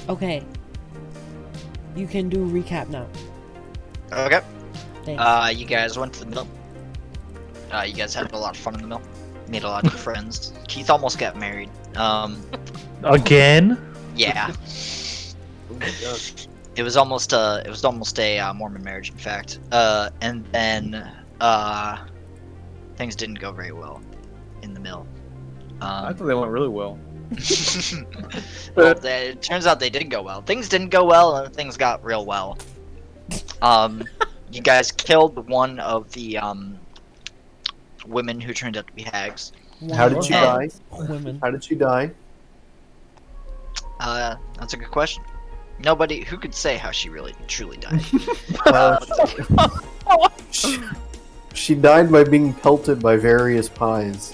Okay. You can do recap now. Okay. Thanks. You guys went to the mill. You guys had a lot of fun in the mill. Made a lot of friends. Keith almost got married. Again? Yeah. Oh my gosh. It was almost a Mormon marriage, in fact. And then things didn't go very well in the mill. I thought they went really well. Well, it turns out they did go well. Things didn't go well, and things got real well. You guys killed one of the women who turned out to be hags. How did she die? Women. How did she die? That's a good question. Nobody who could say how she really truly died. She died by being pelted by various pies.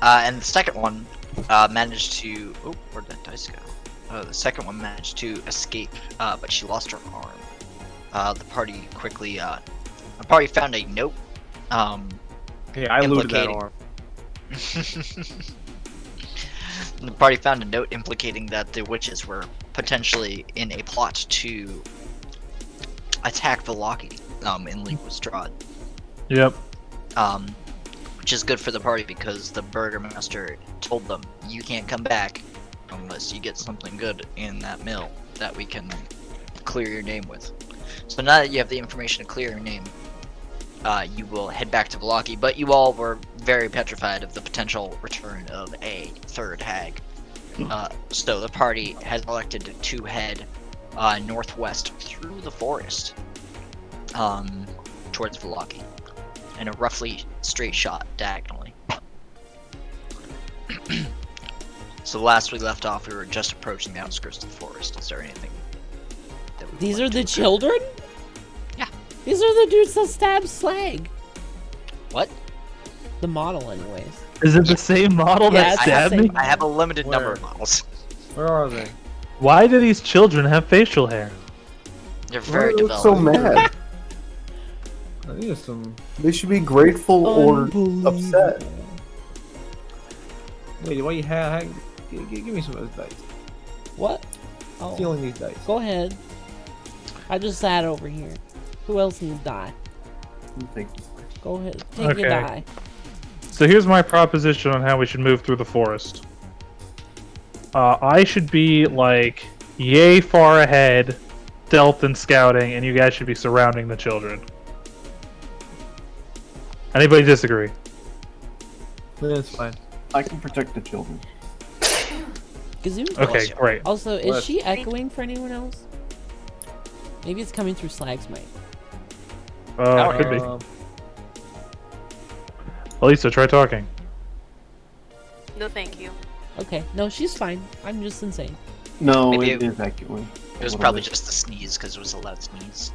And the second one managed to. Oh, where'd that dice go? Oh, the second one managed to escape, but she lost her arm. The party quickly. The party found a note. Hey, I looted that Implicating- arm. The party found a note implicating that the witches were potentially in a plot to attack Velaki in league with Strahd. Yep. Which is good for the party because the burgomaster told them, you can't come back unless you get something good in that mill that we can clear your name with. So now that you have the information to clear your name, you will head back to Velaki, but you all were very petrified of the potential return of a third hag. So the party has elected to head northwest through the forest towards Velaki in a roughly straight shot diagonally. So last we left off, we were just approaching the outskirts of the forest. Is there anything that we These would are like the to- children? Yeah. These are the dudes that stab Slag. What? The model, anyways. Is it the same model Yeah, that it's the stabbed same me? model. I have a limited number Where? of models. Where are they? Why do these children have facial hair? They're Why very do they look developed. so mad? I need some. They should be grateful or Unbelievable. upset. Wait, why you have? Give me some of those dice. What? Oh, Stealing these dice. go ahead. I just sat over here. Who else needs die? Thank you. Go ahead. Take your Okay. die. So here's my proposition on how we should move through the forest. I should be like yay far ahead, stealth and scouting, and you guys should be surrounding the children. Anybody disagree? That's fine. I can protect the children. Kazoo. Okay, great. Also, is Bless. she echoing for anyone else? Maybe it's coming through Slag's mic. Could be. Elisa, try talking. No, thank you. Okay, no, she's fine. I'm just insane. No, Maybe it is echoing. It was probably just a sneeze because it was a loud sneeze.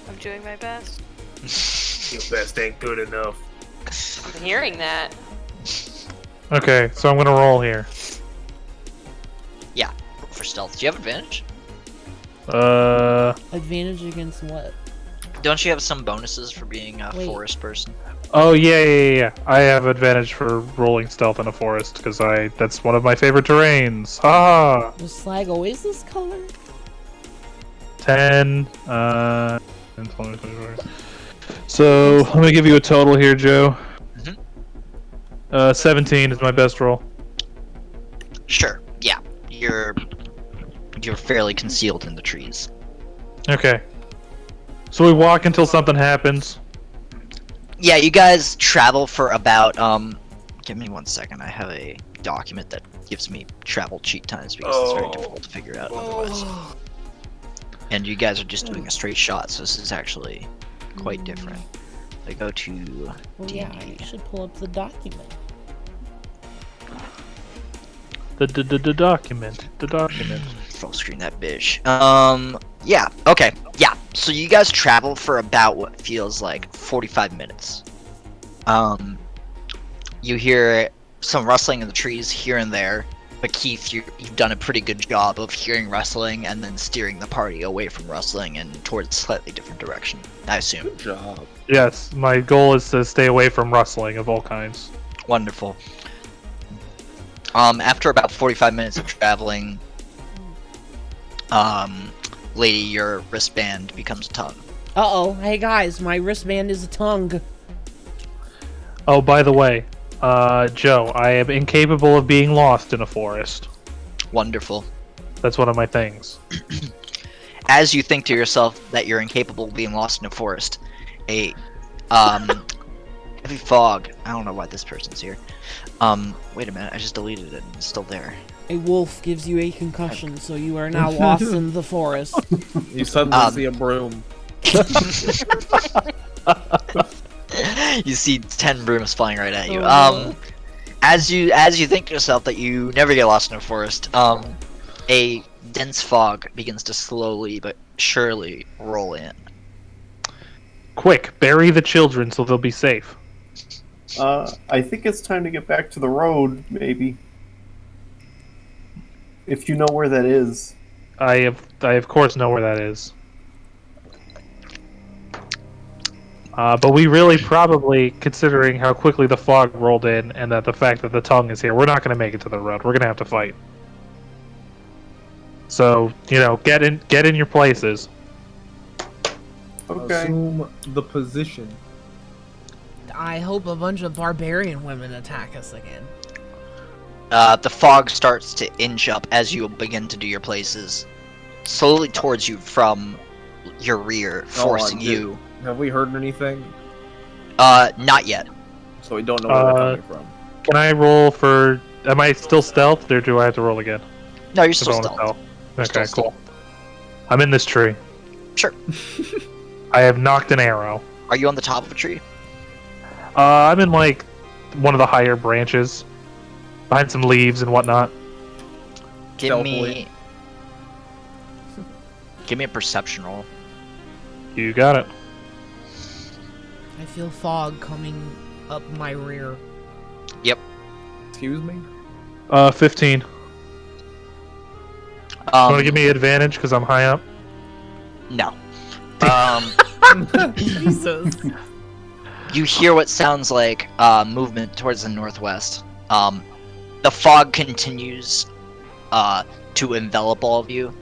I'm doing my best. Your best ain't good enough. I'm hearing that. Okay, so I'm gonna roll here. Yeah, for stealth. Do you have advantage? Advantage against what? Don't you have some bonuses for being a Wait. forest person? Oh yeah. I have advantage for rolling stealth in a forest because that's one of my favorite terrains. Ha! Was Slag always this color? 10, 20, 24. So let me give you a total here, Joe. 17 is my best roll. Sure. Yeah, you're fairly concealed in the trees. Okay. So we walk until something happens. Yeah, you guys travel for about give me 1 second. I have a document that gives me travel cheat times because it's very difficult to figure out otherwise. And you guys are just doing a straight shot, so this is actually quite different. I go to Well, yeah, D&D. you should pull up the document. The document. The document. Full screen that bitch. Yeah, okay. Yeah. So you guys travel for about what feels like 45 minutes. You hear some rustling in the trees here and there, but Keith, you've done a pretty good job of hearing rustling and then steering the party away from rustling and towards a slightly different direction, I assume. Good job. Yes, my goal is to stay away from rustling of all kinds. Wonderful. After about 45 minutes of traveling, lady, your wristband becomes a tongue. Uh-oh. Hey, guys, my wristband is a tongue. Oh, by the way, Joe, I am incapable of being lost in a forest. Wonderful. That's one of my things. As you think to yourself that you're incapable of being lost in a forest, a heavy fog. I don't know why this person's here. Wait a minute, I just deleted it and it's still there. A wolf gives you a concussion, so you are now lost in the forest. You suddenly see a broom. You see 10 brooms flying right at you. Oh. As you think to yourself that you never get lost in a forest, a dense fog begins to slowly but surely roll in. Quick, bury the children so they'll be safe. I think it's time to get back to the road, maybe. If you know where that is. I of course know where that is. But we really probably, considering how quickly the fog rolled in and that the fact that the tongue is here, we're not going to make it to the road. We're going to have to fight. So, get in your places. Okay. Assume the position. I hope a bunch of barbarian women attack us again. The fog starts to inch up as you begin to do your places, slowly towards you from your rear, forcing you. Have we heard anything? Not yet. So we don't know where they're coming from. Can I roll for... Am I still stealthed, or do I have to roll again? No, you're If still I wanna stealth. tell? Okay, Still cool. I'm in this tree. Sure. I have knocked an arrow. Are you on the top of a tree? I'm in, like, one of the higher branches. Behind some leaves and whatnot. Give me Stealthily. a perception roll. You got it. I feel fog coming up my rear. Excuse me? 15. You want to give me advantage because I'm high up? No. Jesus. You hear what sounds like movement towards the northwest. The fog continues to envelop all of you.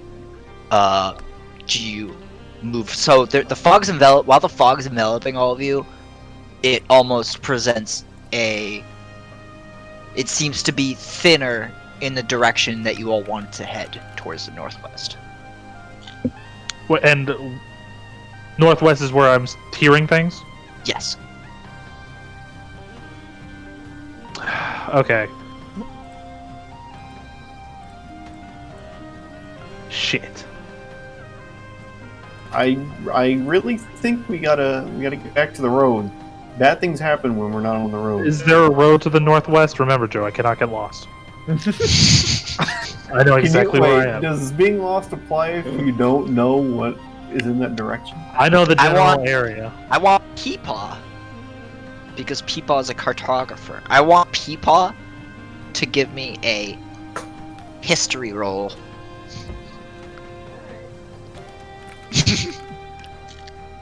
Do you move? So the fog's while the fog's enveloping all of you, it almost presents a... It seems to be thinner in the direction that you all want to head towards the northwest. And northwest is where I'm hearing things? Yes. Okay. Shit. I really think we gotta get back to the road. Bad things happen when we're not on the road. Is there a road to the northwest? Remember, Joe, I cannot get lost. I know exactly where I am. Does being lost apply if you don't know what is in that direction? I know the general want- area. I want Peepaw, because Peepaw is a cartographer. I want Peepaw to give me a history roll.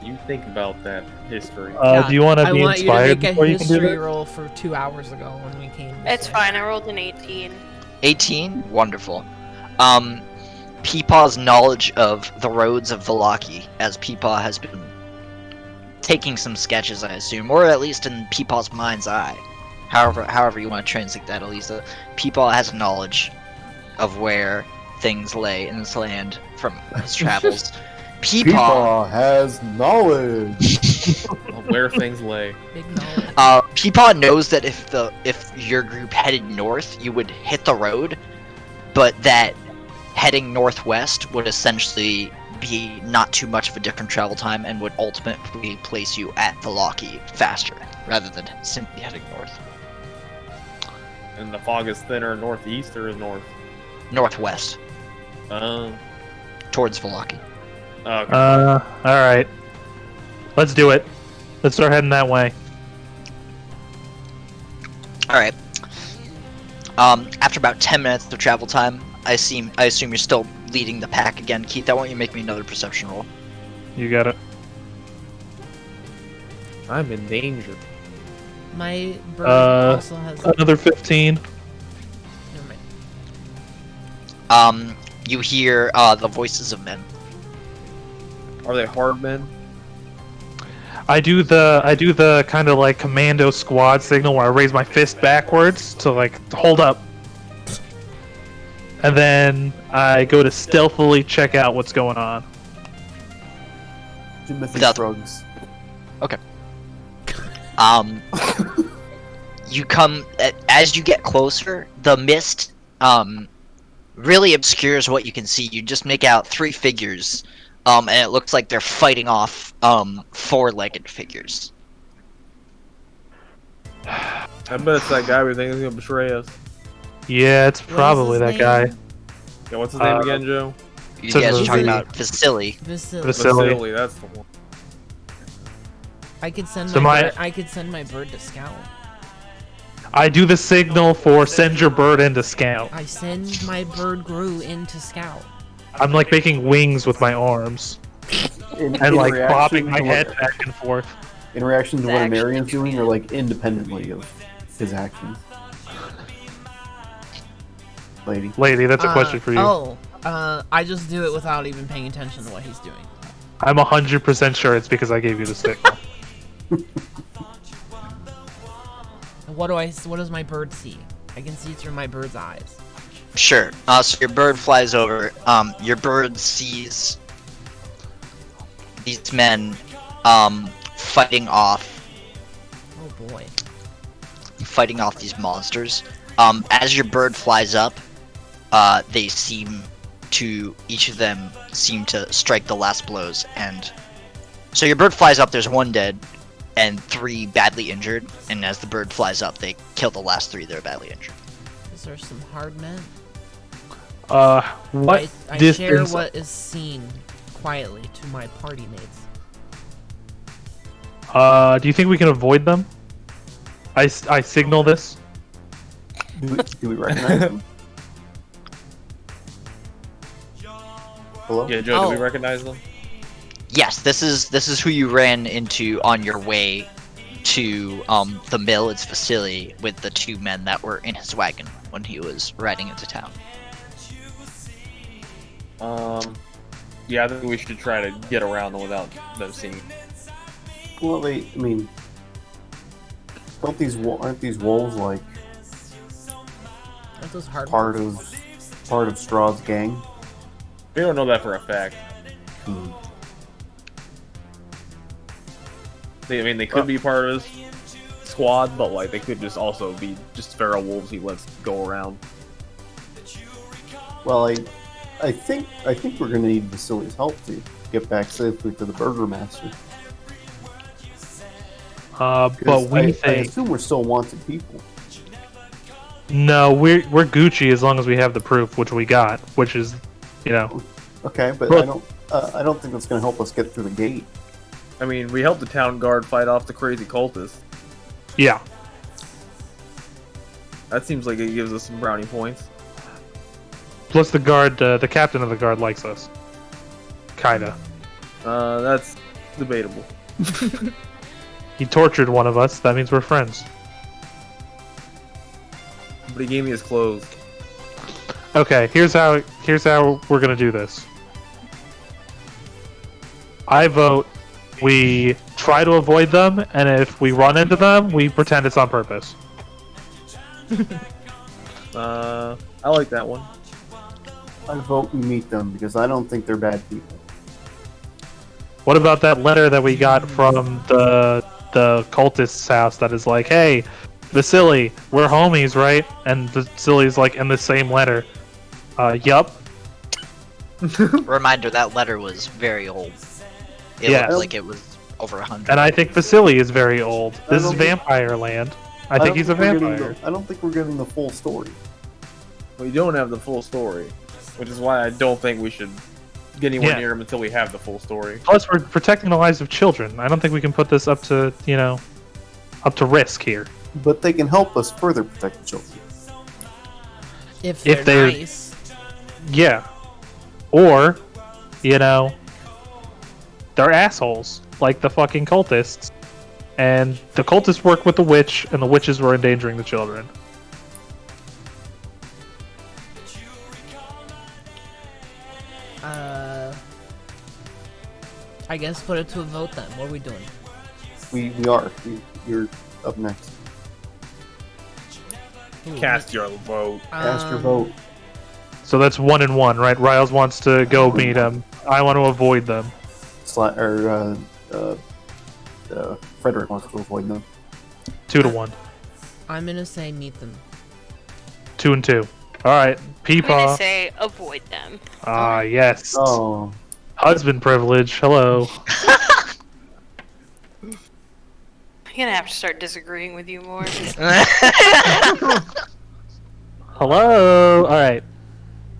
You think about that history. Do you want to I be want you to inspired make a before you can do history that? roll for 2 hours ago when we came. It's fine. I rolled an 18. 18? Wonderful. Peepaw's knowledge of the roads of Vallaki, as Peepaw has been taking some sketches, I assume, or at least in Peepaw's mind's eye. However you want to translate that, Elisa. Peepaw has knowledge of where things lay in this land from his travels. Peepaw has knowledge. Where things lay. Big knowledge. Peepaw knows that if your group headed north, you would hit the road, but that heading northwest would essentially be not too much of a different travel time and would ultimately place you at Vallaki faster, rather than simply heading north. And the fog is thinner northeast or north? Northwest, towards Vallaki. Okay. Alright. Let's do it. Let's start heading that way. Alright. After about 10 minutes of travel time, I assume you're still leading the pack again. Keith, I want you to make me another perception roll. You got it. I'm in danger. My bird Uh, also has. Another 15. Never You hear the voices of men. Are they hard men? I do the kind of like commando squad signal where I raise my fist backwards to like hold up. And then I go to stealthily check out what's going on. Timothy Without- shrugs. You come as you get closer. The mist really obscures what you can see. You just make out 3 figures, and it looks like they're fighting off 4-legged figures. I bet it's that guy we think is gonna betray us. Yeah, it's What is probably his that guy. name? Yeah, what's his name again, Joe? You So guys are Vasily. talking about Vasily. Vasily. Vasily. Vasily, that's the one. I could send So my my- bird, I could send my bird to scout. I do the signal for send your bird in to scout. I send my bird Gru in to scout. I'm like making wings with my arms In and like reaction bobbing my to head what- back and forth. In reaction to what Actually Marion's doing, or like independently of his actions? Lady. Lady, that's a question for you. Oh, I just do it without even paying attention to what he's doing. I'm 100% sure it's because I gave you the signal. What does my bird see? I can see through my bird's eyes. Sure. So your bird flies over. Your bird sees these men fighting off Oh boy. these monsters. As your bird flies up, they seem to each of them seem to strike the last blows, and so your bird flies up. There's 1 dead and 3 badly injured, and as the bird flies up, they kill the last 3 that are badly injured. Is there some hard men? What I share distance? what is seen quietly to my party mates. Do you think we can avoid them? I signal this. Do we recognize him? Hello? Yeah, Joe, do Oh. we recognize them? Yes, this is who you ran into on your way to the mill. It's Vasily with the 2 men that were in his wagon when he was riding into town. Yeah, I think we should try to get around them without them seeing. Well, I mean, aren't these wolves like Aren't those hard part of Strahd's gang? We don't know that for a fact. Hmm. They could be part of his squad, but like they could just also be just feral wolves he lets go around. Well, I think we're gonna need Vasily's help to get back safely to the Burgermaster. But we I think assume we're still wanted people. no, we're Gucci as long as we have the proof, which we got, which is, you know, Okay, but Well- I don't think that's gonna help us get through the gate. I mean, we helped the town guard fight off the crazy cultists. yeah. That seems like it gives us some brownie points. Plus the guard, the captain of the guard likes us. Kinda. That's debatable. He tortured one of us. That means we're friends. But he gave me his clothes. Okay, here's how we're gonna do this. I vote we try to avoid them, and if we run into them, we pretend it's on purpose. I like that one. I vote we meet them because I don't think they're bad people. What about that letter that we got from the cultist's house that is like, hey, Vasily, we're homies, right? And Vasily's like in the same letter. Yup. Reminder: that letter was very old. It Yes. looked like it was over 100. And I think Vasily is very old. This is don't think- vampire land. I think he's a vampire. I don't think we're getting the full story. We don't have the full story, which is why I don't think we should get anywhere Yeah. near him until we have the full story. Plus, we're protecting the lives of children. I don't think we can put this up to, up to risk here. But they can help us further protect the children. If If they're they're- nice. Yeah. Or, they're assholes, like the fucking cultists. And the cultists work with the witch, and the witches were endangering the children. I guess put it to a vote then. What are we doing? We are. You're up next. Ooh, Cast your vote. Cast your vote. So that's 1 and 1, right? Riles wants to go meet them. I want to avoid them. Frederick wants to avoid them. 2 to 1. I'm gonna say meet them. 2 and 2. All right, I'm gonna Peepaw. say avoid them. Ah, yes. Oh. Husband privilege. Hello. I'm gonna have to start disagreeing with you more. Hello. All right.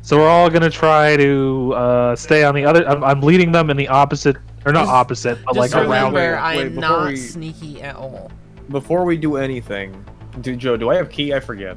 So we're all gonna try to stay on the other. I'm leading them in the opposite, or not Just- opposite, but like Just around. remember, Wait, I am before not we- sneaky at all. Before we do anything, Joe, do I have key? I forget.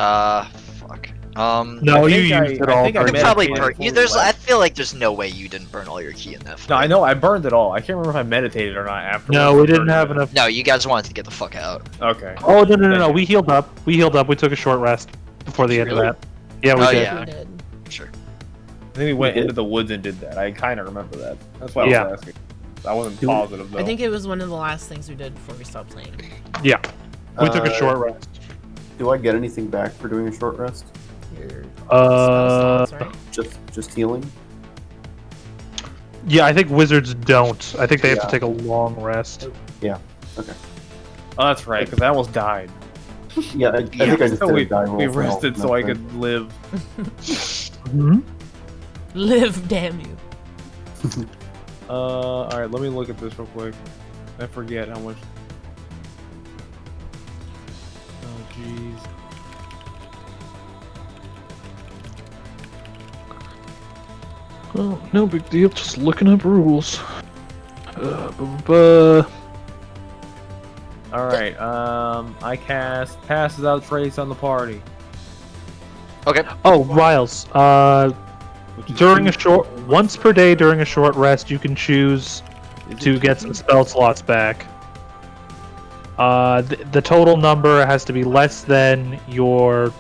Fuck. No, I you think used I- it I all. think I You for could probably meditated burn. before You, we there's. I left. feel like there's no way you didn't burn all your key in that. No, I fight. know I burned it all. I can't remember if I meditated or not after. No, we didn't have enough. No, you guys wanted to get the fuck out. Okay. Oh no! We healed up. We took a short rest before the end Really? of that. Yeah, we Oh, did. yeah. We did. Sure. I think we went into the woods and did that. I kind of remember that. That's why I Yeah. was asking. I wasn't Do- positive though. I think it was one of the last things we did before we stopped playing. Yeah, we took a Uh, short rest. Do I get anything back for doing a short rest? Your Uh, spell slots, right? Just healing? Yeah, I think wizards don't. I think they have Yeah. to take a long rest. Oh, that's right, because I almost died. Yeah, I think I just So did we, a die roll we for health, rested and so I that's it. could live. Hmm? Live, damn you. Alright, let me look at this real quick. I forget how much. Oh, jeez. Oh, no big deal. Just looking up rules. Uh, Alright, I cast Passes Out Trace on the party. Okay. Oh, Riles. Which is During a two- short, once per day during a short rest, you can choose to get some spell slots back. The total number has to be less than your.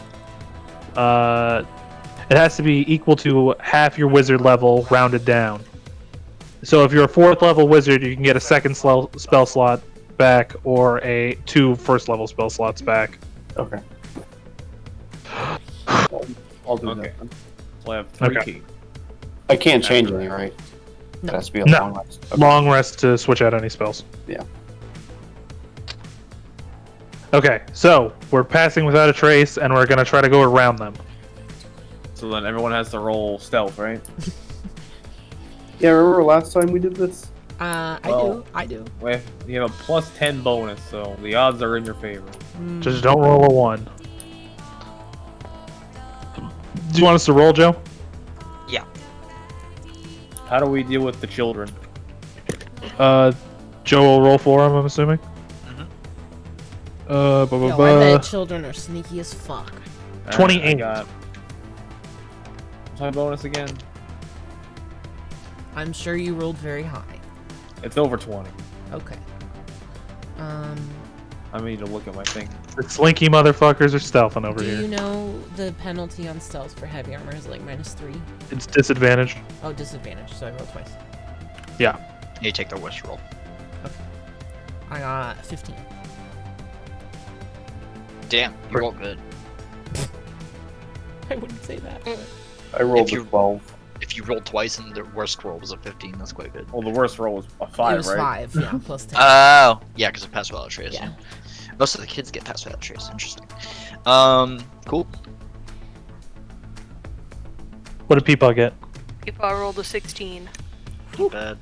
It has to be equal to half your wizard level, rounded down. So if you're a 4th level wizard, you can get a 2nd spell two back, or a 2 first level spell slots back. Okay. I'll do Okay. that. So I have 3 Okay. key. I can't change any, right? No. It has to be a No. long rest. Okay. Long rest to switch out any spells. Yeah. Okay, so we're passing without a trace, and we're gonna try to go around them. So then everyone has to roll stealth, right? Yeah, remember last time we did this? Well- I do. Well, you have a plus 10 bonus, so the odds are in your favor. Just don't roll a 1. Do you want us to roll, Joe? How do we deal with the children? Joe will roll for him, I'm assuming. Yo, I Ba-ba-ba. bet children are sneaky as fuck. Alright, 28. I got... What's my bonus again? I'm sure you rolled very high. It's over 20. Okay. I need to look at my thing. The slinky motherfuckers are stealthing over Do here. you know the penalty on stealth for heavy armor is like -3? It's disadvantaged. Oh, disadvantage, so I rolled twice. You take the worst roll. I got 15. Damn, you rolled good. I wouldn't say that. but- I rolled If you- a 12. If you rolled twice and the worst roll was a 15, that's quite good. Well, the worst roll was a it 5, was right? 5, yeah, plus 10. Oh, yeah, because of pass without a trace. Yeah. Most of the kids get pass without a trace. Interesting. Cool. What did Peepaw get? If I rolled a 16. Not bad.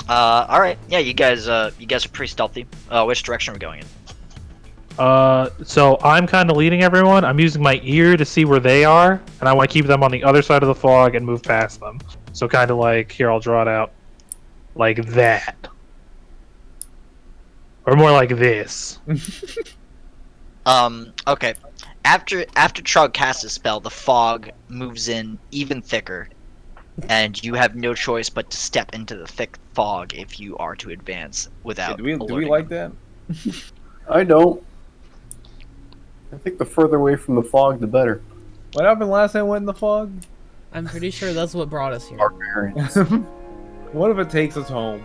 All right. Yeah, you guys are pretty stealthy. Which direction are we going in? So I'm kind of leading everyone. I'm using my ear to see where they are, and I want to keep them on the other side of the fog and move past them. So kind of like, here, I'll draw it out. Like that. Or more like this. Okay. After Trog casts a spell, the fog moves in even thicker, and you have no choice but to step into the thick fog if you are to advance without. Do we alerting like them. that? I don't. I think the further away from the fog, the better. What happened last time I went in the fog? I'm pretty sure that's what brought us here. Barbarians. What if it takes us home?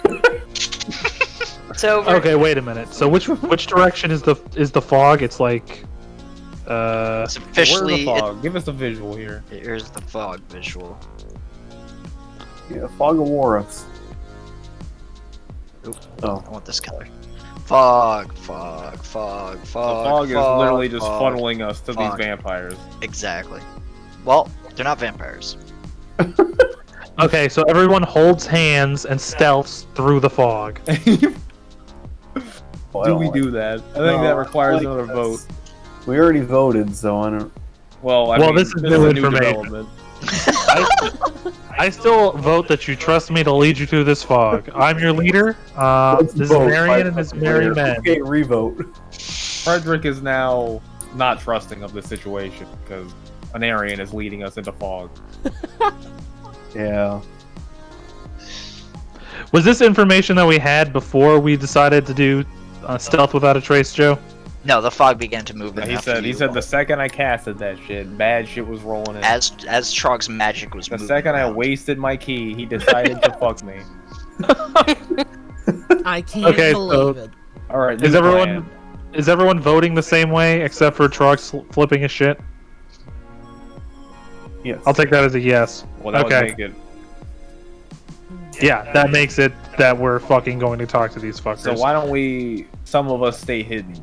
It's over. Okay, wait a minute. So which direction is the fog? It's like It's Where's officially. the fog? Give us a visual here. Here's the fog visual. Yeah, fog of war us. Oop, Oh. I want this color. Fog. The fog is literally just funneling us to fog. these vampires. Exactly. Well, they're not vampires. okay. So everyone holds hands and stealths through the fog. Well, I Do don't we like- do that? I think No, that requires like another this. vote. We already voted, so I don't. Well, I Well, mean, this is new a information. development. I still vote that you trust me to lead you through this fog. I'm your leader. Let's This is vote. Marion and this Merry Men. Okay, revote. Frederick is now not trusting of the situation because Anarian is leading us into fog. Yeah. Was this information that we had before we decided to do stealth without a trace, Joe? No, the fog began to move. Yeah, in he after said you- the second I casted that shit, bad shit was rolling in. as Trog's magic was The moving second I around. wasted my key, he decided to fuck me. I can't Okay, so- believe it. All right, Is new everyone voting the same way except for Trog flipping his shit? Yes. I'll take that as a yes. plan? Well, that okay. would make it. Yeah, that makes it that we're fucking going to talk to these fuckers. So why don't we? Some of us stay hidden.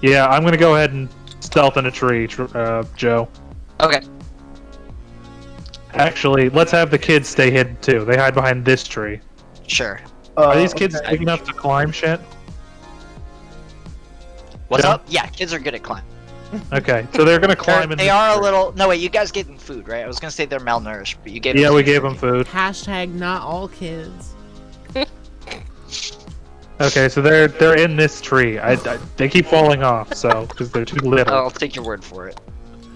Yeah, I'm gonna go ahead and stealth in a tree, Joe. Okay. Actually, let's have the kids stay hidden too. They hide behind this tree. Sure. Are these kids okay. big enough to climb shit? What's Yeah. up? Yeah, kids are good at climbing. Okay, so they're gonna climb in. They this are a tree. little. No, wait. You guys gave them food, right? I was gonna say they're malnourished, but you gave. Yeah, them we food. gave them food. Hashtag not all kids. Okay, so they're in this tree. They keep falling off, so because they're too little. I'll take your word for it.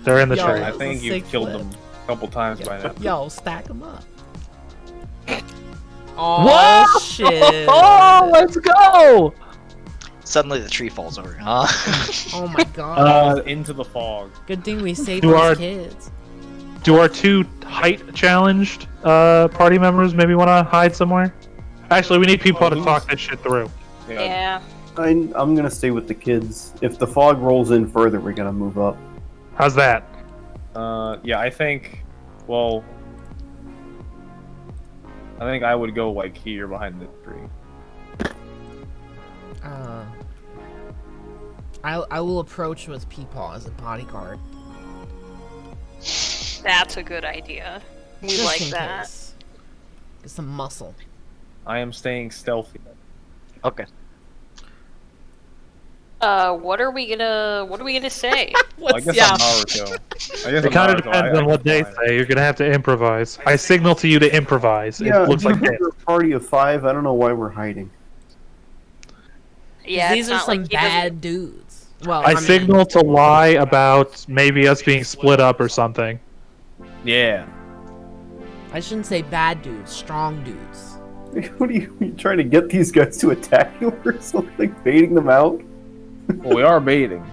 They're in the Yo. tree. I That's a think you've sick killed flip. them a couple times by now. Yo, stack them up. Oh shit! Oh, let's go! Suddenly the tree falls over. Huh? Oh my god! Into the fog. Good thing we saved do those our- kids. Do our two height challenged party members maybe want to hide somewhere? Actually, we need people to talk this shit through. Yeah. I'm gonna stay with the kids. If the fog rolls in further, we're gonna move up. How's that? Yeah, I think. Well, I think I would go like here behind the tree. I will approach with Peepaw as a bodyguard. That's a good idea. We Just like in that. case. Get some muscle. I am staying stealthy. Okay. What are we gonna say? Well, I guess I'm Naruto. I guess It kind of depends on what they say. You're gonna have to improvise. I signal to you to improvise. Yeah, It looks like this. we're a party of 5. I don't know why we're hiding. Yeah, These it's are not some like he doesn't- bad dudes. Well, I mean, signal to lie about maybe us being split up or something. Yeah. I shouldn't say bad dudes, strong dudes. What are you trying to get these guys to attack you or something? Baiting them out? Well, we are baiting.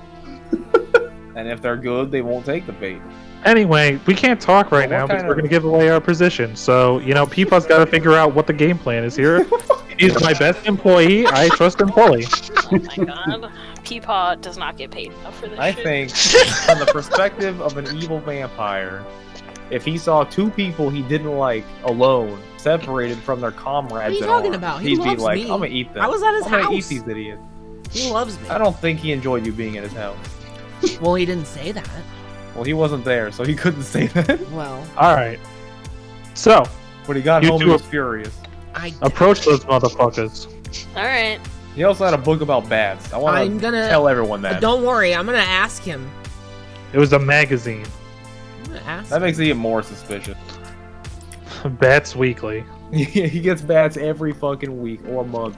And if they're good, they won't take the bait. Anyway, we can't talk right Well, now what because kind we're of- gonna give away our position. So, Peepaw's got to figure out what the game plan is here. He's my best employee. I trust him fully. Oh my god. Peepaw does not get paid enough for this I shit. think, from the perspective of an evil vampire, if he saw two people he didn't like alone, separated from their comrades, What are you in talking arms, about? He he'd be loves like, me. "I'm gonna eat them. I was at his I'm gonna eat house. these idiots." He loves me. I don't think he enjoyed you being at his house. Well, he didn't say that. Well, he wasn't there, so he couldn't say that. Well, All right. So, When he got You home, two he was are- furious. I. approach those motherfuckers. Alright. He also had a book about bats. I want I'm to gonna. tell everyone that. Don't worry, I'm gonna ask him. It was a magazine. I'm gonna ask. That makes it even more suspicious. Bats Weekly. He gets bats every fucking week or month.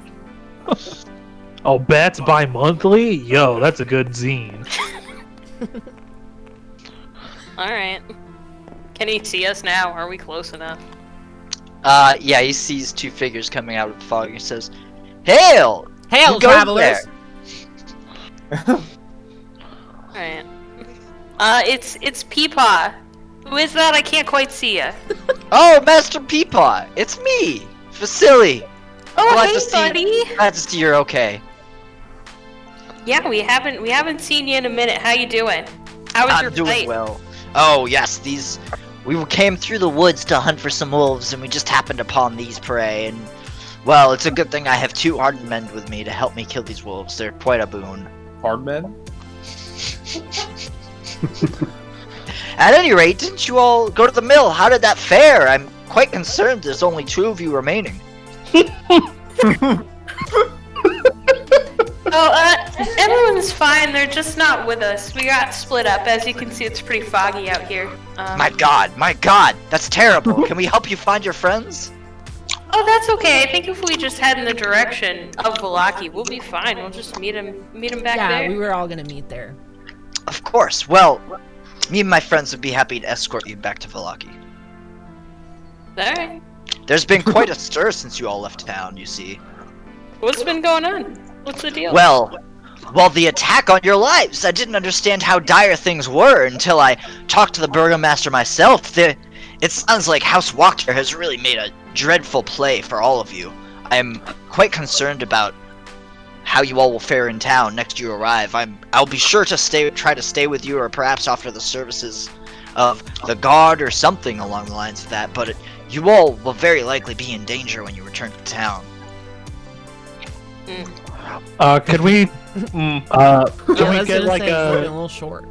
Oh, Bats bi-monthly? Yo, that's a good zine. Alright. Can he see us now? Are we close enough? Yeah, he sees two figures coming out of the fog. He says, "Hail! Hail, Who goes travelers! Alright. It's Peepaw. Who is that? I can't quite see ya. Oh, Master Peapod! It's me! Vasily! Oh, Glad hey, to see- buddy! Glad to see you're okay. Yeah, we haven't seen you in a minute. How you doing? How was I'm your doing fight? well. Oh, yes, we came through the woods to hunt for some wolves, and we just happened upon these prey, and... Well, it's a good thing I have 2 hardened men with me to help me kill these wolves. They're quite a boon. Hard men? At any rate, didn't you all go to the mill? How did that fare? I'm quite concerned there's only 2 of you remaining. Everyone's fine. They're just not with us. We got split up. As you can see, it's pretty foggy out here. My god, that's terrible. Can we help you find your friends? Oh, that's okay. I think if we just head in the direction of Valaki, we'll be fine. We'll just meet him back Yeah, there. we were all gonna meet there. Of course. Well, me and my friends would be happy to escort you back to Valaki. Alright. There's been quite a stir since you all left town, you see. What's been going on? What's the deal? Well, the attack on your lives. I didn't understand how dire things were until I talked to the burgomaster myself. It sounds like House Walker has really made a dreadful play for all of you. I am quite concerned about how you all will fare in town next you arrive. I'll be sure to try to stay with you, or perhaps offer the services of the guard or something along the lines of that, but you all will very likely be in danger when you return to town. Can we? Can I we was get gonna like say, we're a? a little short.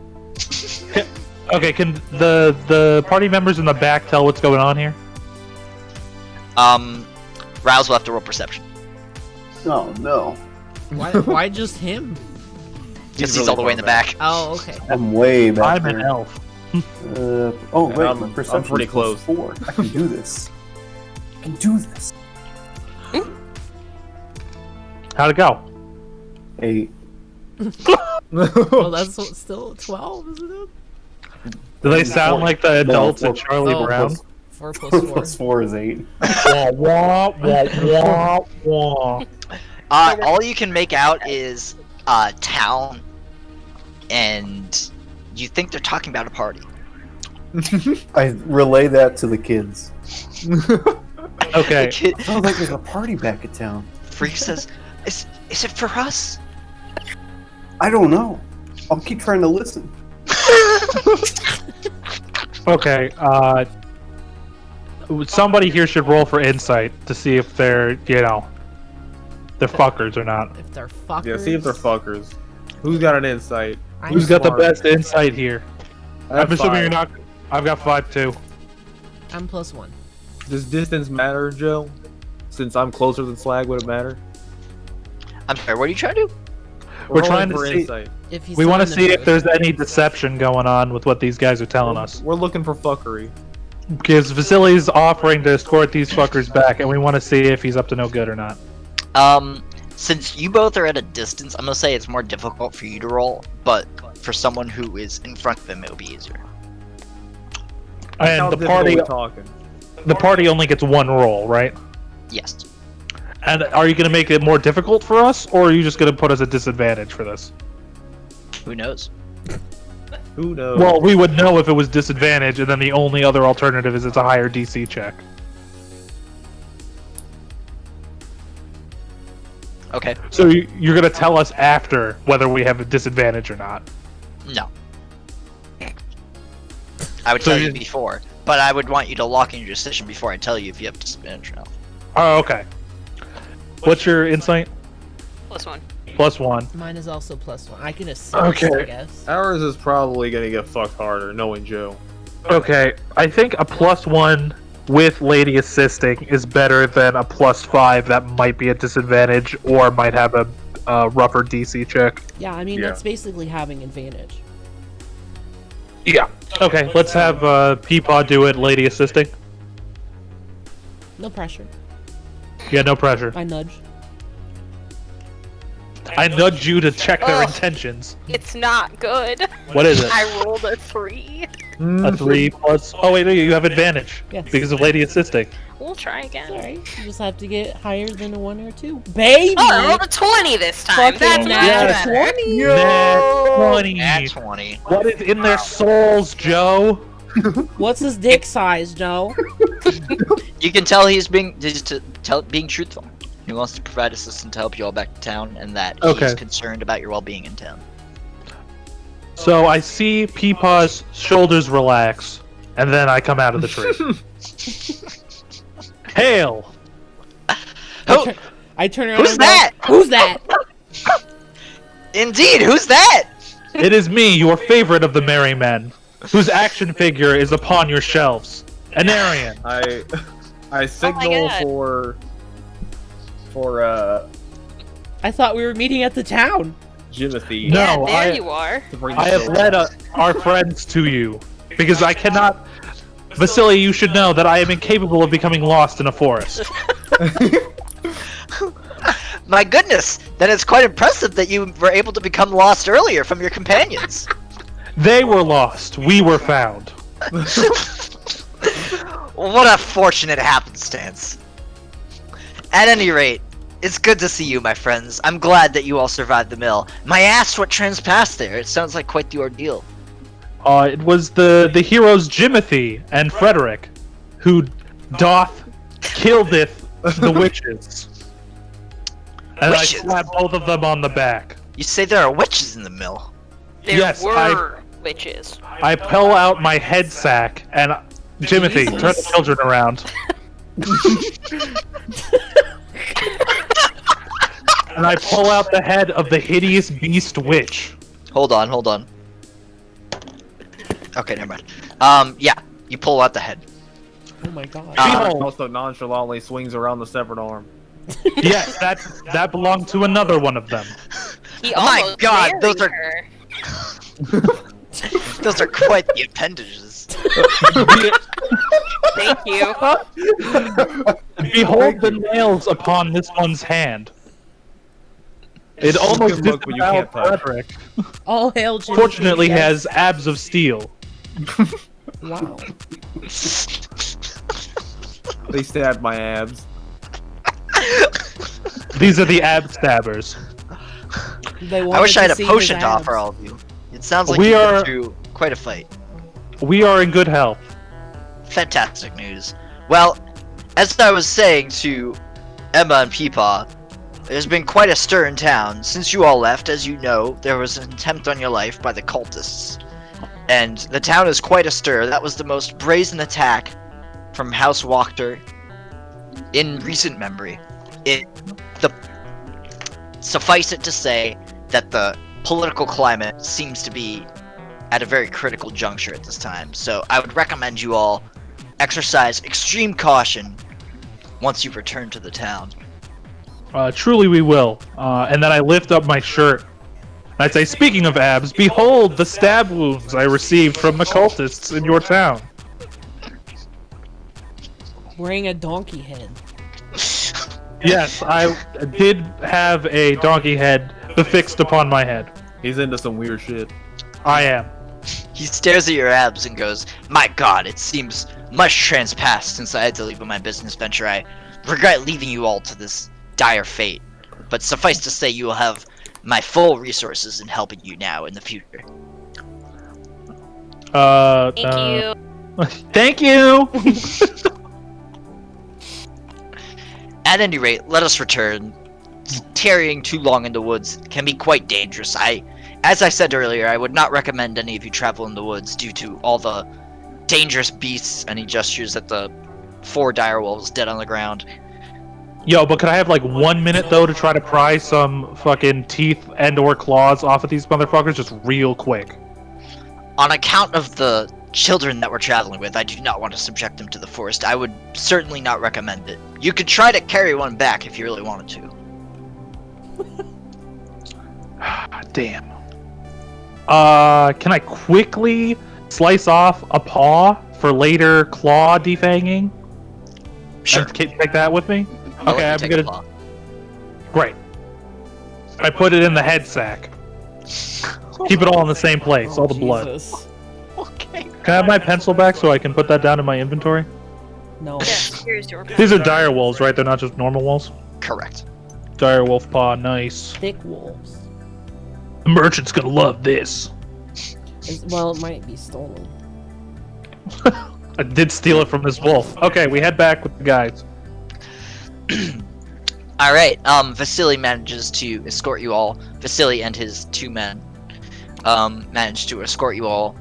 Okay, can the party members in the back tell what's going on here? Rouse will have to roll perception. Oh no, Why just him? Because he's all the way in the back. Oh, okay. I'm way back I'm an there. elf. Oh wait, I'm- my I'm perception pretty is close. 4. I can do this. I can do this. How'd it go? 8. Well, that's still 12, isn't it? Do they sound like the adults in Charlie Oh, Brown? 4 plus 4. Plus 4 is 8. Wah, wah, wah, wah, wah. All you can make out is town, and you think they're talking about a party. I relay that to the kids. Okay. The kid, Sounds like there's a party back at town. Freak says, "Is it for us?" I don't know. I'll keep trying to listen. Okay. Somebody here should roll for insight to see if they're they're fuckers or not. If they're fuckers. Yeah, see if they're fuckers. Who's got an insight? I'm Who's got the smart. best insight here? I have I'm assuming 5. you're not. I've got 5 too. I'm plus 1. Does distance matter, Joe? Since I'm closer than Slag, would it matter? I'm sorry. What are you trying to do? We're rolling trying to for see- insight. If he's We want to telling see the if there's truth. any deception going on with what these guys are telling us. We're looking for fuckery. Because Vasily's offering to escort these fuckers back, and we want to see if he's up to no good or not. Since you both are at a distance, I'm gonna say it's more difficult for you to roll, but for someone who is in front of him, it'll be easier. How And the difficult party, we talking? the party only gets 1 roll, right? Yes. And are you going to make it more difficult for us, or are you just going to put us at disadvantage for this? Who knows? Who knows? Well, we would know if it was disadvantage, and then the only other alternative is it's a higher DC check. Okay. So you're going to tell us after whether we have a disadvantage or not. No. I would So tell you you- before, but I would want you to lock in your decision before I tell you if you have disadvantage or not. Oh, okay. What's your insight? Plus 1. Plus 1. Mine is also plus 1. I can assist, Okay. I guess. Ours is probably gonna get fucked harder, knowing Joe. Okay, I think a plus 1 with Lady assisting is better than a plus 5 that might be a disadvantage or might have a rougher DC check. Yeah, I mean, Yeah. that's basically having advantage. Yeah. Okay, let's have Peapod do it, Lady assisting. No pressure. Yeah, no pressure. I nudge. I nudge you to check their Ugh. intentions. It's not good. What is it? I rolled a 3. A 3 plus... Oh wait, no, you have advantage. Yes. Because of Lady assisting. We'll try again. Alright, you just have to get higher than a 1 or 2. Baby! Oh, I rolled a 20 this time. Fucking That's nat yes. better. 20! Nat 20. At 20. What is in their souls, Joe? What's his dick size, Joe? You can tell he's being truthful. He wants to provide assistance to help you all back to town, and that Okay. he's concerned about your well-being in town. So I see Peepaw's shoulders relax, and then I come out of the tree. Hail! Who? I turn around. Who's and go, that? Who's that? Indeed, who's that? It is me, your favorite of the merry men, whose action figure is upon your shelves. Anarian. I signal God. for I thought we were meeting at the town. Jimothy. No, Yeah, there I- you are. to bring the I have show led up. our friends to you, because I cannot... Vasily, you should know that I am incapable of becoming lost in a forest. My goodness, then it's quite impressive that you were able to become lost earlier from your companions. They were lost, we were found. What a fortunate happenstance. At any rate, it's good to see you, my friends. I'm glad that you all survived the mill. May I ask what transpassed there? It sounds like quite the ordeal. It was the heroes Jimothy and Frederick, who doth killeth the witches. And Witches? I slapped both of them on the back. You say there are witches in the mill. There Yes, were witches. I pull out my head sack and Jimothy, turn the children around. And I pull out the head of the hideous beast witch. Hold on. Okay, never mind. Yeah, you pull out the head. Oh my god. Behold. Also nonchalantly swings around the severed arm. Yes, that belonged to another one of them. He Oh my almost God, married those are- her. Those are quite the appendages. Thank you. Behold the nails upon this one's hand. It almost can look, but you can't disavowed touch. Frederick. All hail Jimmy. Fortunately, he Yes. has abs of steel. Wow. They stabbed my abs. These are the ab stabbers. They I wanted wish I had to a see potion his to abs. offer all of you. It sounds like We you've are- been through quite a fight. We are in good health. Fantastic news. Well, as I was saying to Emma and Peepaw, there's been quite a stir in town. Since you all left, as you know, there was an attempt on your life by the cultists. And the town is quite a stir. That was the most brazen attack from House Wachter in recent memory. Suffice it to say that the political climate seems to be at a very critical juncture at this time. So I would recommend you all exercise extreme caution once you return to the town. Truly we will. And then I lift up my shirt. And I say, speaking of abs, behold the stab wounds I received from the cultists in your town. Wearing a donkey head. Yes, I did have a donkey head affixed upon my head. He's into some weird shit. I am. He stares at your abs and goes, "My God, it seems much transpassed since I had to leave on my business venture. I regret leaving you all to this dire fate. But suffice to say, you will have my full resources in helping you now in the future." Thank you. Thank you! At any rate, let us return. Tarrying too long in the woods can be quite dangerous. As I said earlier, I would not recommend any of you travel in the woods due to all the dangerous beasts, and he gestures at the 4 dire wolves dead on the ground. Yo, but could I have like 1 minute though to try to pry some fucking teeth and or claws off of these motherfuckers just real quick? On account of the children that we're traveling with, I do not want to subject them to the forest. I would certainly not recommend it. You could try to carry one back if you really wanted to. Damn. Can I quickly slice off a paw for later claw defanging? Sure. And take that with me? I'll Okay, let you I'm take a gonna. claw. Great. I put it in the head sack. Keep it all in the same place, all the blood. Jesus. Okay. Can I have my pencil back so I can put that down in my inventory? No. Yes, here's your These are dire wolves, right? They're not just normal wolves? Correct. Dire wolf paw, nice. Thick wolves. The merchant's gonna love this. Well, it might be stolen. I did steal it from this wolf. Okay, we head back with the guys. All right. Vasily manages to escort you all. Vasily and his 2 men manage to escort you all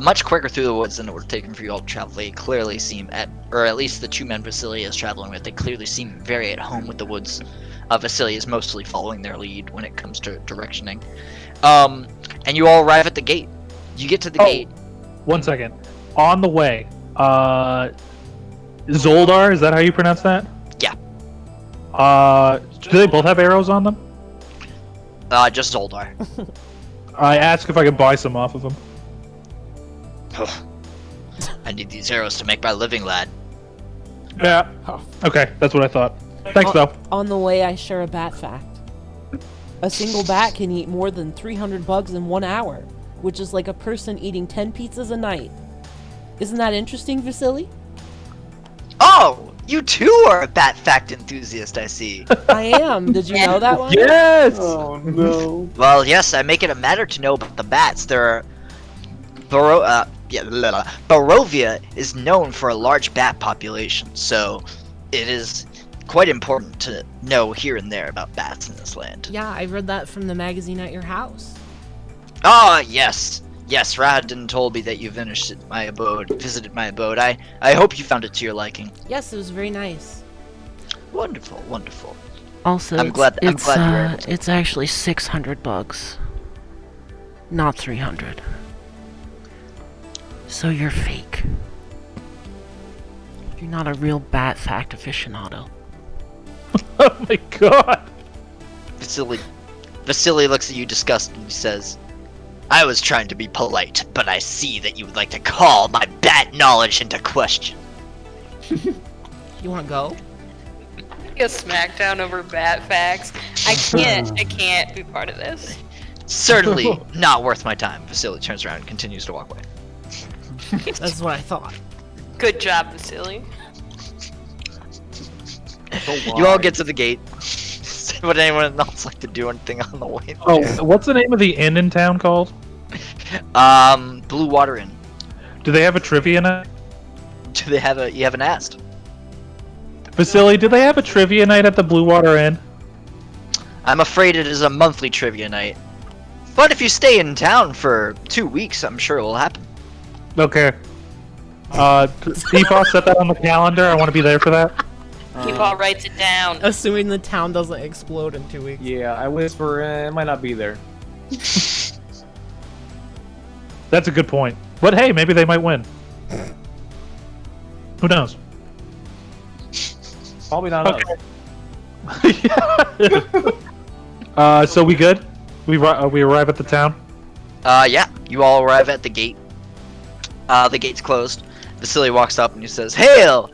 much quicker through the woods than it would have taken for you all to travel. They clearly seem or at least the 2 men Vasily is traveling with, they clearly seem very at home with the woods. Vasily is mostly following their lead when it comes to directioning. And you all arrive at the gate. You get to the gate. 1 second. On the way, Zoldar, is that how you pronounce that? Yeah. Do they both have arrows on them? Just Zoldar. I asked if I could buy some off of them. I need these arrows to make my living, lad. Yeah. Okay, that's what I thought. Thanks, though. On the way, I share a bat fact. A single bat can eat more than 300 bugs in 1 hour, which is like a person eating 10 pizzas a night. Isn't that interesting, Vasily? Oh, you too are a bat fact enthusiast, I see. I am. Did you know that one? Yes! Oh no. Well, yes, I make it a matter to know about the bats. There are Barovia is known for a large bat population, so it is quite important to know here and there about bats in this land. Yeah, I read that from the magazine at your house. Ah, yes. Yes, Rahadin told me that you visited my abode. I hope you found it to your liking. Yes, it was very nice. Wonderful, wonderful. Also, I'm glad you were able to. it's actually 600 bugs, not 300. So you're fake. You're not a real bat fact aficionado. Oh my god! Vasily looks at you disgusted and says, I was trying to be polite, but I see that you would like to call my bat knowledge into question. You want to go? A smackdown over bat facts. I can't be part of this. Certainly not worth my time. Vasily turns around and continues to walk away. That's what I thought. Good job, Vasily. You all get to the gate. Would anyone else like to do anything on the way? Oh, what's the name of the inn in town called? Blue Water Inn. Do they have a trivia night? Do they have you haven't asked? Vasily, do they have a trivia night at the Blue Water Inn? I'm afraid it is a monthly trivia night. But if you stay in town for 2 weeks, I'm sure it will happen. Okay. Deepak, set that on the calendar. I want to be there for that. Keep all writes it down. Assuming the town doesn't explode in 2 weeks. Yeah, I whisper, it might not be there. That's a good point. But hey, maybe they might win. Who knows? Probably not us. So we good? We arrive at the town? Yeah. You all arrive at the gate. The gate's closed. Vasily walks up and he says, Hail!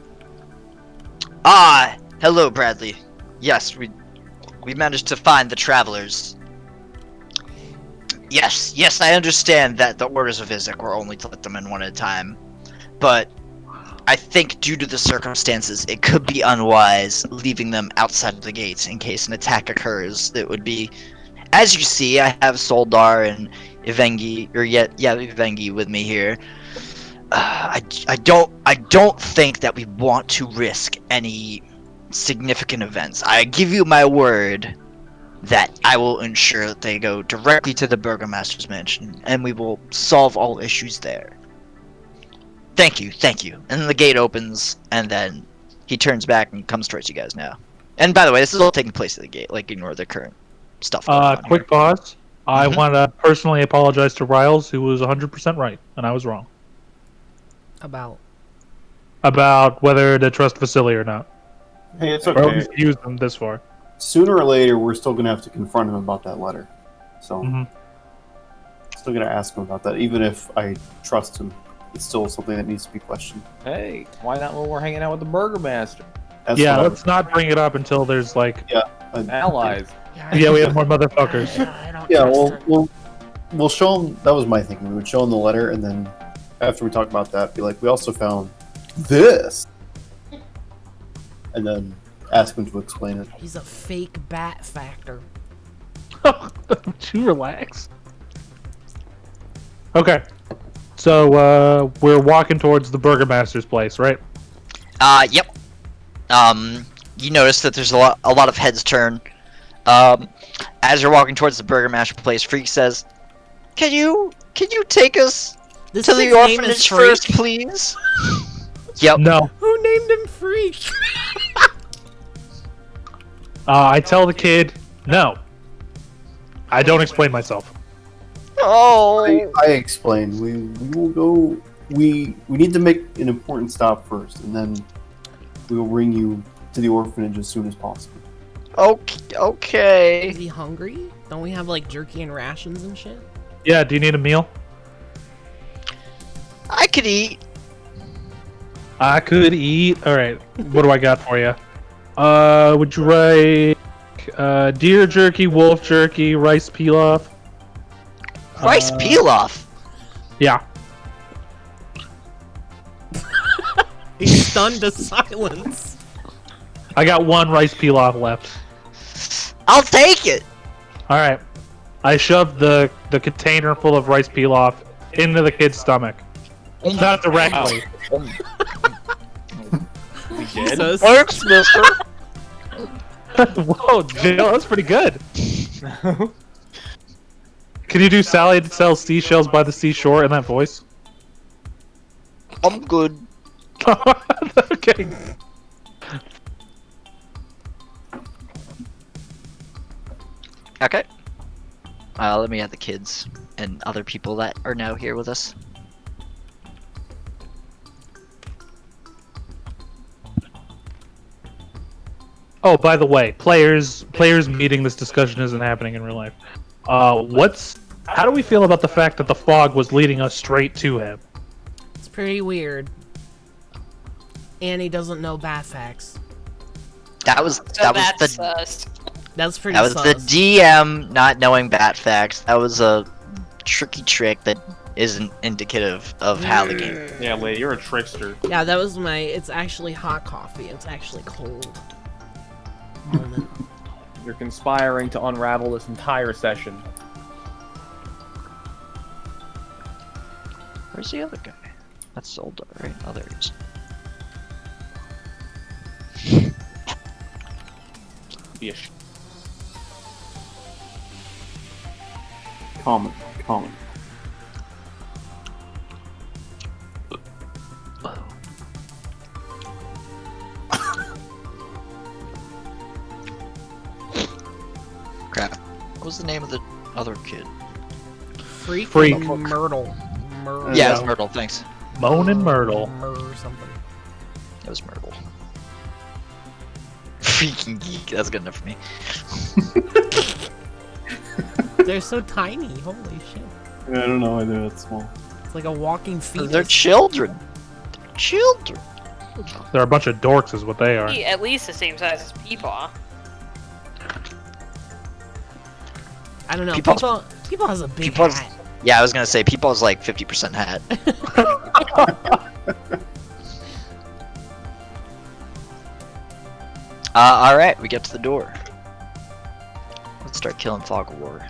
Ah, hello, Bradley. Yes, we managed to find the travelers. Yes, I understand that the orders of Izek were only to let them in one at a time. But I think due to the circumstances, it could be unwise leaving them outside of the gates in case an attack occurs. It would be, as you see, I have Soldar and Ivengi with me here. I don't think that we want to risk any significant events. I give you my word that I will ensure that they go directly to the Burgomaster's mansion, and we will solve all issues there. Thank you. And then the gate opens, and then he turns back and comes towards you guys now. And by the way, this is all taking place at the gate. Like, ignore the current stuff. Quick pause. I want to personally apologize to Riles, who was 100% right, and I was wrong. About whether to trust Vasily or not. Hey, it's Or okay. at use them this far. Sooner or later, we're still gonna have to confront him about that letter. So, still gonna ask him about that, even if I trust him. It's still something that needs to be questioned. Hey, why not when we're hanging out with the Burgomaster? That's Yeah, what let's not bring it up until there's like... Allies. Yeah, we have more motherfuckers. We'll show him. That was my thinking. We would show him the letter, and then after we talk about that, be like, we also found this, and then ask him to explain it. He's a fake bat factor. Don't you relax? Okay. So we're walking towards the Burgermaster's place, right? Yep. You notice that there's a lot of heads turn. As you're walking towards the Burgermaster place, Freak says, Can you take us This to the kid's name is orphanage Freak? first, please? Yep. No. Who named him Freak? I tell the kid, no. I don't explain myself. Oh. I explained. We will go. We need to make an important stop first, and then we will bring you to the orphanage as soon as possible. Okay. Is he hungry? Don't we have like jerky and rations and shit? Yeah, do you need a meal? I could eat. I could eat. Alright, what do I got for you? Would you like deer jerky, wolf jerky, rice pilaf? Rice pilaf? Yeah. He's stunned to silence. I got one rice pilaf left. I'll take it. Alright. I shoved the container full of rice pilaf into the kid's stomach. Not directly. We did. Jesus. Works, mister. Whoa, Jill, that's pretty good. Can you do Sally sells seashells by the seashore in that voice? I'm good. Okay. Okay. Let me add the kids and other people that are now here with us. Oh, by the way, players meeting, this discussion isn't happening in real life. How do we feel about the fact that the fog was leading us straight to him? It's pretty weird. And he doesn't know bat facts. That was the sus. That's pretty that was sus. the DM not knowing bat facts. That was a tricky trick that isn't indicative of how the game. Yeah, lady, you're a trickster. Yeah, that was my... It's actually hot coffee. It's actually cold. Moment. You're conspiring to unravel this entire session. Where's the other guy? That's Solda, right? Oh, there he is. Be a sh- Common. Crap. What was the name of the other kid? Freak. Freak. And Myrtle. Myrtle. Yeah, it's Myrtle, thanks. Moan and Myrtle. Or something. It was Myrtle. Freaking geek, that's good enough for me. They're so tiny. Holy shit. I don't know. I know it's small. It's like a walking fetus. They're children. They're children. They're a bunch of dorks is what they are. He at least the same size as Peepaw. I don't know. People- People has a big Peepaw's- hat. Yeah, I was gonna say, Peepaw's like 50% hat. Alright, we get to the door. Let's start killing Fog of War.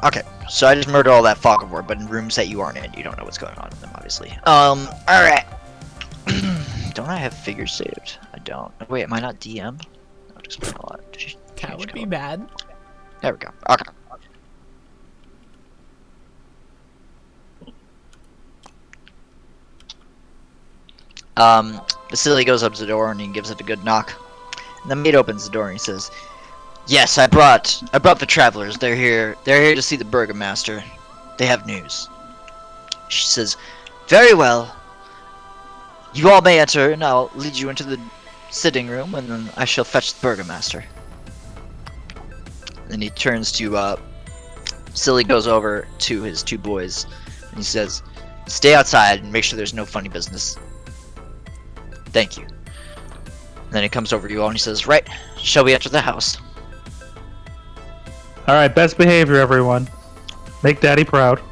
Okay, so I just murdered all that Fog of War, but in rooms that you aren't in, you don't know what's going on in them, obviously. Alright. Don't I have figures saved? I don't. Wait, am I not DM? That would explain a lot. That would be bad. There we go. Okay. Vasily goes up to the door and he gives it a good knock. And the maid opens the door and he says, "Yes, I brought the travelers. They're here to see the Burgomaster. They have news." She says, "Very well. You all may enter, and I'll lead you into the sitting room, and then I shall fetch the Burgomaster." Then he turns to Silly goes over to his two boys and he says, "Stay outside and make sure there's no funny business. Thank you." And then he comes over to you all and he says, "Right, shall we enter the house?" Alright, best behavior, everyone. Make Daddy proud.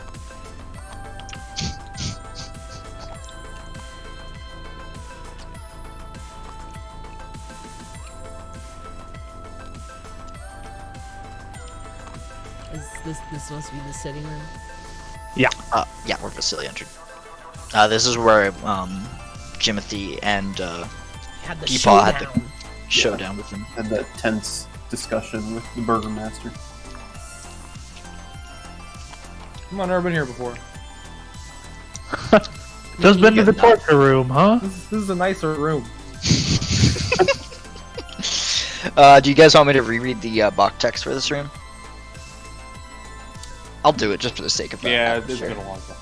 This must be the sitting room. Yeah, we're facility entered. This is where Jimothy and Had the Peepaw had showdown. the showdown with him. Had that tense discussion with the Burger Master. Come on, never been here before. Just been to the torture room, huh? This is a nicer room. Do you guys want me to reread the box text for this room? I'll do it just for the sake of that. Yeah, it's Sure. been a long time.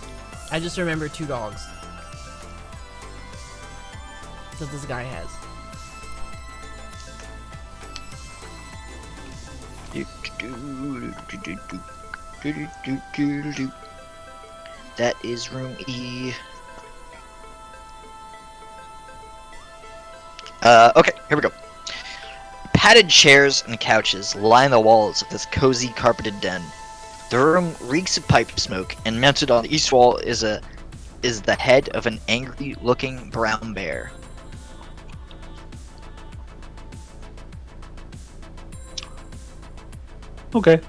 I just remember 2 dogs. That this guy has. That is room E. Okay, here we go. Padded chairs and couches line the walls of this cozy carpeted den. The room reeks of pipe smoke, and mounted on the east wall is the head of an angry-looking brown bear. Okay.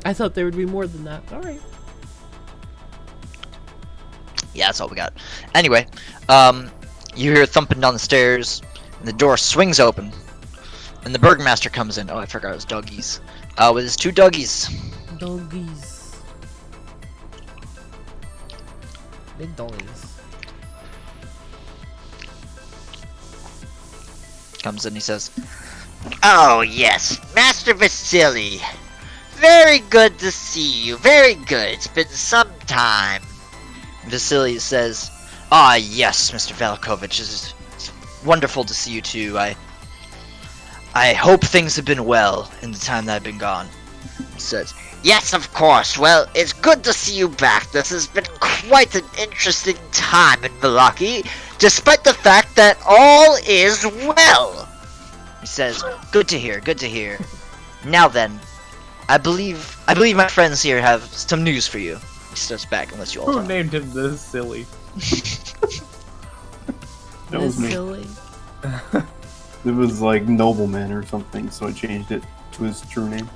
I thought there would be more than that. Alright. Yeah, that's all we got. Anyway, you hear thumping down the stairs, and the door swings open, and the Burgmaster comes in. Oh, I forgot it was doggies. With his 2 doggies. Doggies. Big doggies. Comes in, he says, Oh, yes, Master Vasily. Very good to see you. Very good. It's been some time. Vasily says, "Ah, yes, Mr. Velikovich, it's wonderful to see you too. I hope things have been well in the time that I've been gone." He says, Yes, of course. Well, it's good to see you back. This has been quite an interesting time in Vallaki, despite the fact that all is well. he says, good to hear, good to hear. Now then, I believe my friends here have some news for you. He steps back and lets you all Who talk. named him this silly? That was me. Silly. It was like Nobleman or something, so I changed it to his true name.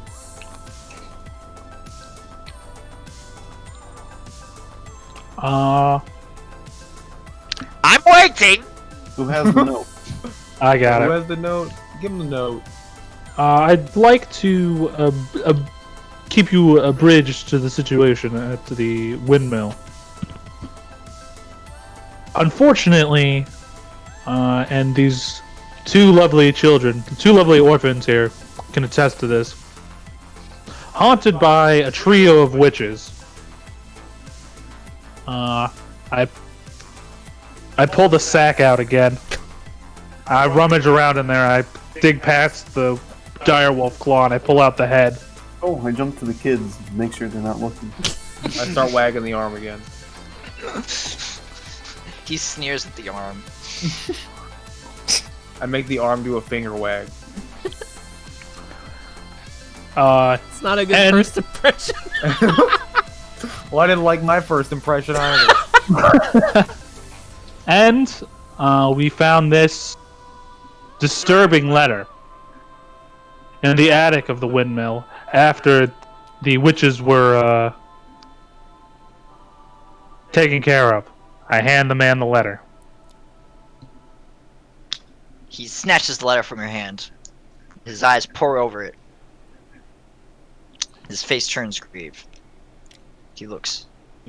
I'm waiting. Who has the note? I got Who it. has the note? Give him the note. I'd like to keep you abridged to the situation at the windmill. Unfortunately, and these 2 lovely children, 2 lovely orphans here, can attest to this. Haunted by a trio of witches. I pull the sack out again. I rummage around in there. I dig past the direwolf claw and I pull out the head. Oh, I jumped to the kids. Make sure they're not looking. I start wagging the arm again. He sneers at the arm. I make the arm do a finger wag. It's not a good And- first impression. Well, I didn't like my first impression either. And we found this disturbing letter in the attic of the windmill after the witches were taken care of. I hand the man the letter. He snatches the letter from your hand. His eyes pour over it. His face turns grave. He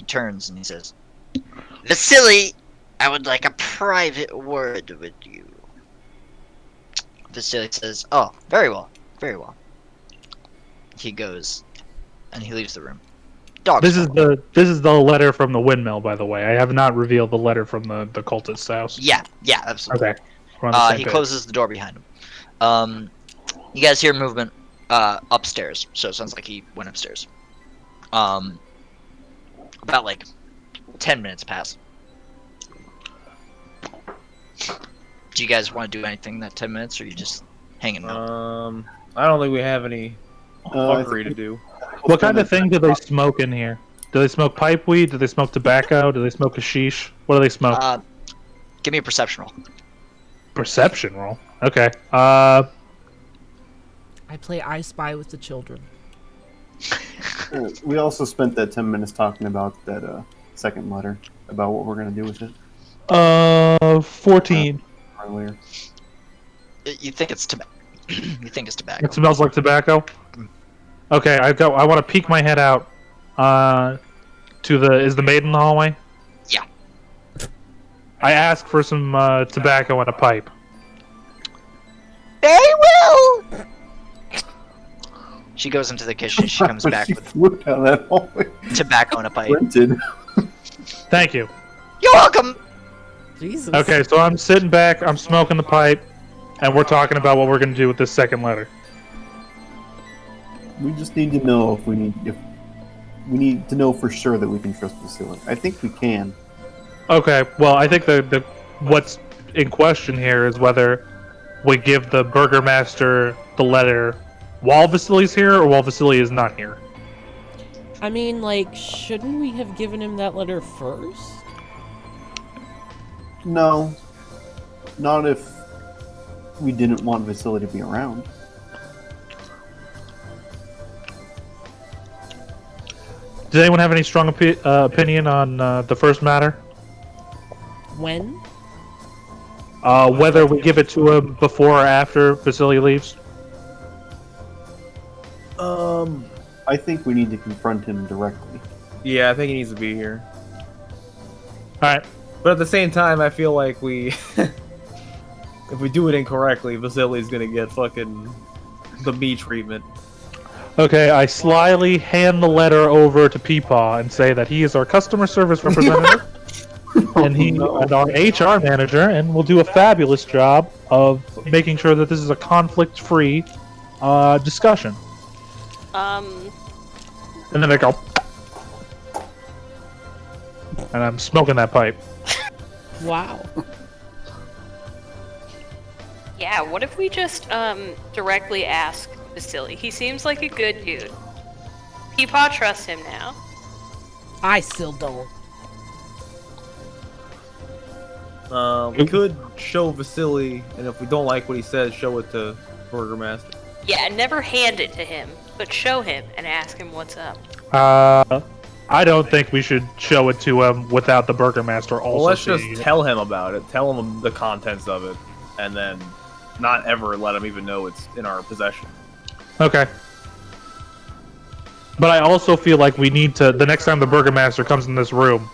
turns and he says, Vasily, I would like a private word with you. Vasily says, oh, very well, very well. He goes, and he leaves the room. Dogs. This is the letter from the windmill, by the way. I have not revealed the letter from the cultist's house. Yeah, absolutely. Okay. We're on the same He page. closes the door behind him. You guys hear movement upstairs, so it sounds like he went upstairs. About like 10 minutes pass. Do you guys want to do anything in that 10 minutes, or are you just hanging out? I don't think we have any I fuckery think- to do. What kind of thing do they smoke in here? Do they smoke pipeweed? Do they smoke tobacco? Do they smoke hashish? What do they smoke? Give me a perception roll. Perception roll. Okay. I play I Spy with the children. Well, we also spent that 10 minutes talking about that second letter, about what we're going to do with it 14. earlier. You think it's tobacco? You think it's tobacco? It smells like tobacco. Okay, I want to peek my head out. To the is the maid in the hallway? Yeah. I ask for some tobacco and a pipe. Very well. She goes into the kitchen. She comes back She with flew down that hallway. tobacco and a pipe. Rented. Thank you. You're welcome. Jesus. Okay, so I'm sitting back, I'm smoking the pipe, and we're talking about what we're gonna do with this second letter. We just need to know if we need to know for sure that we can trust Vasily. I think we can. Okay, well, I think the what's in question here is whether we give the burgermaster the letter while Vasily's here or while Vasily is not here. I mean, like, shouldn't we have given him that letter first? No. Not if we didn't want Vasily to be around. Does anyone have any strong opinion on the first matter? When? Whether we give it to him before or after Vasily leaves? I think we need to confront him directly. Yeah, I think he needs to be here. Alright. But at the same time, I feel like we... if we do it incorrectly, Vasily's gonna get fucking the me treatment. Okay, I slyly hand the letter over to Peepaw and say that he is our customer service representative, and our HR manager, and will do a fabulous job of making sure that this is a conflict-free discussion. And then I go, and I'm smoking that pipe. Wow. Yeah, what if we just directly ask Vasily? He seems like a good dude. Peepaw trusts him now. I still don't. We could show Vasily, and if we don't like what he says, show it to Burgermaster. Yeah, never hand it to him, but show him and ask him what's up. I don't think we should show it to him without the Burgermaster also Well, let's seeing just it. tell him about it. Tell him the contents of it, and then not ever let him even know it's in our possession. Okay. But I also feel like we need to, the next time the Burgermaster comes in this room,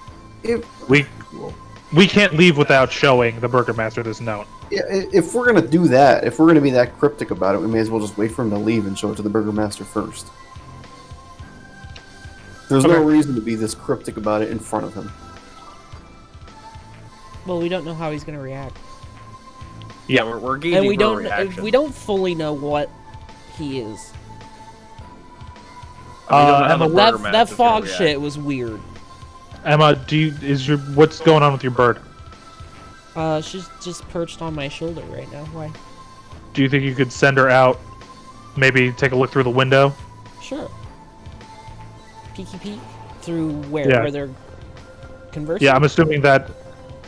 we can't leave without showing the Burgermaster this note. Yeah, if we're gonna do that, if we're gonna be that cryptic about it, we may as well just wait for him to leave and show it to the Burgermaster first. There's no reason to be this cryptic about it in front of him. Well, we don't know how he's gonna react, Yeah, we're gauging and we her don't. reaction. We don't fully know what he is. Emma, That fog shit was weird. Emma, what's going on with your bird? She's just perched on my shoulder right now. Why? Do you think you could send her out, maybe take a look through the window? Sure. Peeky peek through where? Yeah. Where they're conversing? Yeah, I'm assuming that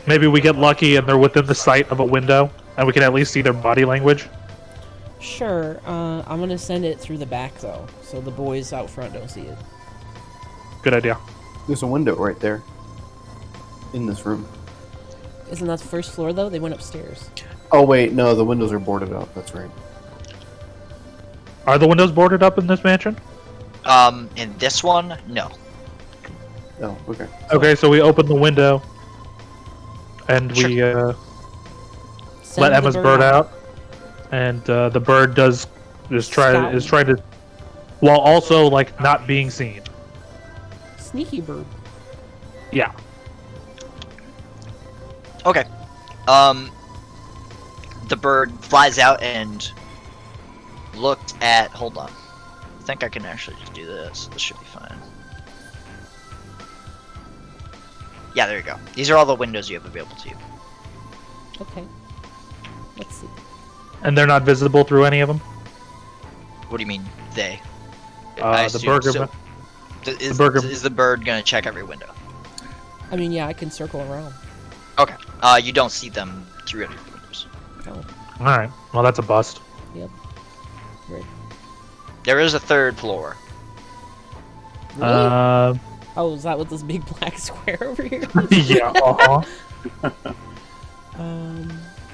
maybe we get lucky and they're within the sight of a window, and we can at least see their body language. Sure. I'm gonna send it through the back though, so the boys out front don't see it. Good idea. There's a window right there. In this room. Isn't that the first floor though? They went upstairs. Oh wait, no, the windows are boarded up, that's right. Are the windows boarded up in this mansion? In this one, no. Oh, okay. Okay, so we open the window, and we Send let the Emma's bird out, and the bird is trying to, while also like not being seen. Sneaky bird. Yeah. Okay. The bird flies out and looked at. Hold on. I think I can actually just do this. This should be fine. Yeah, there you go. These are all the windows you have available to you. Okay. Let's see. And they're not visible through any of them? What do you mean, they? The burger. Is the bird gonna check every window? I mean, yeah, I can circle around. Okay. You don't see them through any of the windows. Oh, Alright, well that's a bust. yep. Right. There is a third floor. Really? Oh, is that with this big black square over here? Yeah.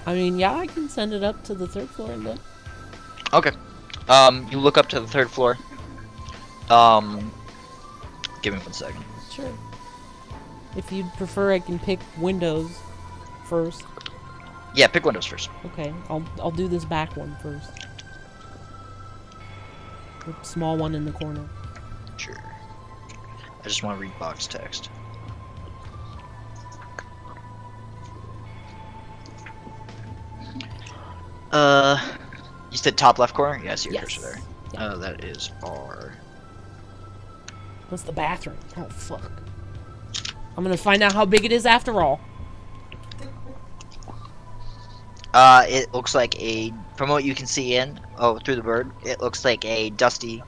I mean, yeah, I can send it up to the 3rd floor and then. Okay. You look up to the 3rd floor. Give me 1 second. Sure. If you'd prefer, I can pick windows first. Yeah, pick windows first. Okay, I'll do this back one first. The small one in the corner. Sure. I just want to read box text. You said top left corner? Yeah, I see your Yes. cursor there. Yeah. That is R. That's the bathroom. Oh, fuck. I'm gonna find out how big it is after all. It looks like from what you can see through the bird, it looks like a dusty,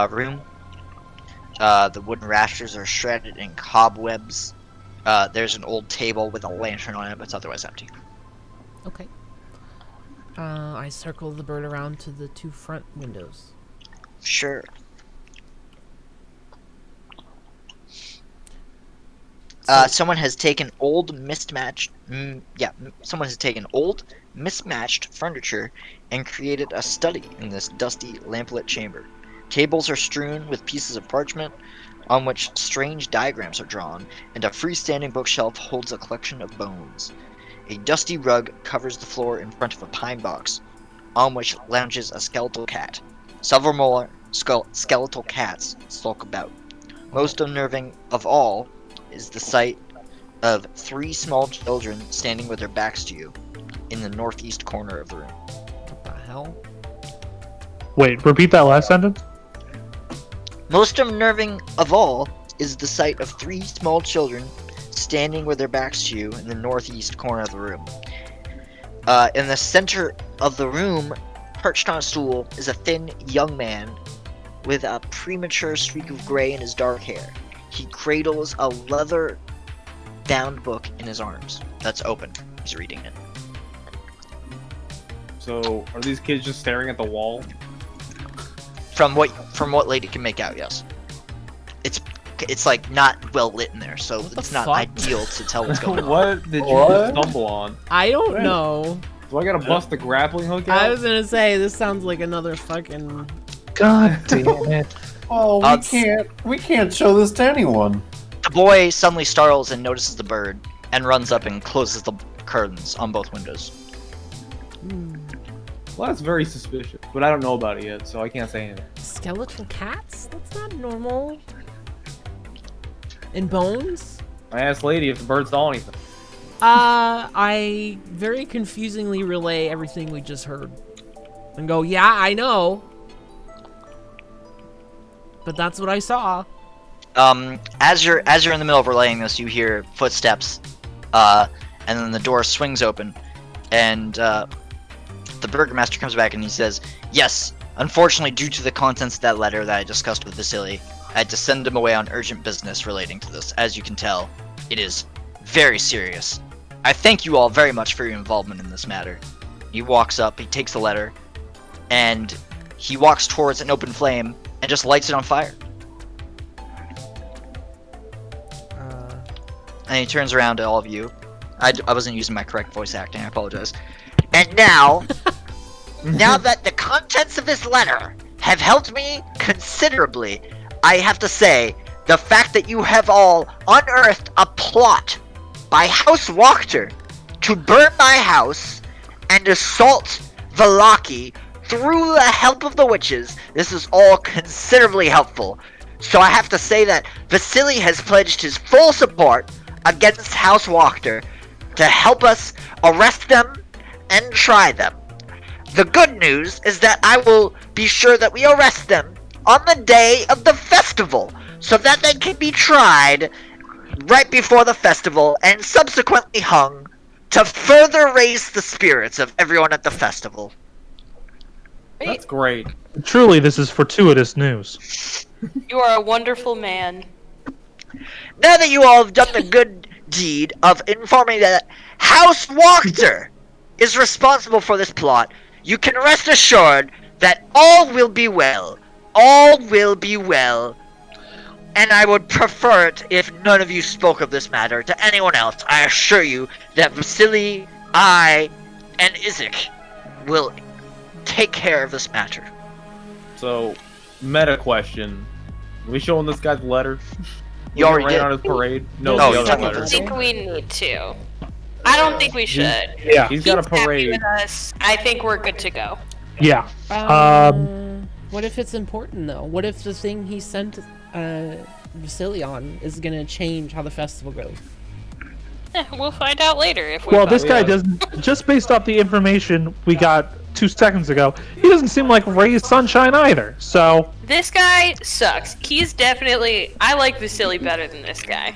room. The wooden rafters are shredded in cobwebs. There's an old table with a lantern on it, but it's otherwise empty. Okay. I circle the bird around to the 2 front windows. Sure. Someone has taken someone has taken old, mismatched furniture and created a study in this dusty, lamplit chamber. Tables are strewn with pieces of parchment on which strange diagrams are drawn, and a freestanding bookshelf holds a collection of bones. A dusty rug covers the floor in front of a pine box, on which lounges a skeletal cat. Several more skeletal cats skulk about. Most unnerving of all is the sight of 3 small children standing with their backs to you in the northeast corner of the room. What the hell? Wait, repeat that last sentence? Most unnerving of all is the sight of 3 small children standing with their backs to you in the northeast corner of the room. In the center of the room, perched on a stool, is a thin young man with a premature streak of gray in his dark hair. He cradles a leather-bound book in his arms. That's open. He's reading it. So, are these kids just staring at the wall? From what Lady can make out, yes. It's like not well lit in there, so What the it's not fuck? ideal to tell what's going on. What did you What? stumble on? I don't know. Do I gotta bust the grappling hook out? I was gonna say, this sounds like another fucking... God damn it. Oh, we can't show this to anyone. The boy suddenly startles and notices the bird, and runs up and closes the curtains on both windows. Well, that's very suspicious, but I don't know about it yet, so I can't say anything. Skeletal cats? That's not normal. And bones? I asked Lady if the bird saw anything. I very confusingly relay everything we just heard. And go, yeah, I know. But that's what I saw. As you're in the middle of relaying this, you hear footsteps, and then the door swings open, and the burgomaster comes back and he says, "Yes, unfortunately, due to the contents of that letter that I discussed with Vasily, I had to send him away on urgent business relating to this. As you can tell, it is very serious. I thank you all very much for your involvement in this matter." He walks up, he takes the letter, and he walks towards an open flame and just lights it on fire. And he turns around to all of you. I wasn't using my correct voice acting, I apologize. And now, now that the contents of this letter have helped me considerably, I have to say, the fact that you have all unearthed a plot by House Wachter to burn my house and assault Valaki through the help of the witches, this is all considerably helpful. So I have to say that Vasily has pledged his full support against House Wachter to help us arrest them and try them. The good news is that I will be sure that we arrest them on the day of the festival, so that they can be tried right before the festival and subsequently hung to further raise the spirits of everyone at the festival. That's great. Truly, this is fortuitous news. You are a wonderful man. Now that you all have done the good deed of informing that House Wachter is responsible for this plot, you can rest assured that all will be well. All will be well. And I would prefer it if none of you spoke of this matter to anyone else. I assure you that Vasily, I, and Isaac will take care of this matter. So, meta question. Are we showing this guy the letter? You already right did. on his parade? No, No, the you other talking I letter. don't think we need to. I don't think we should. Yeah. He's got a He's happy parade. with us. I think we're good to go. Yeah. What if it's important though? What if the thing he sent Vasily on is gonna change how the festival goes? We'll find out later if we. Well, find this guy Yeah. doesn't. Just based off the information we got 2 seconds ago, he doesn't seem like Ray's sunshine either. So This guy sucks. He's definitely. I like Vasily better than this guy.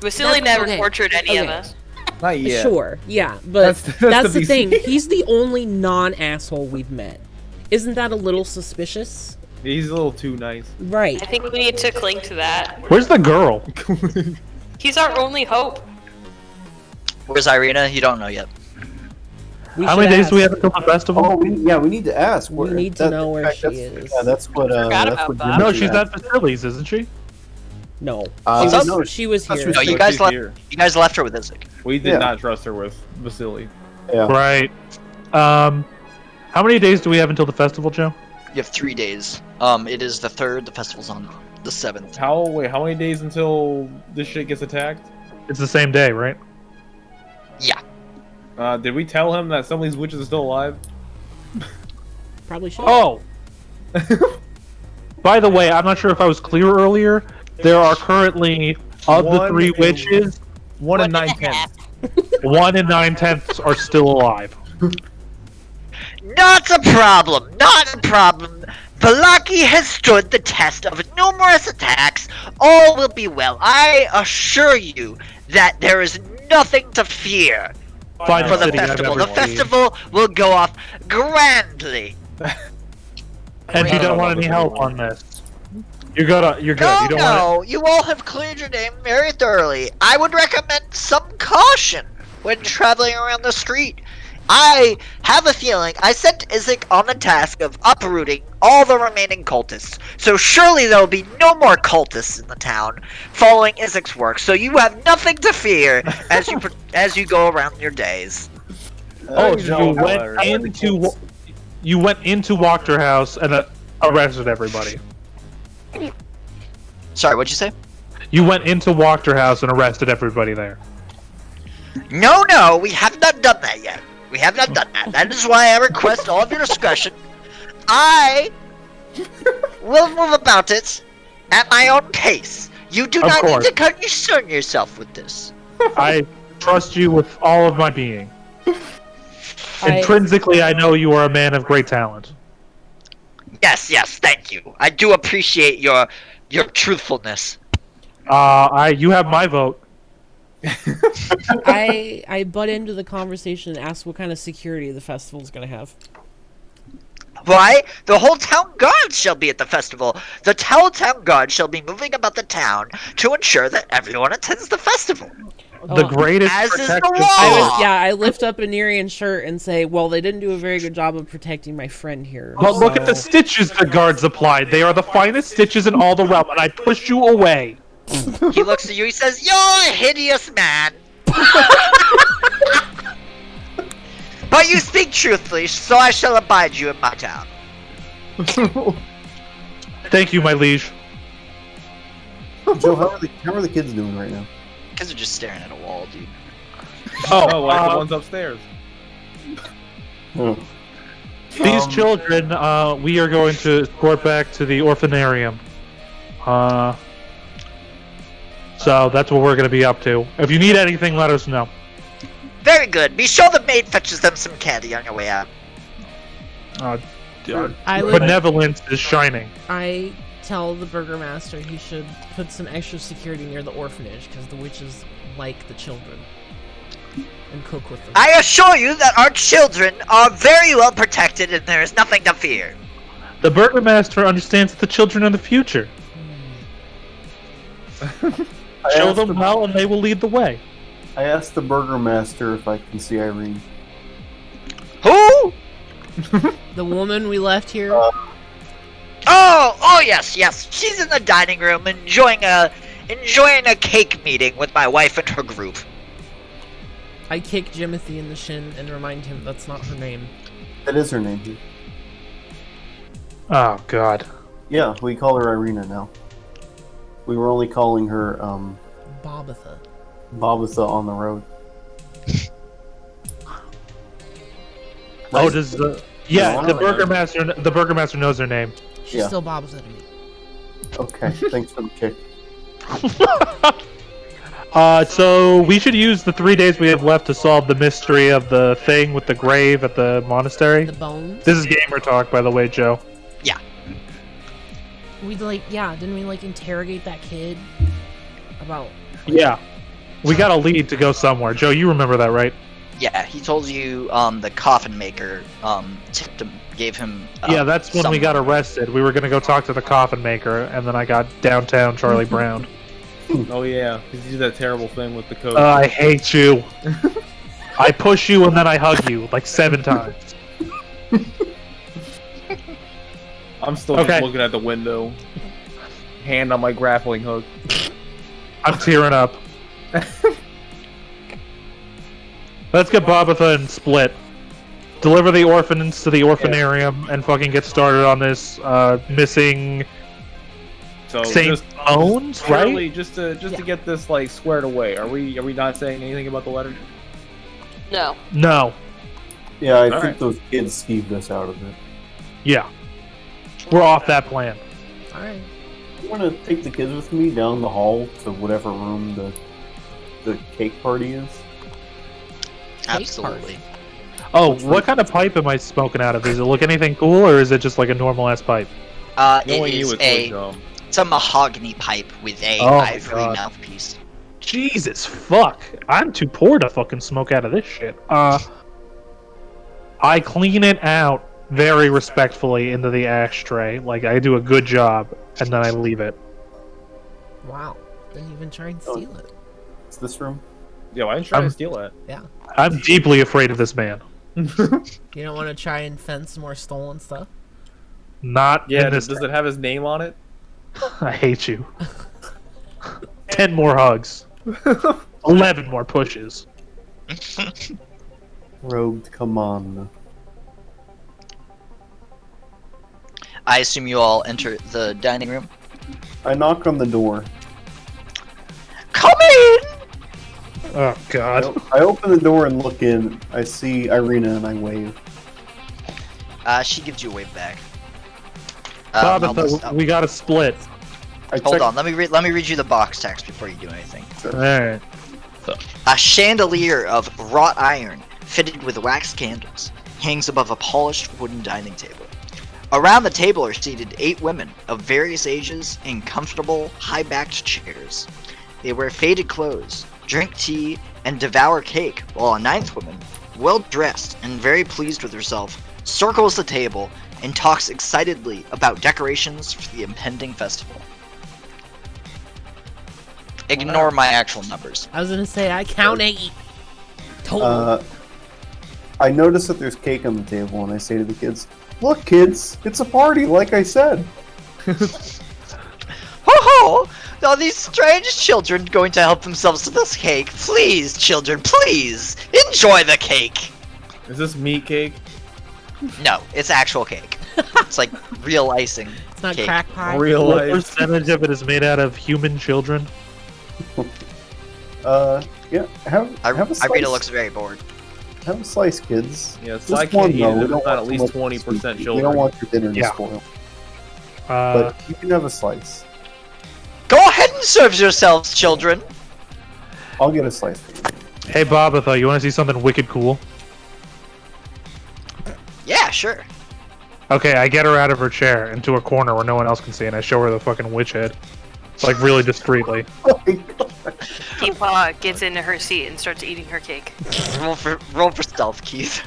Vasily That's- never okay, tortured any of okay. us. Not yet. Sure, yeah, but That's that's the the thing. BC. He's the only non-asshole we've met. Isn't that a little suspicious? He's a little too nice. Right. I think we need to cling to that. where's the girl? He's our only hope. Where's Irina? You don't know yet. We How many should days do we ask. have until the festival? Oh, we need to ask. We need to know where she is. Yeah, that's what. Forgot That's about what. that. No, Jimmy she's asked. at Vasily's, isn't she? No. No, She was that's here. what No, she- you guys She's left. here. You guys left her with Isaac. We did Yeah. not trust her with Vasily. Yeah. Right. How many days do we have until the festival, Joe? You have 3 days. It is the 3rd. The festival's on the 7th. How many days until this shit gets attacked? It's the same day, right? Yeah. Did we tell him that some of these witches are still alive? Probably should. Oh! By the way, I'm not sure if I was clear earlier. There are currently, of the One 3 and- witches, 1 and 9/10. 1 and 9/10 are still alive. Not a problem, not a problem. Valaki has stood the test of numerous attacks. All will be well. I assure you that there is nothing to fear Fine for the City, I've festival. The never seen. festival will go off grandly. And you don't want any help on this. You're good. You're good. No, You don't want no, you all have cleared your name very thoroughly. I would recommend some caution when traveling around the street. I have a feeling I sent Isaac on the task of uprooting all the remaining cultists, so surely there will be no more cultists in the town following Isaac's work. So you have nothing to fear as you go around your days. Oh, Joe, so you went into Wachter House and arrested everybody. Sorry, what'd you say? You went into Wachter House and arrested everybody there. No, no, we have not done that yet. We have not done that. That is why I request all of your discretion. I will move about it at my own pace. You do Of not course. need to concern yourself with this. I trust you with all of my being. I- Intrinsically, I know you are a man of great talent. Yes, yes, thank you. I do appreciate your truthfulness. You have my vote. I butt into the conversation and ask what kind of security the festival's gonna have. Why? The whole town guard shall be at the festival. The town guard shall be moving about the town to ensure that everyone attends the festival. The Oh. greatest As is the protection. law. I lift up a Nerian shirt and say, well, they didn't do a very good job of protecting my friend here. But look at the so- stitches the guards applied. They are the finest stitches in all the realm, and I pushed you away. He looks at you, he says, "You're a hideous man." But you speak truthfully, so I shall abide you in my town. Thank you, my liege. Joe, how are the kids doing right now? Kids are just staring at a wall, dude. Oh, like the ones upstairs. Oh. These children, we are going to escort back to the orphanarium. So that's what we're going to be up to. If you need anything, let us know. Very good. Be sure the maid fetches them some candy on your way out. I would- Benevolence is shining. I tell the burgomaster he should put some extra security near the orphanage because the witches like the children and cook with them. I assure you that our children are very well protected and there is nothing to fear. The burgomaster understands that the children are the future. Show them well, and they will lead the way. I asked the burgomaster if I can see Irene. Who? The woman we left here. Oh yes, yes. She's in the dining room enjoying a cake meeting with my wife and her group. I kick Jimothy in the shin and remind him that's not her name. That is her name. Dude. Oh God. Yeah, we call her Irina now. We were only calling her Bobatha. Bobatha on the road. Oh, does the Yeah, the burgermaster knows her name. She's Yeah. still Bobatha to me. Okay, thanks for the kick. So we should use the 3 days we have left to solve the mystery of the thing with the grave at the monastery. The bones. This is gamer talk, by the way, Joe. Didn't we interrogate that kid about? Yeah. We got a lead to go somewhere. Joe, you remember that, right? Yeah, he told you the coffin maker tipped him, gave him. Yeah, that's when we got arrested. We were gonna go talk to the coffin maker, and then I got downtown Charlie Brown. Oh yeah, because you did that terrible thing with the code. I hate you. I push you and then I hug you like 7 times. I'm still Okay. just looking at the window, hand on my grappling hook. I'm tearing up. Let's get Bobatha and split. Deliver the orphans to the orphanarium and fucking get started on this missing So Saint just Bones, right? Really, just to get this squared away. Are we not saying anything about the letter? No. No. Yeah, I All think right. those kids skeeved us out of it. Yeah. We're off that plan. All right. You want to take the kids with me down the hall to whatever room the cake party is? Absolutely. Oh, what kind of pipe am I smoking out of? Does it look anything cool, or is it just like a normal ass pipe? It Knowing you, is it's it's a mahogany pipe with a Oh my ivory God. mouthpiece. Jesus fuck. I'm too poor to fucking smoke out of this shit. I clean it out very respectfully into the ashtray. Like, I do a good job, and then I leave it. Wow. Didn't even try and steal it. It's this room? Yeah, why didn't you try to steal that? Yeah. I'm deeply afraid of this man. You don't want to try and fence some more stolen stuff? Not Yeah, in this. does it have his name on it? I hate you. 10 more hugs. 11 more pushes. Robed, come on. I assume you all enter the dining room. I knock on the door. Come in! Oh, God. I open the door and look in. I see Irina and I wave. She gives you a wave back. Bobatha, we gotta split. I Hold check- on, let me read you the box text before you do anything. Alright. A chandelier of wrought iron, fitted with wax candles, hangs above a polished wooden dining table. Around the table are seated 8 women of various ages in comfortable, high-backed chairs. They wear faded clothes, drink tea, and devour cake, while a 9th woman, well-dressed and very pleased with herself, circles the table and talks excitedly about decorations for the impending festival. Ignore my actual numbers. I was gonna say, I count 8. Total. I notice that there's cake on the table and I say to the kids, "Look, kids, it's a party, like I said." Ho ho! Are these strange children going to help themselves to this cake? Please, children, please! Enjoy the cake! Is this meat cake? No, it's actual cake. It's like real icing. It's not cake. crack pie. Real What life. percentage of it is made out of human children? Yeah, have a slice. Irina looks very bored. Have a slice, kids. Yeah, Just so I can't one, eat though. it We if don't it's not want at too least much 20% sweet. We children. don't want your dinner to Yeah. spoil. Uh, But you can have a slice. Go ahead and serve yourselves, children! I'll get a slice for you. hey Bobatha, you wanna see something wicked cool? Yeah, sure. Okay, I get her out of her chair into a corner where no one else can see, and I show her the fucking witch head. Like, really discreetly. Oh my God. Peepaw gets into her seat and starts eating her cake. Roll for stealth, Keith.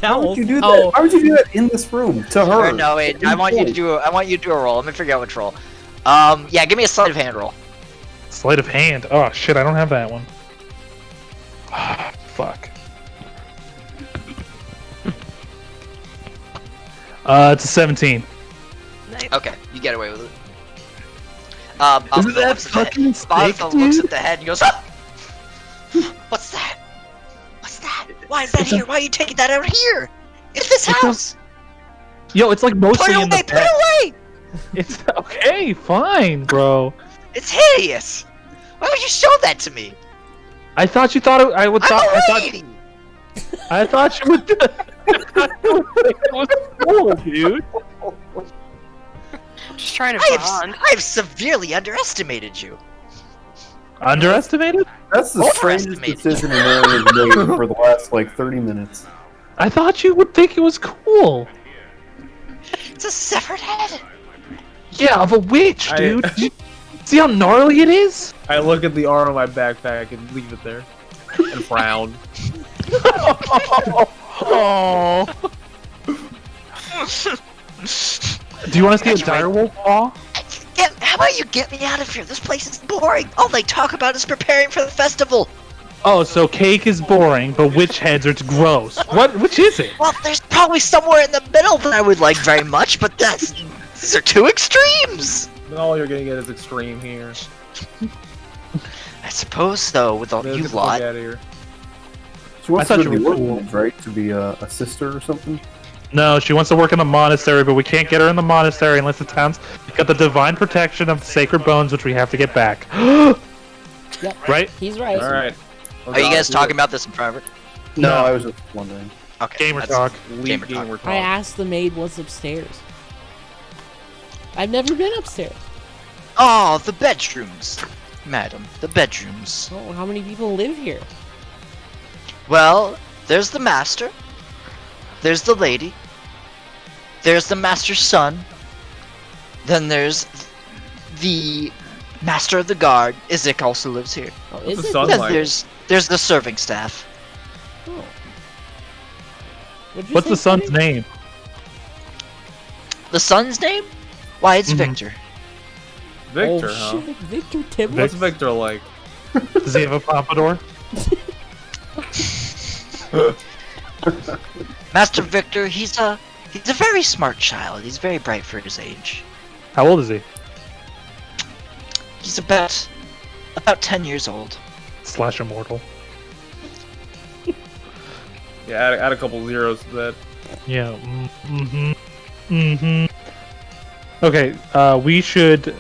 How would Stealth. you do that? Oh, How would you do that in this room to her? Or no, wait, I want you to do a roll. Let me figure out which roll. Yeah, give me a sleight of hand roll. Sleight of hand. Oh shit, I don't have that one. Fuck. It's a 17. Nice. Okay, you get away with it. Isn't Baba that looks at the fucking head. sick, Baba looks dude? at the head and goes, "Ah! What's that? What's that? Why is that It's a- here? Why are you taking that out here? In this It's a- house? Yo, it's like Put mostly it in the away! Put back. it away! It's okay, fine, bro. It's hideous! Why would you show that to me? I thought you thought I would I'm thought a I thought lady! I thought you would. It was cool, dude. Just trying to bond. I've severely underestimated you. Underestimated? That's the strangest Overestimated. decision Aaron has made for the last like 30 minutes. I thought you would think it was cool. It's a severed head. Yeah, of a witch, I- dude. Did you see how gnarly it is? I look at the arm on my backpack and leave it there. And frown. Oh. Do you want to see a direwolf paw? How about you get me out of here? This place is boring. All they talk about is preparing for the festival. Oh, so cake is boring, but witch heads are gross. Which is it? Well, there's probably somewhere in the middle that I would like very much, but these are two extremes. All you're gonna get is extreme here. I suppose so, with all Get you the fuck lot. out of here. She wants I to thought go to you the were cool. orphanage, right? To be a sister or something? No, she wants to work in the monastery, but we can't get her in the monastery unless the town's got the divine protection of the sacred bones, which we have to get back. Yep. Right? He's right. Alright. Are you guys talking about this in private? No, No. I was just wondering. Okay. Gamer that's- talk. Leave Gamer gamer talk. talk. I asked the maid what's upstairs. I've never been upstairs. Oh, the bedrooms, madam. The bedrooms. Oh, how many people live here? Well, there's the master. There's the lady. There's the master's son. Then there's the master of the guard. Isaac also lives here. Oh, What's is the it? sun Then like? there's the serving staff. Oh. What'd you What's say, the son's Kitty? name? The son's name? Why, it's Mhm. Victor. Victor, Oh, huh? shit. Victor Tibbets. What's Victor like? Does he have a pompadour? Master Victor, he's a very smart child. He's very bright for his age. How old is he? He's about 10 years old. Slash immortal. Yeah, add a couple zeros to that. Yeah. Mm-hmm. Mm-hmm. Okay, we should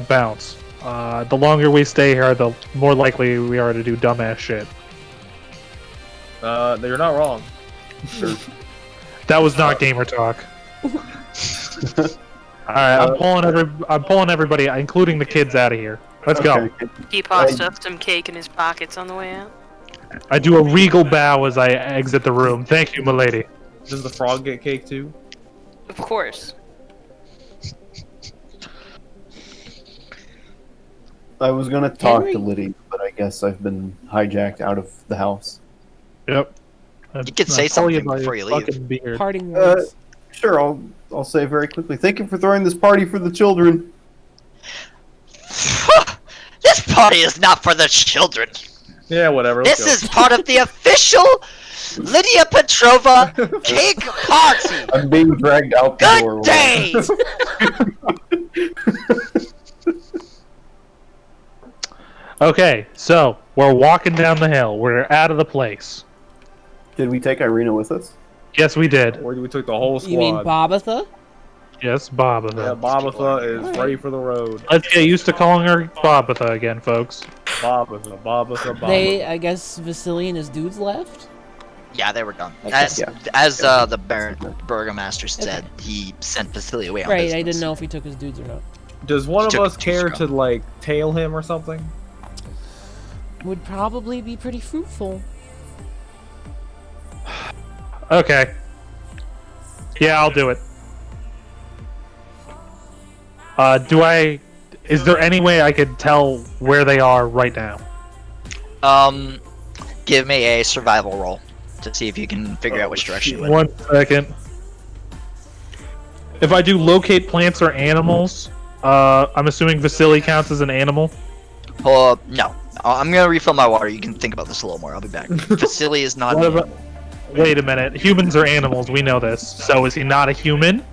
bounce. The longer we stay here, the more likely we are to do dumbass shit. You're not wrong. That was not gamer talk. Alright, I'm pulling everybody, including the kids, out of here. Let's go. Okay. Peepaw stuffed some cake in his pockets on the way out. I do a regal bow as I exit the room. Thank you, milady. Does the frog get cake too? Of course. I was gonna talk Henry? to Liddy, but I guess I've been hijacked out of the house. Yep. You could say I'll call something by before your you leave. fucking beard. Parting words. Sure, I'll say very quickly. Thank you for throwing this party for the children. This party is not for the children. Yeah, whatever. Let's This go. is part of the official Lydia Petrova cake party. I'm being dragged out the door. Good day. Okay, so we're walking down the hill. We're out of the place. Did we take Irina with us? Yes, we did. Or we took the whole squad. You mean Bobatha? Yes, Bobatha. Yeah, Bobatha is ready for the road. Let's get used to calling her Bobatha again, folks. Bobatha, Bobatha, Bobatha. I guess Vasily and his dudes left? Yeah, they were done. Okay, As the burgomaster said, he sent Vasily away on Right, business. I didn't know if he took his dudes or not. Does one of Took us it care to to, like, tail him or something? Would probably be pretty fruitful. Okay. Yeah, I'll do it. Is there any way I could tell where they are right now? Give me a survival roll to see if you can figure out which direction you went. 1 second. If I do locate plants or animals, I'm assuming Vasily counts as an animal. No. I'm gonna refill my water. You can think about this a little more. I'll be back. Vasily is not. What about- Wait a minute. Humans are animals. We know this. So is he not a human?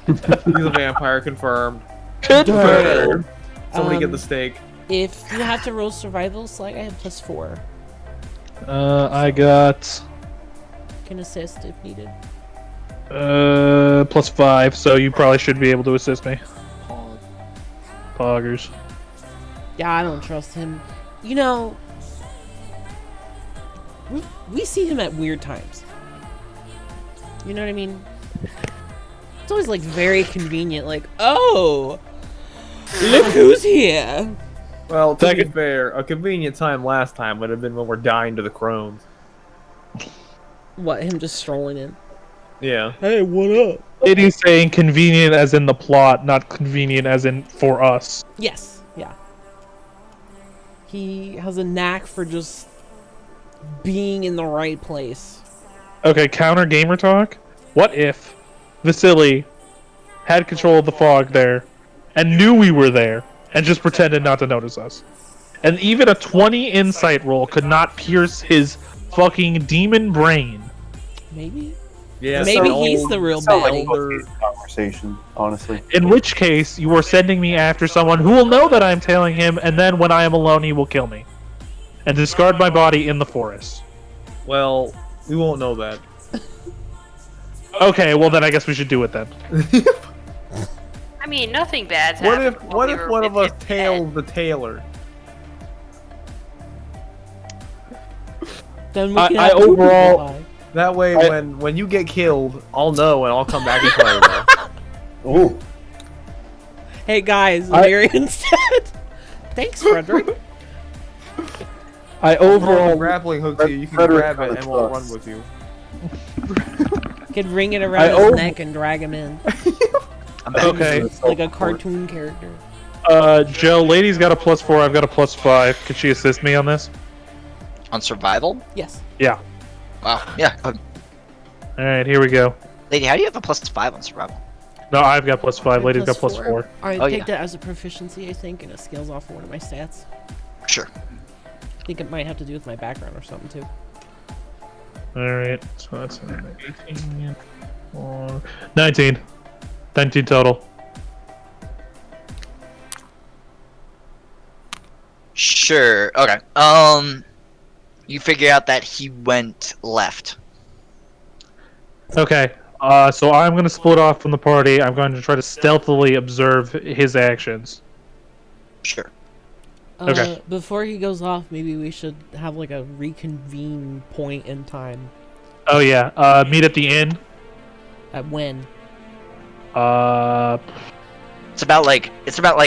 He's a vampire, confirmed. Confirmed. Somebody get the steak. If you have to roll survival slag, I have +4. I got Can assist if needed. +5, so you probably should be able to assist me. Paul. Poggers. Yeah, I don't trust him. You know, we see him at weird times. You know what I mean? It's always like very convenient, like, oh, look who's here. Well, to be fair, a convenient time last time would have been when we're dying to the crones. What, him just strolling in? Yeah. Hey, what up? It is saying convenient as in the plot, not convenient as in for us. Yes, yeah. He has a knack for just being in the right place. Okay, counter gamer talk. What if Vasily had control of the fog there and knew we were there and just pretended not to notice us? And even a 20 insight roll could not pierce his fucking demon brain. Maybe? Yeah. Maybe some he's old- the real Sounds bad. like a conversation, honestly. In which case, you are sending me after someone who will know that I am tailing him, and then when I am alone, he will kill me. And discard my body in the forest. Well, we won't know that. Okay, well then I guess we should do it then. I mean, nothing bad's What happened if while what we if were one of with us his tailed head. the tailor? Then we I can have two people overall- die. That way, when you get killed, I'll know and I'll come back and play. Bro. Ooh. Hey guys, Lyrian's dead. Thanks, Frederick. I Overall, overall grappling hook to you. You can Frederick grab it on the and we'll truss. run with you. Could ring it around his neck and drag him in. okay. Like a cartoon character. Joe, lady's got a +4, I've got a +5. Could she assist me on this? On survival? Yes. Yeah. Wow. Yeah. Alright, here we go. Lady, how do you have a +5 on survival? No, I've got +5, lady's got Plus +4. I Oh, picked yeah. it as a proficiency, I think, and it scales off one of my stats. Sure. I think it might have to do with my background or something too. Alright, so that's 18, 19. 19 total. Sure. Okay. You figure out that he went left. Okay, so I'm gonna split off from the party. I'm going to try to stealthily observe his actions. Sure. Okay. Before he goes off, maybe we should have like a reconvene point in time. Oh yeah, meet at the inn. At when? It's about like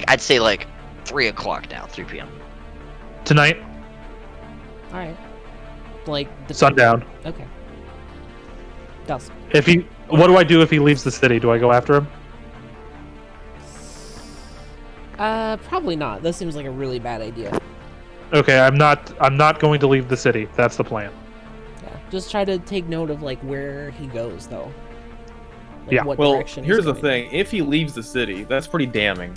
I'd say like 3 o'clock now, 3 p.m. Tonight, Alright. Like the sundown. Okay. Dusk. If he, what do I do if he leaves the city? Do I go after him? Probably not. That seems like a really bad idea. Okay, I'm not going to leave the city. That's the plan. Yeah. Just try to take note of like where he goes though. Like, Yeah. what Well, direction he's here's the going. thing: if he leaves the city, that's pretty damning.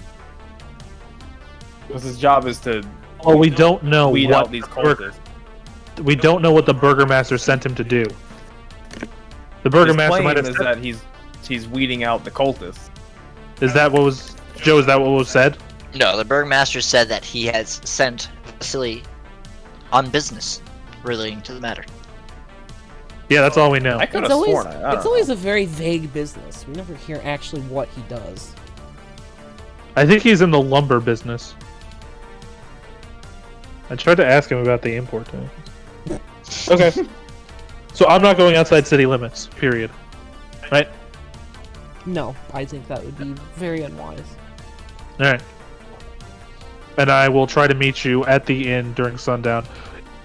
Because his job is to Well, we don't know weed what out these Bur- cultists. we don't know what the Burgermaster sent him to do. The His Burgermaster claim might have is said, that he's weeding out the cultists. Is that what was Joe? Is that what was said? No, the Burgmaster said that he has sent Vasily on business relating to the matter. Yeah, that's all we know. I could It's have always sworn. I don't always know. a very vague business. We never hear actually what he does. I think he's in the lumber business. I tried to ask him about the import thing. Okay. So I'm not going outside city limits, period. Right? No, I think that would be very unwise. Alright. And I will try to meet you at the inn during sundown.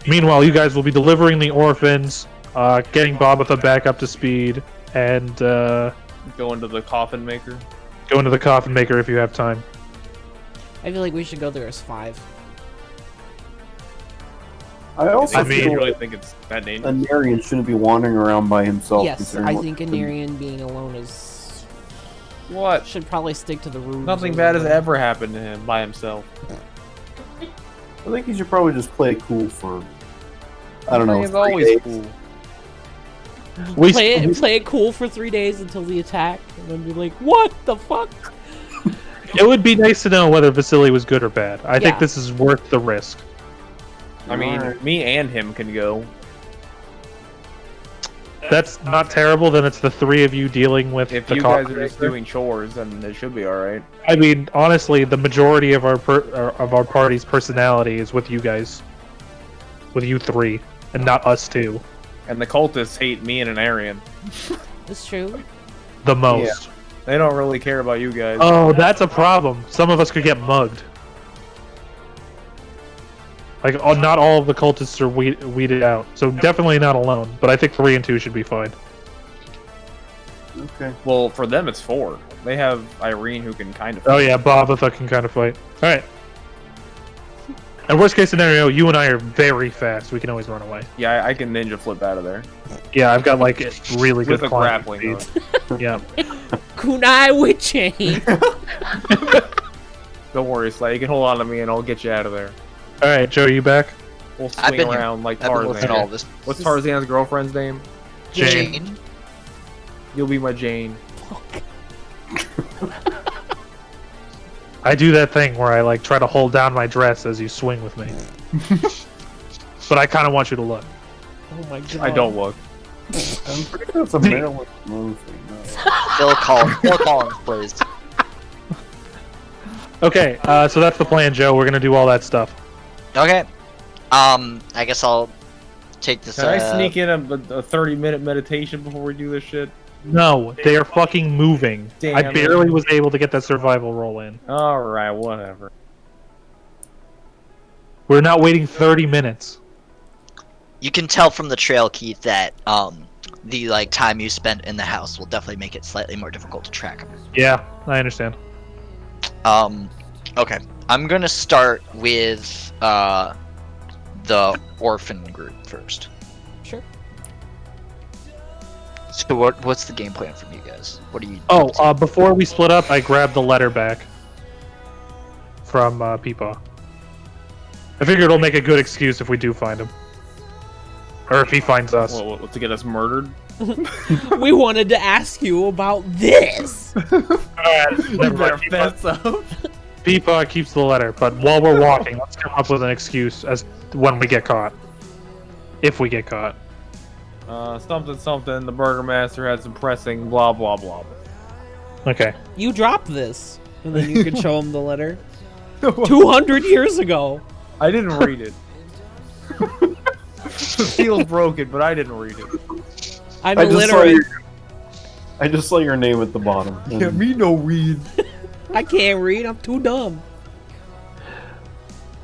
Meanwhile, you guys will be delivering the orphans, getting Bobatha back up to speed, and Go into the coffin maker. go into the coffin maker if you have time. I feel like we should go there as 5. I also I mean, You feel really like think it's that a dangerous? Narian shouldn't be wandering around by himself. Yes, considering I what think a happened. Nerian being alone is What? should probably stick to the rules. Nothing or bad has whatever. ever happened to him by himself. I think he should probably just play it cool for, I don't know, He's 3 always days. cool. Play it cool for 3 days until the attack, and then be like, what the fuck? It would be nice to know whether Vasily was good or bad. I think Yeah. this is worth the risk. I mean, me and him can go. That's not terrible. Then it's the three of you dealing with If the you cost guys are just factor. doing chores, then it should be alright. I mean, honestly, the majority of our party's personality is with you guys, with you three, and not us two. And the cultists hate me and an Aryan. It's true. The most. They don't really care about you guys. Oh, that's a problem. Some of us could get mugged. Like, not all of the cultists are weeded out, so definitely not alone. But I think 3 and 2 should be fine. Okay. Well, for them it's 4. They have Irene who can kind of. Oh yeah, Babatha can kind of fight. All right. And worst case scenario, you and I are very fast. We can always run away. Yeah, I can ninja flip out of there. Yeah, I've got like really good With a climbing grappling speed. Yeah. Kunai with chain. Don't worry, Sly. You can hold on to me and I'll get you out of there. All right, Joe, you back? We'll I've swing been here. around like I've been looking at all Tarzan. this. What's Tarzan's girlfriend's name? Jane. You'll be my Jane. I do that thing where I like try to hold down my dress as you swing with me. But I kind of want you to look. Oh my god. I don't look. I'm pretty sure it's a Maryland movie. No. Phil Collins plays. Okay, so that's the plan, Joe. We're gonna do all that stuff. Okay. I guess I'll take this. Can I sneak in a 30-minute meditation before we do this shit? No, they are fucking moving. Damn I it. barely was able to get that survival roll in. Alright, whatever. We're not waiting 30 minutes. You can tell from the trail, Keith, that the like time you spent in the house will definitely make it slightly more difficult to track. Yeah, I understand. Okay. I'm gonna start with the orphan group first. Sure. So what's the game plan from you guys? What are you? Oh, before we split up, I grabbed the letter back from Peepaw. I figure it'll make a good excuse if we do find him. Or if he finds us. What, to get us murdered? We wanted to ask you about this. Alright, never mind. fess up. Peepaw keeps the letter, but while we're walking, let's come up with an excuse as when we get caught. If we get caught. Something, the burgomaster had some pressing, blah, blah, blah. Okay. You dropped this, and then you could show him the letter. 200 years ago. I didn't read it. The seal's broken, but I didn't read it. I'm I just saw illiterate. I just saw your name at the bottom. and- me no read. I can't read. I'm too dumb.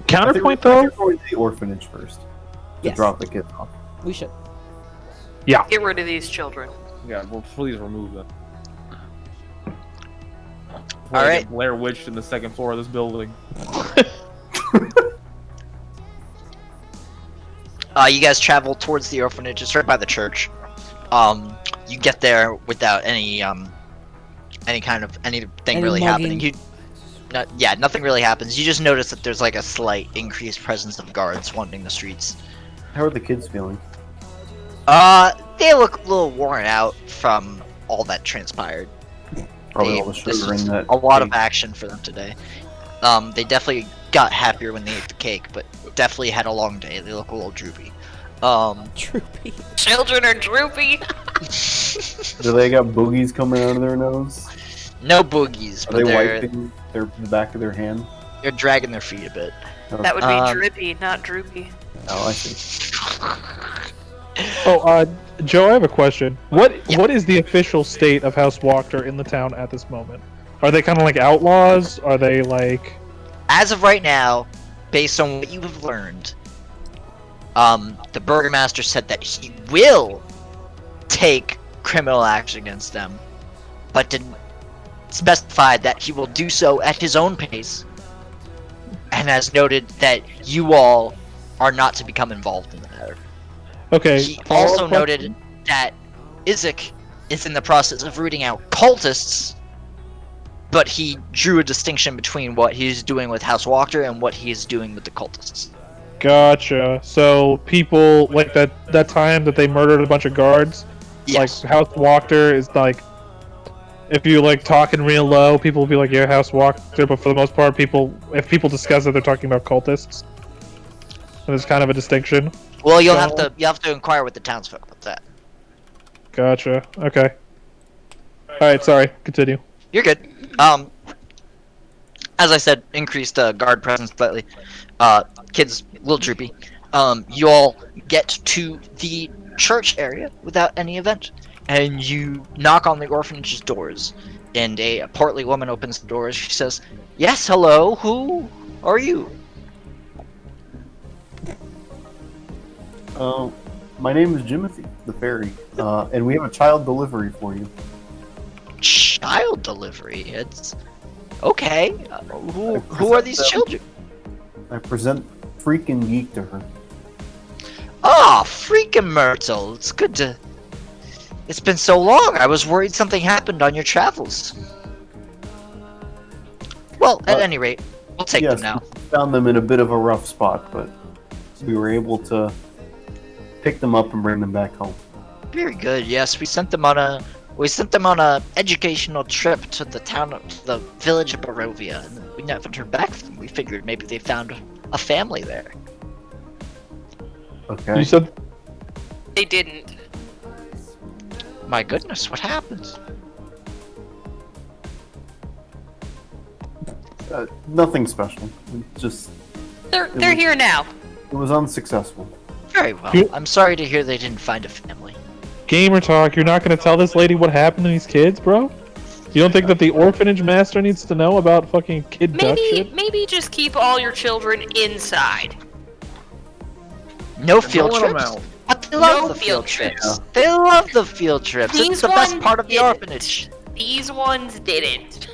Counterpoint, I though? think we're going to the orphanage first. To Yes. drop the kids off. We should. Get rid of these children. Yeah, well, please remove them. All right. Blair Witch in the second floor of this building. You guys travel towards the orphanage. It's right by the church. You get there without any kind of anything Any really mugging. happening. Nothing really happens. You just notice that there's like a slight increased presence of guards wandering the streets. How are the kids feeling? They look a little worn out from all that transpired. Probably all the This sugar was in that. a lot of cake. action for them today. They definitely got happier when they ate the cake, but definitely had a long day. They look a little droopy. Droopy. Children are droopy. Do they got boogies coming out of their nose? No boogies, Are but they they're wiping the back of their hand? dragging their feet a bit. That would be Um, drippy, not droopy. Oh, I see. Oh, Joe, I have a question. What Yeah. What is the official state of House Wachter in the town at this moment? Are they kind of like outlaws? Are they like... As of right now, based on what you have learned, the burgomaster said that he will take criminal action against them, but didn't specify that he will do so at his own pace, and has noted that you all are not to become involved in the matter. Okay. He follow-up also question? noted that Isaac is in the process of rooting out cultists, but he drew a distinction between what he's doing with House Wachter and what he's doing with the cultists. Gotcha. So people, like that time that they murdered a bunch of guards, Yes. Like House Walker is like, if you like talking real low, people will be like, "Yeah, House Walker," but for the most part, if people discuss it, they're talking about cultists. And there's kind of a distinction. Well, you'll have to inquire with the townsfolk about that. Gotcha. Okay. All right. Sorry. Continue. You're good. As I said, increased guard presence slightly. Kids, a little droopy. You all get to the church area without any event, and you knock on the orphanage's doors, and a portly woman opens the doors. She says, "Yes, hello. Who are you?" My name is Jimothy, the fairy, and we have a child delivery for you. Child delivery. It's okay. Who are these children? I present freaking geek to her. Ah, freaking Myrtle. It's good to. It's been so long. I was worried something happened on your travels. Well, at any rate, we'll take them now. We found them in a bit of a rough spot, but we were able to pick them up and bring them back home. Very good. Yes, we sent them on a educational trip to the village of Barovia, and we never turned back from them. We figured maybe they found a family there. Okay. You said They didn't. My goodness, what happened? Nothing special. Just They're here now. it was unsuccessful. Very well. You- I'm sorry to hear they didn't find a family. gamer talk. You're not going to tell this lady what happened to these kids, bro? You don't think that the orphanage master needs to know about fucking kid abduction? Maybe just keep all your children inside. No field Don't let 'em trips? out. But they love No the field field trips. trips. They love the field trips. It's These the best ones part of the didn't. orphanage. These ones didn't.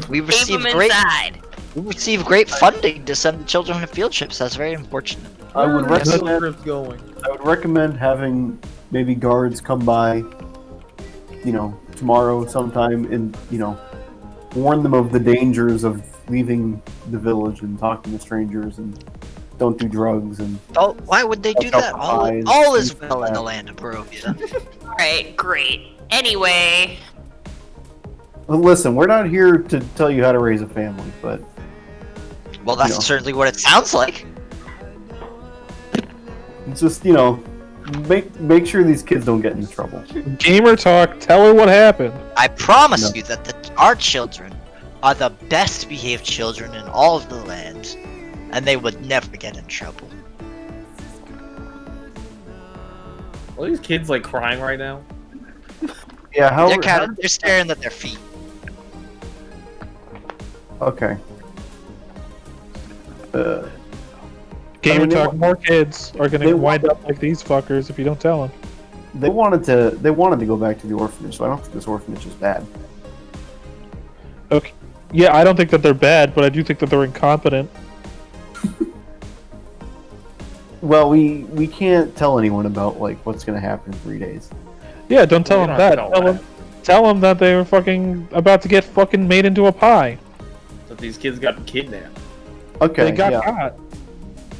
We Keep receive them great inside. we receive great funding to send the children on field trips. That's very unfortunate. I would Where are the recommend trips going? having maybe guards come by, tomorrow sometime and, warn them of the dangers of leaving the village and talking to strangers and don't do drugs and Oh, why would they do Watch out that? for All spies. is well in the land of Barovia. Alright, great. Anyway, Well, listen, we're not here to tell you how to raise a family, but Well, that's No. certainly what it sounds like. it's just, make sure these kids don't get into trouble. Gamer talk. Tell her what happened. I promise No. you that our children are the best behaved children in all of the land, and they would never get in trouble. Are these kids like crying right now? Yeah, They're staring at their feet. okay. Gamer they talk. wa- More kids are they gonna wa- wind up like these fuckers if you don't tell them. They wanted to go back to the orphanage, so I don't think this orphanage is bad. Okay. Yeah, I don't think that they're bad, but I do think that they're incompetent. Well, we can't tell anyone about like what's gonna happen in 3 days. Yeah, don't tell You them don't that. have to tell Tell them that they were fucking about to get fucking made into a pie. That these kids got kidnapped. Okay, They got yeah, caught.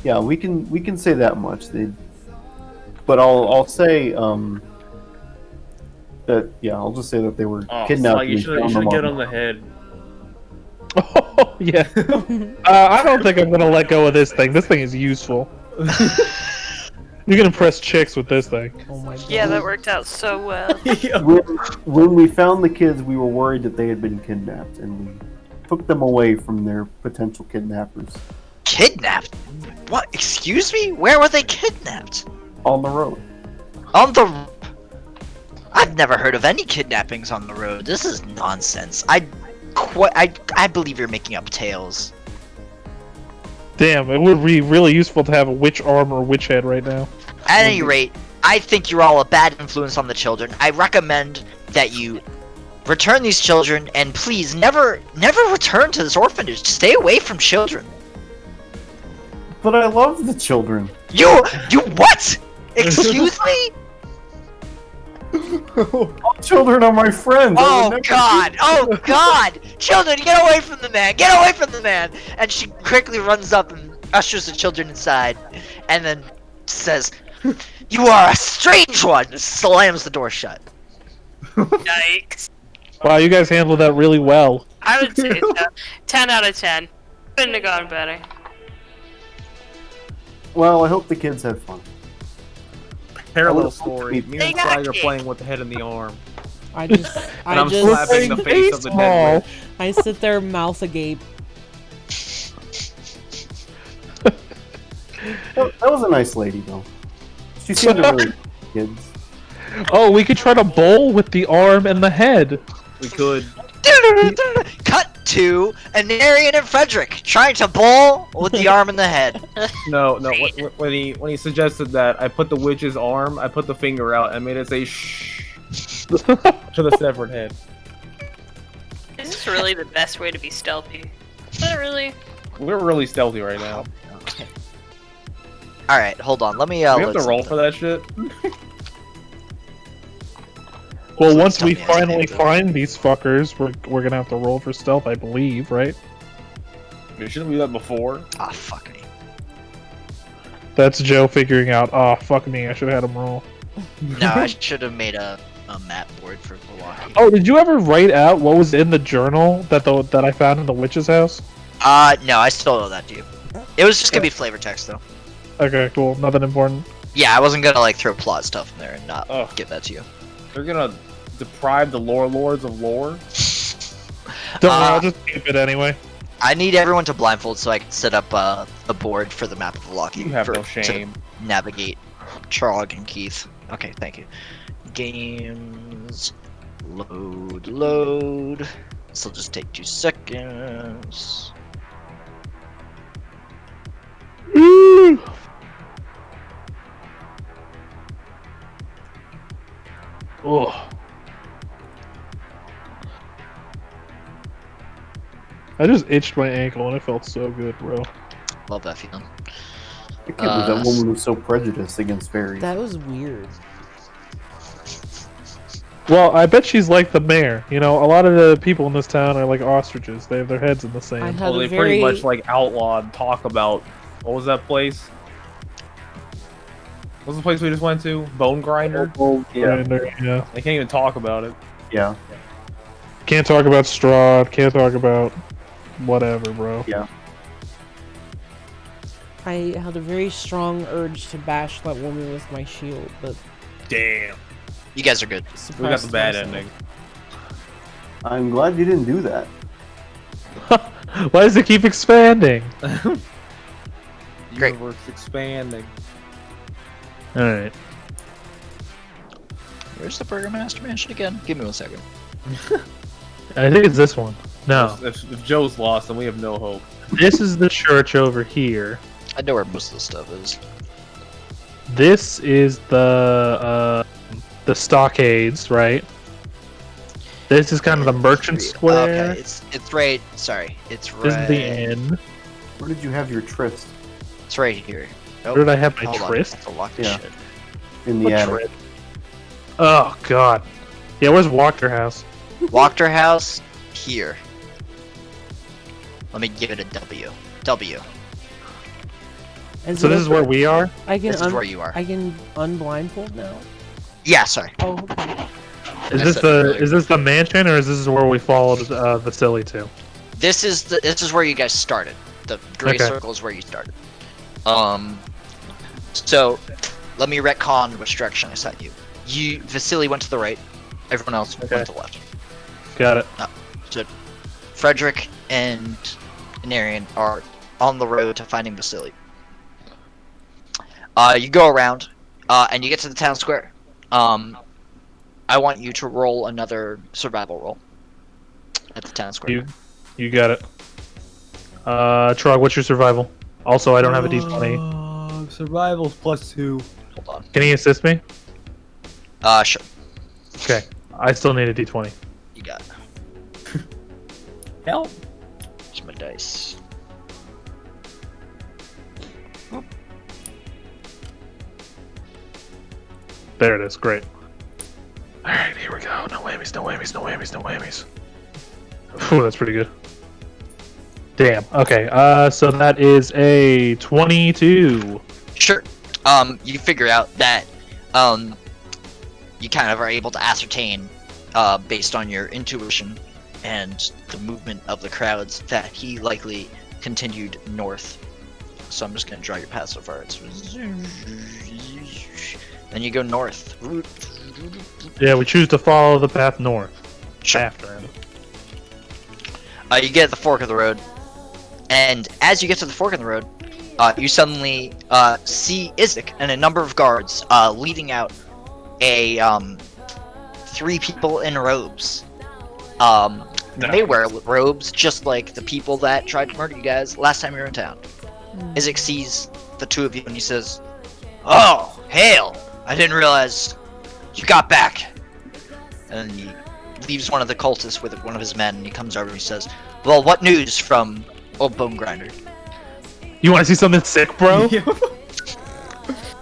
yeah, we can say that much. But I'll say that I'll just say that they were Oh, kidnapped. like you and should found have them get on- on the head. Oh yeah. I don't think I'm gonna let go of this thing. This thing is useful. You can impress chicks with this thing. Oh my god. yeah, that worked out so well. When we found the kids, we were worried that they had been kidnapped, and we took them away from their potential kidnappers Kidnapped? What? Excuse me? Where were they kidnapped? on the road. On the. I've never heard of any kidnappings on the road. This is nonsense. I believe you're making up tales. Damn, it would be really useful to have a witch arm or witch head right now. At any rate, I think you're all a bad influence on the children. I recommend that you return these children, and please never return to this orphanage. Stay away from children. But I love the children. You what? Excuse me? All children are my friends. I would Oh never- god! Oh god! Children, get away from the man! Get away from the man! And she quickly runs up and ushers the children inside, and then says, You are a strange one! Slams the door shut. Yikes. Wow, you guys handled that really well. I would say so. 10 out of 10. Couldn't have gone better. Well, I hope the kids had fun. Parallel story. Me They and got Strahd are kicked. playing with the head in the arm. I just, And I'm just, slapping the face of the dead witch. I sit there, mouth agape. That was a nice lady, though. She seemed to really kids. Oh, we could try to bowl with the arm and the head. We could. Cut to Anarian and Frederick trying to bowl with the arm and the head. No. When he suggested that, I put the witch's arm, I put the finger out, and made it say shh to the severed head. Is this really the best way to be stealthy? Is that really? We're really stealthy right now. All right, hold on. Let me. We have to listen roll for that shit. Well, So once tell we me how to finally do it. find these fuckers, we're gonna have to roll for stealth, I believe, right? Shouldn't we do that before? Ah, fuck me. That's Joe figuring out. Oh, fuck me! I should have had him roll. No, I should have made a map board for Milwaukee. Oh, did you ever write out what was in the journal that I found in the witch's house? No, I still owe that to you. It was just gonna be flavor text though. Okay, cool. Nothing important. Yeah, I wasn't gonna like throw plot stuff in there and not Ugh. give that to you. They're gonna deprive the lords of lore. Don't worry, I'll just keep it anyway. I need everyone to blindfold so I can set up a board for the map of Milwaukee. You have for, no shame. To navigate Trog and Keith. Okay, thank you. Games. Load. This will just take 2 seconds. Oh. I just itched my ankle and it felt so good, bro. Love that feeling. I can't believe that woman was so prejudiced against fairies. That was weird. Well, I bet she's like the mayor. You know, a lot of the people in this town are like ostriches. They have their heads in the I sand. had Well, a they very... pretty much like outlawed talk about what was that place? What was the place we just went to? Bone Grinder? Yeah, Yeah. They can't even talk about it. yeah. Can't talk about Strahd. Can't talk about whatever, bro. I had a very strong urge to bash that woman with my shield, but Damn. You guys are good. We got the suppressed bad myself. ending. I'm glad you didn't do that. Why does it keep expanding? Great. Universe expanding. Alright. Where's the Burgermaster Mansion again? Give me 1 second. I think it's this one. No. If Joe's lost, then we have no hope. This is the church over here. I know where most of the stuff is. This is the stockades, right? This is kind of the merchant square. Okay, it's right. Sorry, it's right. This is the inn. Where did you have your tryst? It's right here. Oh, Where did I have my hold on, tryst? I have to lock this Yeah. shit. In the What attic. tryst? Oh god. Yeah, where's Walker House? Walker House here. Let me give it a W. W. So this is where we are? I can This is where you are. I can unblindfold now. Yeah, sorry. Oh, okay. Is I this said the earlier. is this the mansion or is this where we followed Vasily to? This is where you guys started. The gray Okay. circle is where you started. So let me retcon which direction I sent you. Vasily went to the right. Everyone else Okay. went to the left. Got it. So Frederick and Anarian are on the road to finding Vasily. You go around, and you get to the town square. I want you to roll another survival roll at the town square. You got it. Trog, what's your survival? Also, I don't have a d20. Survival's +2. Hold on. Can you assist me? Sure. Okay. I still need a d20. You got it. Help. Here's my dice. There it is. Great. Alright, here we go. No whammies, no whammies, no whammies, no whammies. Ooh, that's pretty good. Damn. Okay, so that is a 22. Sure. you figure out that you kind of are able to ascertain, based on your intuition and the movement of the crowds, that he likely continued north. So I'm just gonna draw your path so far. Then you go north. Yeah, we choose to follow the path north. Sure. After him. You get at the fork of the road, and as you get to the fork of the road, you suddenly see Isaac and a number of guards leading out a 3 people in robes. They wear robes just like the people that tried to murder you guys last time you were in town. Isaac sees the 2 of you and he says, "Oh, hail! I didn't realize you got back." And then he leaves one of the cultists with one of his men, and he comes over and he says, "Well, what news from old Bone Grinder?" You want to see something sick, bro?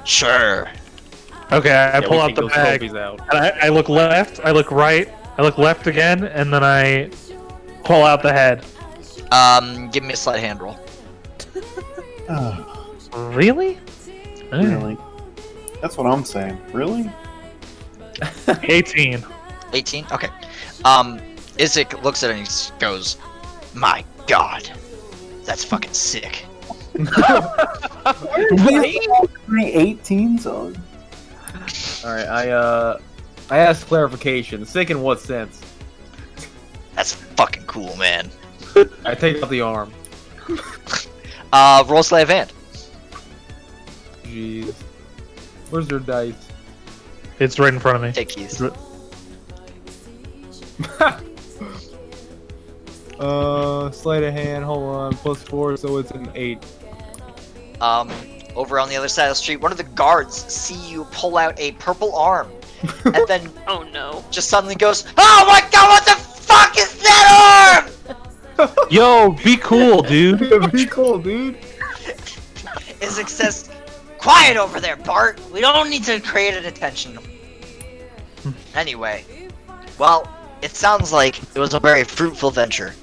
Sure. Okay, I pull we out take the those bag. trophies out. And I look left, I look right, I look left again, and then I pull out the head. Give me a sleight hand roll. Really? Really? That's what I'm saying. Really? 18. 18? Okay. Isaac looks at it and he goes, "My god. That's fucking sick." Really? 18s on? Alright, I asked clarification. Sick in what sense? That's fucking cool, man. I take out the arm. Roll sleight of hand. Jeez. Where's their dice? It's right in front of me. Take keys. Sleight of hand, hold on, +4, so it's an 8. Over on the other side of the street, one of the guards see you pull out a purple arm, and then Oh no. just suddenly goes, "Oh my god, what the fuck is that arm?" Yo, be cool, dude. Be cool, dude. Isaac says, "Quiet over there, Bart. We don't need to create an attention." Anyway, well, it sounds like it was a very fruitful venture.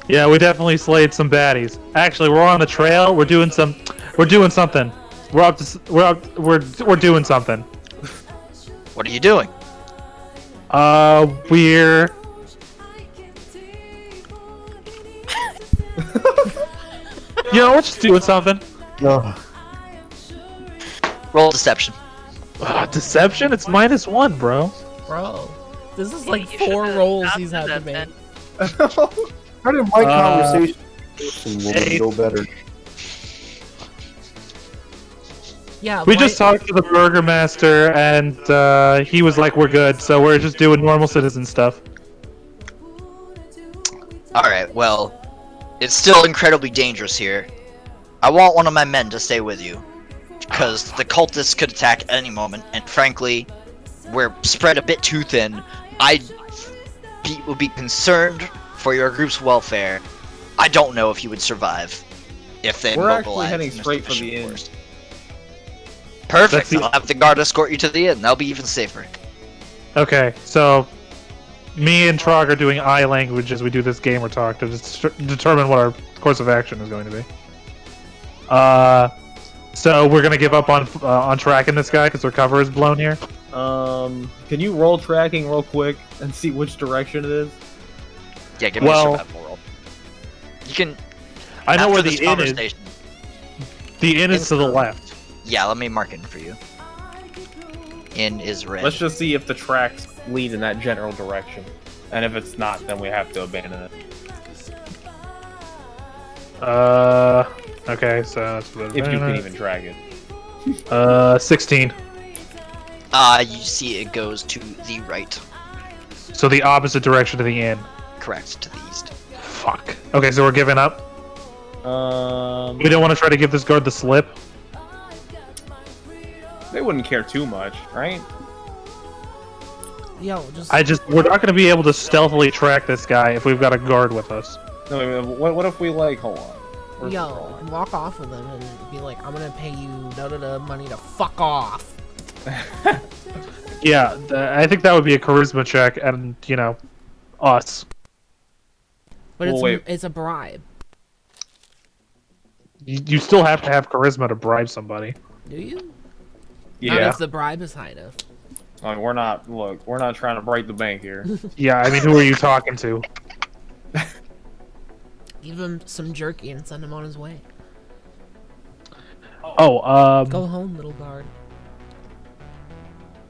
Yeah, we definitely slayed some baddies. Actually, we're on the trail. We're doing something. We're doing something. We're doing something. What are you doing? We're. You know, we're just doing something. No. Roll deception. Deception? It's -1, bro. Bro, this is Yeah, like you 4 should've rolls not he's said had to that make. How did my conversation will go better? Yeah, We just talked to the burgermaster, and he was like, "We're good." So we're just doing normal citizen stuff. Alright, well, it's still incredibly dangerous here. I want one of my men to stay with you, because the cultists could attack at any moment, and frankly, we're spread a bit too thin. Would be concerned for your group's welfare. I don't know if you would survive if they We're actually mobilized heading in a straight for sufficient the inn. force. Perfect. That's the- I'll have the guard escort you to the inn. That'll be even safer. Okay, so me and Trog are doing eye language as we do this gamer talk to determine what our course of action is going to be. So we're gonna give up on tracking this guy because our cover is blown here. Can you roll tracking real quick and see which direction it is? Yeah, give me Well- a survival roll. You can. I know after where this the inn is. conversation- The inn is to the left. Yeah, let me mark it for you. Inn is red. Let's just see if the tracks lead in that general direction. And if it's not, then we have to abandon it. Okay, so that's what If you can even track it. 16. You see it goes to the right. So the opposite direction to the inn. Correct, to the east. Fuck. Okay, so we're giving up. We don't want to try to give this guard the slip. They wouldn't care too much, right? Yo, just We're not going to be able to stealthily track this guy if we've got a guard with us. No, I mean, what if we like? Hold on. Where's the yo, roll? walk off with him and be like, I'm gonna pay you money to fuck off. Yeah, I think that would be a charisma check, and us. But Well, wait. it's a bribe. You still have to have charisma to bribe somebody. Do you? Not Yeah. if the bribe is high enough. Like, we're not trying to break the bank here. Yeah, I mean, who are you talking to? Give him some jerky and send him on his way. Oh, Go home, little guard.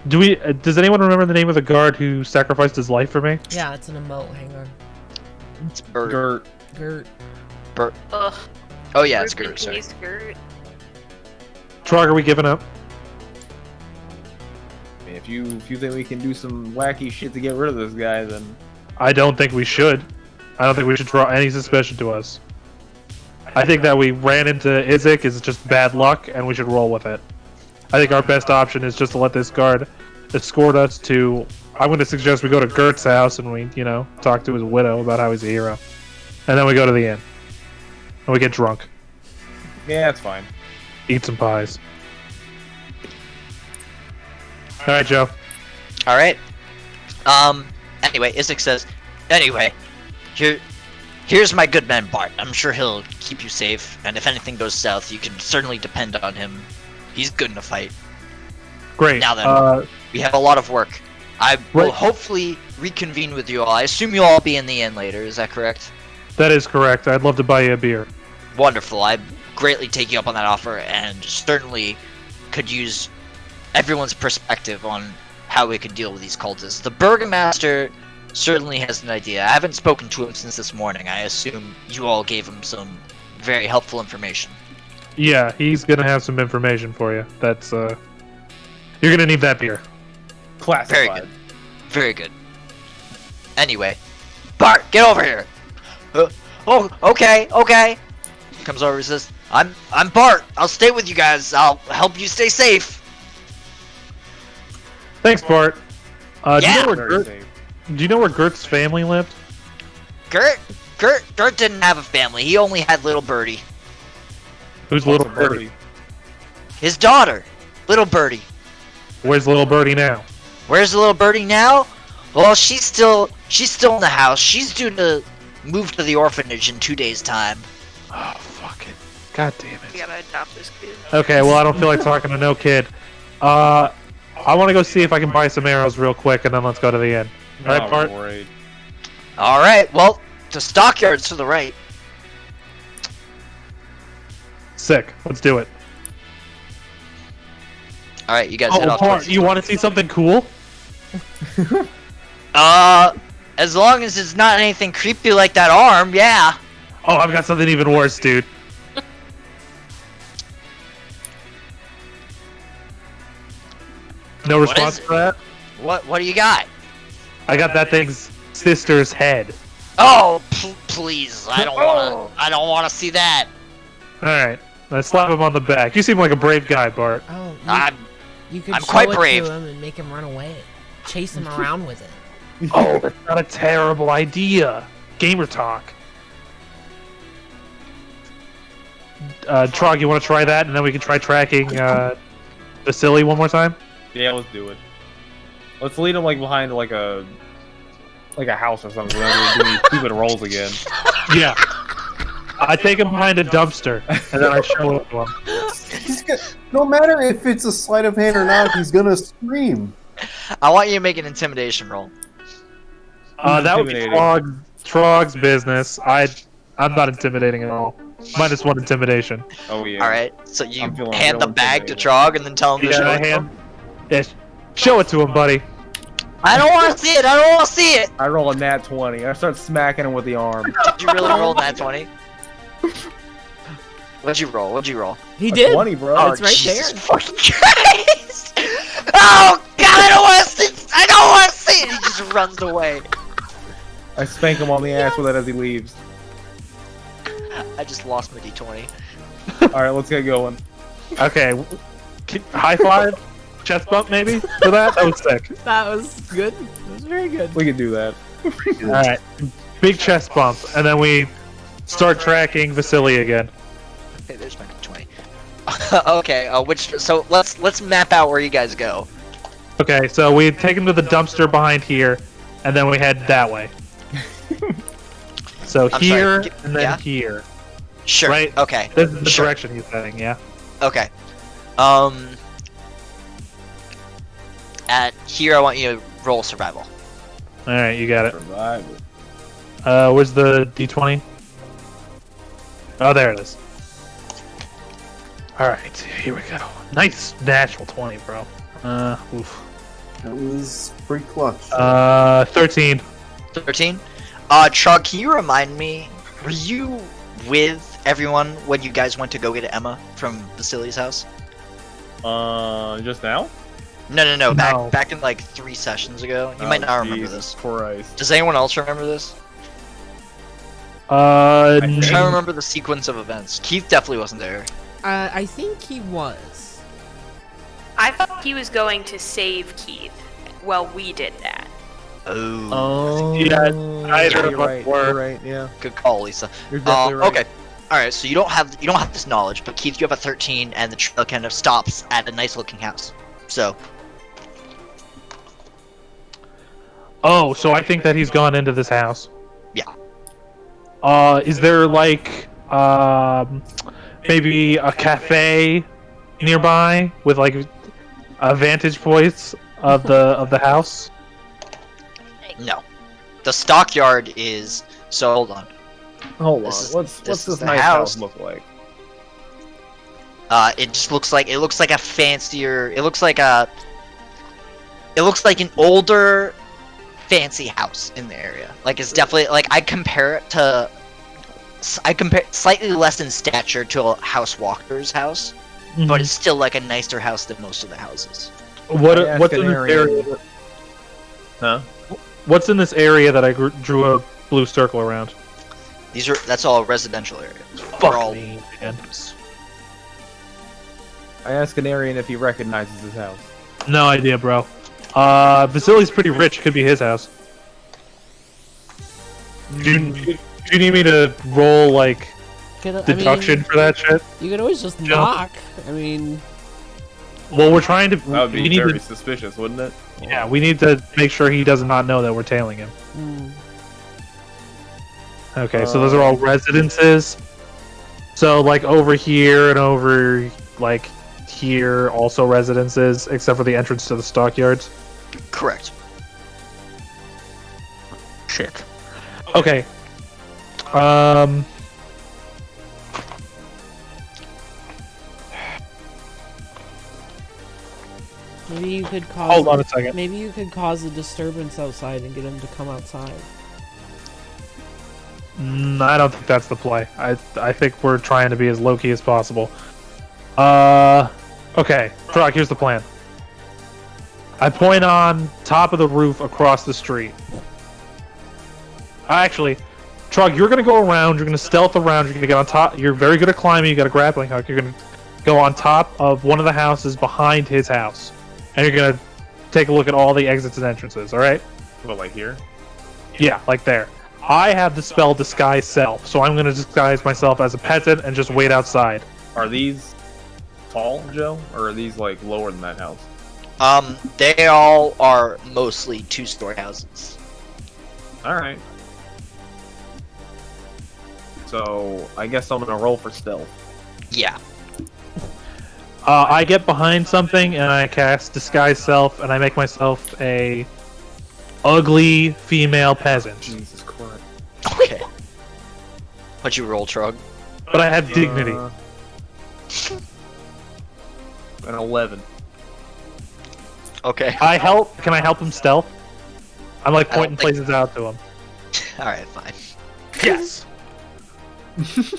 do we? Does anyone remember the name of the guard who sacrificed his life for me? Yeah, it's an emote. Hang on. It's Bert. Gert. Gert. Bert. Ugh. Oh yeah, it's Gert Gert. Sorry. and Gert. Trog, are we giving up? If you think we can do some wacky shit to get rid of this guy, then I don't think we should. I don't think we should draw any suspicion to us. I think that we ran into Izek is just bad luck, and we should roll with it. I think our best option is just to let this guard escort us to... I'm going to suggest we go to Gert's house and we, talk to his widow about how he's a hero. And then we go to the inn. And we get drunk. yeah, that's fine. Eat some pies. Alright, Joe. All right. Anyway, Isaac says, anyway, here's my good man Bart. I'm sure he'll keep you safe, and if anything goes south, you can certainly depend on him. He's good in a fight. Great. Now then, we have a lot of work. I will hopefully reconvene with you all. I assume you'll all be in the inn later. Is that correct? That is correct. I'd love to buy you a beer. Wonderful. I greatly take you up on that offer, and certainly could use everyone's perspective on how we can deal with these cultists. The Burgomaster certainly has an idea. I haven't spoken to him since this morning. I assume you all gave him some very helpful information. Yeah, he's gonna have some information for you. That's, You're gonna need that beer. Classified. Very good. Very good. Anyway, Bart, get over here. Oh, okay. Comes over and says, I'm Bart. I'll stay with you guys. I'll help you stay safe. Thanks, Bart. Yeah. Do you know where Gert's family lived? Gert didn't have a family. He only had little Birdie. Who's little Birdie? His daughter, little Birdie. Where's little Birdie now? Where's the little Birdie now? Well, she's still in the house. She's due to move to the orphanage in 2 days' time. Oh, fuck it. God damn We it. gotta adopt this kid. Okay, well, I don't feel like talking to no kid. I want to go see if I can buy some arrows real quick, and then let's go to the inn. Alright, Bart? Great. All right. Well, the stockyard's to the right. Sick. Let's do it. All right, you guys head off. Bart, towards- you want to see something cool? As long as it's not anything creepy like that arm, yeah. Oh, I've got something even worse, dude. No What response is it? to that? What do you got? I got that thing's sister's head. Oh, please! I don't wanna see that. Alright, let's slap him on the back. You seem like a brave guy, Bart. Oh, you could I'm show quite it brave. to him and make him run away. Chase him around with it. Oh, that's not a terrible idea. Gamer talk. Trog, you want to try that, and then we can try tracking Vasily one more time? Yeah, let's do it. Let's lead him like behind like a house or something. So we're doing these stupid rolls again. Yeah. I take him behind a dumpster, and then I show it to him. No matter if it's a sleight of hand or not, he's gonna scream. I want you to make an intimidation roll. That would be Trog's business. I'm not intimidating at all. -1 intimidation. Oh yeah. All right. So you I'm feeling hand the real bag to intimidated. Trog and then tell him to show it. Yeah, show it to him, buddy. I don't want to see it. I don't want to see it. I roll a nat 20. I start smacking him with the arm. Did you really roll that 20? What'd you roll? He did. 20, bro. Oh, it's right Jesus there. fucking Christ! Oh God! I don't want to see. I don't want to see it. He just runs away. I spank him on the ass with it as he leaves. I just lost my d20. Alright, let's get going. Okay. High five? Chest bump, maybe? For that? That was sick. That was good. That was very good. We can do that. Alright. Big chest bump, and then we start tracking Vasily again. Okay, there's my d20. Okay. So let's map out where you guys go. Okay, so we take him to the dumpster behind here, and then we head that way. So I'm here, sorry, and then yeah? here. Sure. Right? Okay. This is the Sure. direction he's heading, yeah. Okay. At here, I want you to roll survival. Alright, you got it. Survival. Where's the D20? Oh, there it is. Alright, here we go. Nice natural 20, bro. Oof. That was pretty clutch. 13. 13. Chug, can you remind me? Were you with everyone when you guys went to go get Emma from Vasily's house? Just now? No. No. Back in like 3 sessions ago. You might not remember Jesus this. Christ. Does anyone else remember this? Uh, I'm trying to remember the sequence of events. Keith definitely wasn't there. I think he was. I thought he was going to save Keith. Well, we did that. Oh. Oh, Yeah, either you're of us right. were. You're right. Yeah, Good call, Lisa. you're definitely right. Okay. All right. So you don't have this knowledge, but Keith, you have a 13, and the trail kind of stops at a nice looking house. So Oh, so I think that he's gone into this house. Yeah. Is there like maybe a cafe nearby with like a vantage points of the house? no, the stockyard is. So hold on. Hold on. This is- What's this this is the nice house. house look like? It just looks like a fancier. It looks like an older, fancy house in the area. Like it's definitely like I compare it slightly less in stature to a House Walker's house, but it's still like a nicer house than most of the houses. What I what's ask in an this area- area? Huh? What's in this area that I drew a blue circle around? That's all residential areas. They're Fuck all me, man. I ask an Aryan if he recognizes his house. No idea, bro. Vasily's pretty rich. Could be his house. Do you need me to roll like deduction for that shit? You could always just Joe? knock. I mean, Well, we're trying to. That would we be need very to. suspicious, wouldn't it? Yeah, we need to make sure he does not know that we're tailing him. mm, Okay, so those are all residences. So like over here and over like here, also residences, except for the entrance to the stockyards. correct. Shit. Okay. Um. maybe you could cause. Hold on a second. Maybe you could cause a disturbance outside and get him to come outside. I don't think that's the play. I think we're trying to be as low key as possible. Okay, Brock, here's the plan. I point on top of the roof across the street. Actually, Trug, you're gonna go around. You're gonna stealth around. You're gonna get on top. You're very good at climbing. You got a grappling hook. You're gonna go on top of one of the houses behind his house, and you're gonna take a look at all the exits and entrances. All right? What, like here? Yeah, like there. I have the spell Disguise Self, so I'm gonna disguise myself as a peasant and just wait outside. Are these tall, Joe, or are these like lower than that house? They all are mostly 2-story houses. All right. So I guess I'm gonna roll for stealth. Yeah. I get behind something and I cast Disguise Self, and I make myself a ugly female peasant. Jesus Christ. Okay. What'd you roll, Trug? But I have dignity. An 11. Okay. Can I help him stealth? I'm like I don't pointing think- places out to him. All right, fine. Yes.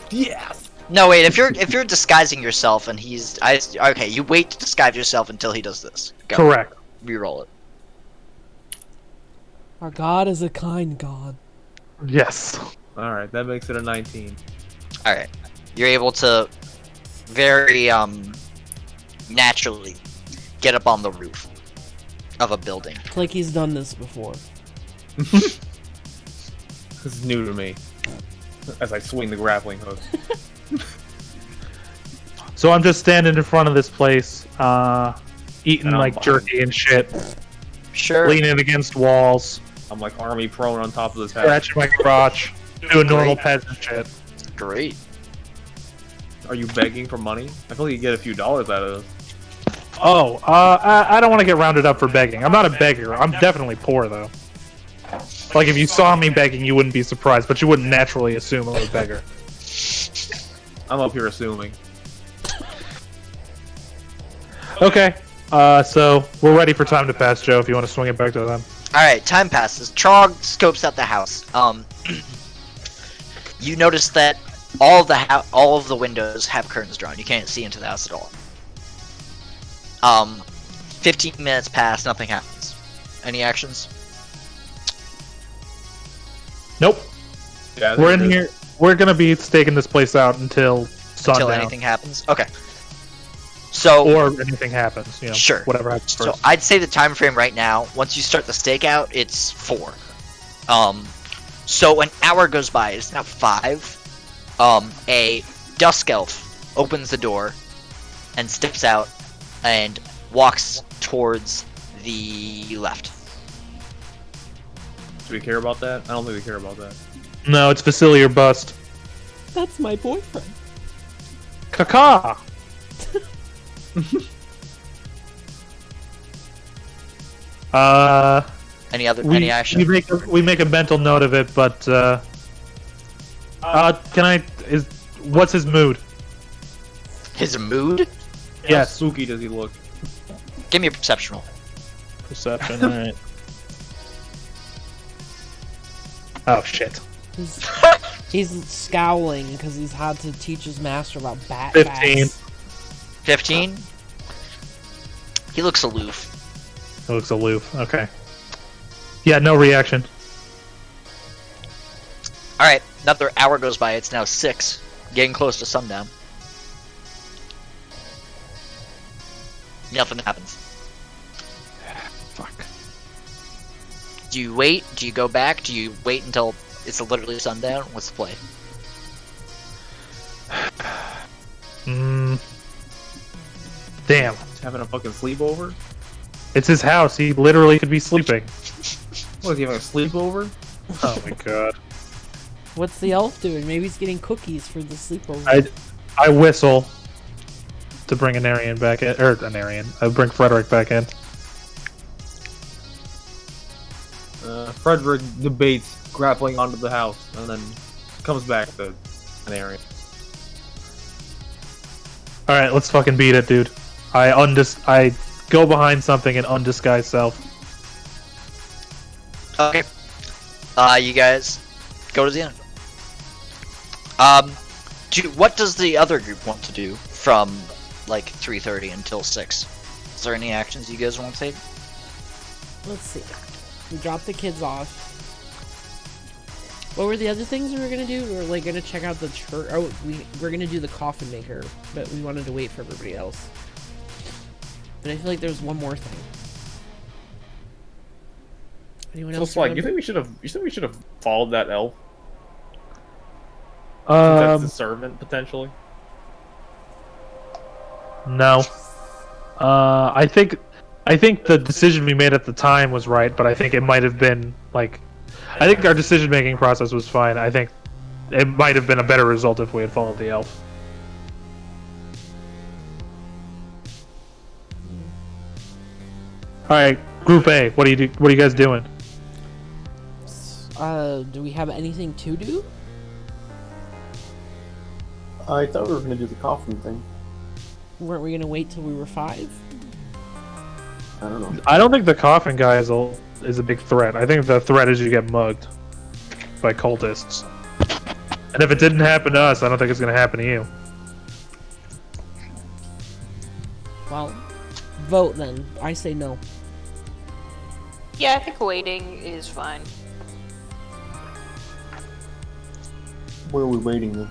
Yes. No, wait. If you're disguising yourself and okay, you wait to disguise yourself until he does this. Go. Correct. Reroll it. Our God is a kind God. Yes. All right, that makes it a 19. All right. You're able to very naturally get up on the roof of a building. Like he's done this before. This is new to me. As I swing the grappling hook. So I'm just standing in front of this place, eating And I'm like behind. jerky and shit, Sure. leaning against walls, I'm like army prone on top of this house. scratching my crotch, doing normal peasant shit. Great. Are you begging for money? I feel like you get a few dollars out of this. Oh, I don't want to get rounded up for begging. I'm not a beggar. I'm definitely poor, though. Like, if you saw me begging, you wouldn't be surprised, but you wouldn't naturally assume I'm a beggar. I'm up here assuming. Okay, so we're ready for time to pass, Joe, if you want to swing it back to them. Alright, time passes. Trog scopes out the house. You notice that all of the windows have curtains drawn. You can't see into the house at all. 15 minutes pass, nothing happens. Any actions? Nope. Yeah, We're in here. We're gonna be staking this place out until sundown. Until anything happens? Okay. So, Or anything happens, you know. Sure. Whatever happens so first. I'd say the time frame right now, once you start the stakeout, it's 4. So an hour goes by, it's now 5. A dusk elf opens the door and steps out and walks towards the left. Do we care about that? I don't think we care about that. No, it's Vasily or bust. That's my boyfriend. Kaka! Any action? we make a mental note of it, but what's his mood? His mood? Yes. How spooky does he look? Give me a perception roll. Perception, alright. Oh shit. He's scowling because he's had to teach his master about bat 15. bats. 15? He looks aloof. It looks aloof. Okay. Yeah, no reaction. Alright, another hour goes by, it's now 6. Getting close to sundown. Nothing happens. Fuck. Do you wait? Do you go back? Do you wait until it's literally sundown? What's the play? Damn. He's having a fucking sleepover? It's his house. He literally could be sleeping. What, is he having a sleepover? Oh my god. What's the elf doing? Maybe he's getting cookies for the sleepover. I whistle to bring Anarian back in, or Anarian. I bring Frederick back in. Frederick debates grappling onto the house and then comes back to an area. Alright, let's fucking beat it, dude. I go behind something in undisguised self. Okay. You guys go to the end. What does the other group want to do from like 3:30 until 6? Is there any actions you guys want to take? Let's see. We dropped the kids off. What were the other things we were gonna do? We were like gonna check out the church. Oh, we're gonna do the coffin maker, but we wanted to wait for everybody else. But I feel like there's one more thing. Anyone So else? it's like, you remember? think we should have followed that elf? That's the Um, servant potentially. no. I think the decision we made at the time was right, but I think it might have been like, I think our decision-making process was fine. I think it might have been a better result if we had followed the elf. All right, Group A. What are you guys doing? Do we have anything to do? I thought we were gonna do the coffin thing. Weren't we gonna wait till we were 5? I don't know. I don't think the coffin guy is a big threat. I think the threat is you get mugged by cultists. And if it didn't happen to us, I don't think it's going to happen to you. Well, vote then. I say no. Yeah, I think waiting is fine. Where are we waiting then?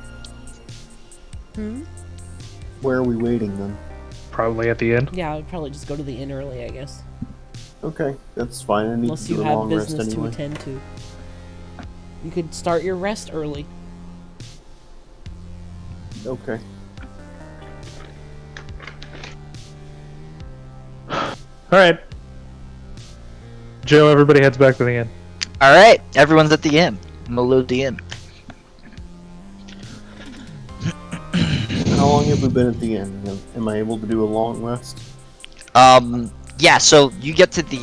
Hmm? Where are we waiting then? Probably at the end. Yeah, I would probably just go to the inn early, I guess. Okay, that's fine. I need Unless to do you a have long rest business to anyway. attend to. You could start your rest early. Okay. Alright. Joe, everybody heads back to the inn. Alright, everyone's at the inn. I'm gonna load the inn. How long have we been at the inn? Am I able to do a long rest? Yeah. So you get to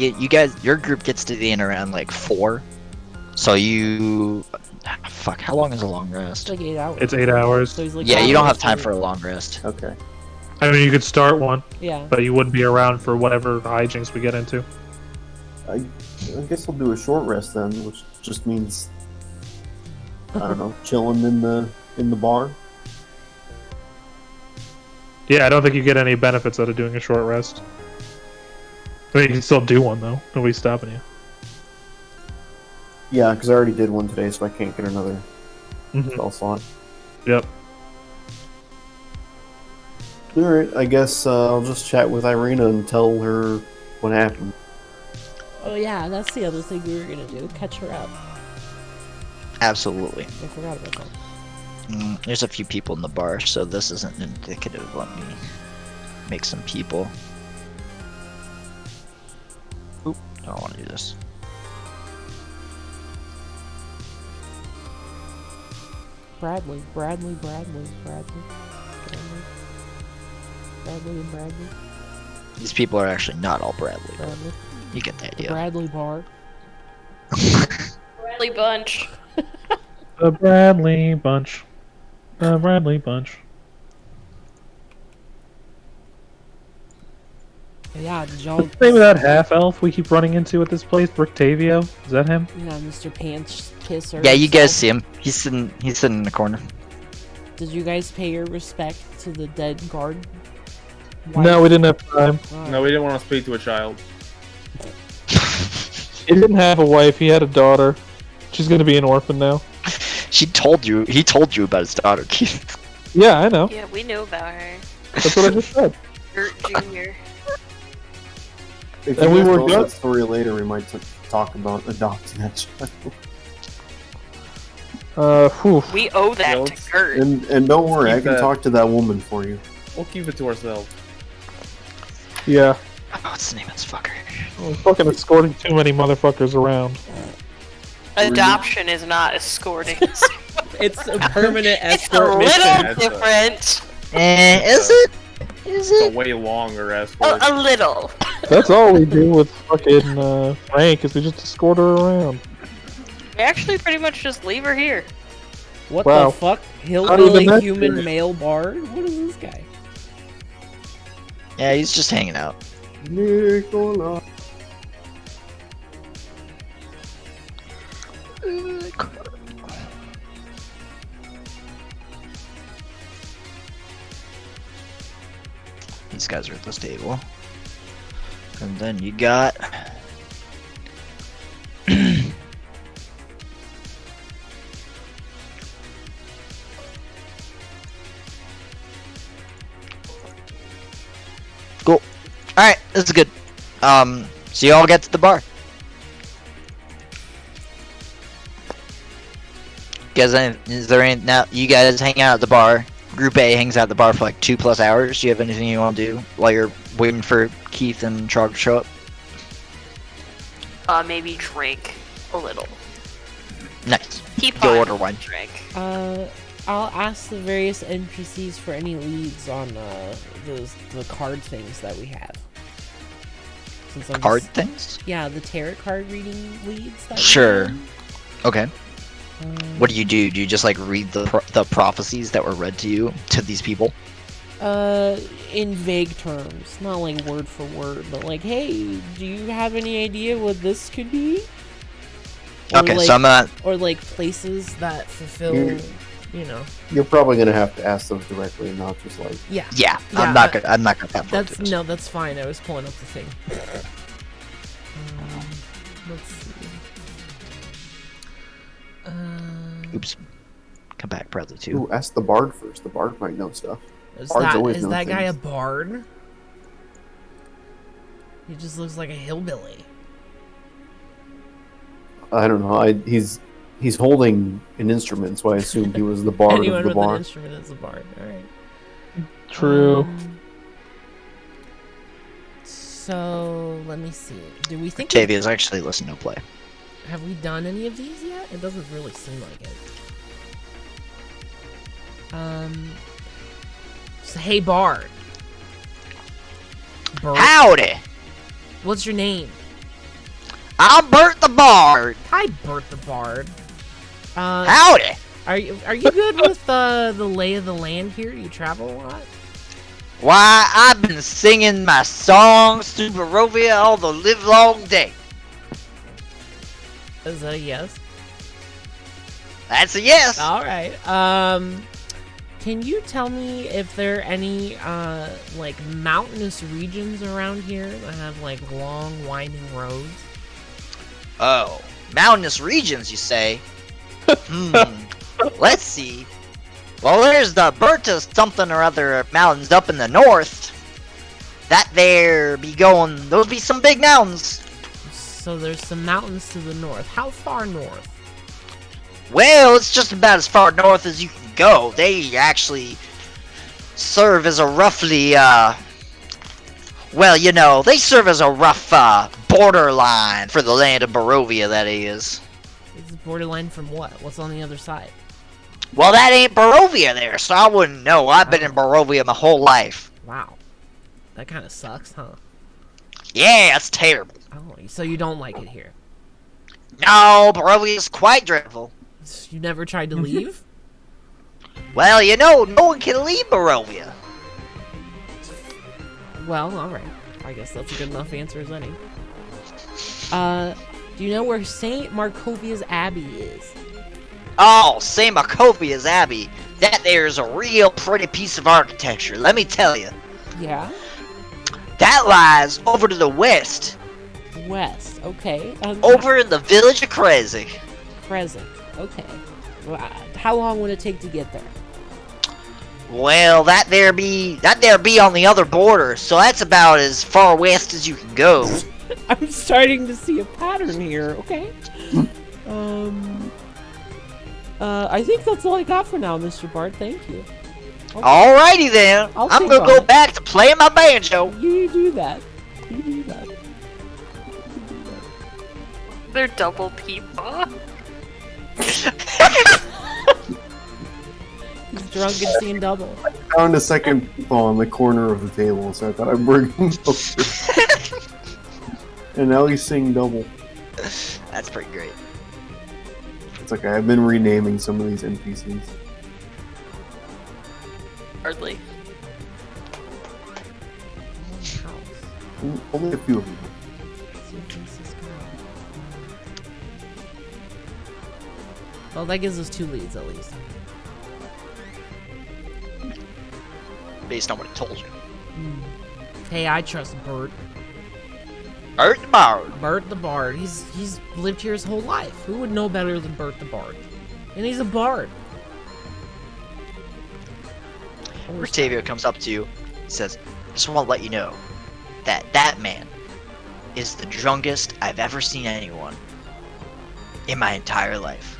your group gets to the inn around like 4. So you, fuck. How long is a long It's rest? like 8 hours. It's 8 hours. So he's like, Yeah, you don't have time for for a long rest. Okay. I mean, you could start one, Yeah. but you wouldn't be around for whatever hijinks we get into. I guess I'll do a short rest then, which just means I don't know, chilling in the bar. Yeah, I don't think you get any benefits out of doing a short rest. I mean, you can still do one though. Nobody's stopping you. Yeah, because I already did one today, so I can't get another Mhm. spell slot. Yep. Alright, I guess I'll just chat with Irina and tell her what happened. Oh yeah, that's the other thing we were gonna do. Catch her up. Absolutely. I forgot about that. There's a few people in the bar, so this isn't indicative. Let me make some people. Oop, don't want to do this. Bradley and Bradley. These people are actually not all Bradley. Bradley. You get the The idea. Bradley bar. Bradley Bunch. The Bradley Bunch. The Bradley Bunch. Yeah, did y'all? What's the name of that half elf we keep running into at this place? Brictavio? Is that him? Yeah, Mr. Pants Kisser. Yeah, you guys himself. see him. He's sitting in the corner. Did you guys pay your respect to the dead guard? No, we didn't have time. No, we didn't want to speak to a child. He didn't have a wife. He had a daughter. She's gonna be an orphan now. He told you about his daughter, Keith. Yeah, I know. Yeah, we know about her. That's what I just said. Gert Jr. If And you we guys were tell good. that story later, we might talk about adopting that child. Whew. We owe that Yeah, to Gert. And don't worry, I Keep can that. talk to that woman for you. We'll keep it to ourselves. Yeah. Oh, what's the name of this fucker? I'm fucking escorting too many motherfuckers around. Adoption is not escorting. It's a permanent It's a escort little mission. different. Is it? Is It's it? a way longer escort. A little. That's all we do with fucking Frank is we just escort her around. We actually pretty much just leave her here. What Wow. the fuck? Not Hillbilly even that human serious. male bard? What is this guy? Yeah, he's just hanging out. Nicola. These guys are at this table. And then you got... Cool. Alright, this is good. So you all get to the bar. Is there any, now you guys hang out at the bar. Group A hangs out at the bar for like 2+ hours. Do you have anything you want to do while you're waiting for Keith and Trog to show up? Maybe drink a little. Nice. Keep Go on order wine. drink. I'll ask the various NPCs for any leads on the card things that we have. Since I'm Card just- things? Yeah, the tarot card reading leads. That we Sure. have. Okay. What do? Do you just like read the prophecies that were read to you to these people? In vague terms, not like word for word, but like, hey, do you have any idea what this could be? Or Okay, like, so I'm not. or like places that fulfill, you know. You're probably gonna have to ask those directly and not just like. Yeah. Yeah, Yeah, I'm not gonna. I'm not gonna have That's no, that's fine. I was pulling up the thing. Let's see. Oops. Come back, Bradley too. Ooh, ask the bard first. The bard might know stuff. Is Bards that always is know that guy a things. bard? He just looks like a hillbilly. I don't know. He's holding an instrument, so I assumed he was the bard Anyone of the with an bar. instrument is a bard. All right. True. So let me see. Do we think Octavia's actually listening to play. have we done any of these yet? It doesn't really seem like it. Hey, Bard. Bert? Howdy! What's your name? I'm Bert the Bard. Hi, Bert the Bard. Howdy! Are you good with the lay of the land here? You travel a lot? Why, I've been singing my songs through Barovia all the livelong day. Is that a yes? That's a yes. All right. Can you tell me if there are any like mountainous regions around here that have like long winding roads? Oh, mountainous regions, you say? Let's see. Well, there's the Berta something or other mountains up in the north. That there be going, those be some big mountains. So there's some mountains to the north. How far north? Well, it's just about as far north as you can go. They actually serve as a roughly, well, you know, they serve as a rough, borderline for the land of Barovia, that is. It's borderline from what? What's on the other side? Well, that ain't Barovia there, so I wouldn't know. I've been in Barovia my whole life. Wow. That kind of sucks, huh? Yeah, it's terrible. Oh, so you don't like it here? No, Barovia is quite dreadful. You never tried to leave? Well, you know, no one can leave Barovia. Well, alright. I guess that's a good enough answer as any. Do you know where St. Markovia's Abbey is? Oh, St. Markovia's Abbey. That there's a real pretty piece of architecture, let me tell you. Yeah? That lies over to the west. West, okay. Over in the village of Krezik. Present, okay. Well, how long would it take to get there? Well, that there be on the other border, so that's about as far west as you can go. I'm starting to see a pattern here, okay? I think that's all I got for now, Mr. Bart. Thank you. Alrighty then. I'll I'm think gonna on go it. back to playing my banjo. You do that. You do that. They're double peepaw. He's drunk and seeing double. I found a second people on the corner of the table, so I thought I'd bring him over. And now he's singing double. That's pretty great. It's okay, I've been renaming some of these NPCs. Hardly. Only a few of them. Well, that gives us 2 leads at least. Based on what it told you. Hey, I trust Bert. Bert the Bard. Bert the Bard. He's lived here his whole life. Who would know better than Bert the Bard? And he's a bard. Octavio comes up to you and says, just want to let you know that that man is the drunkest I've ever seen anyone in my entire life.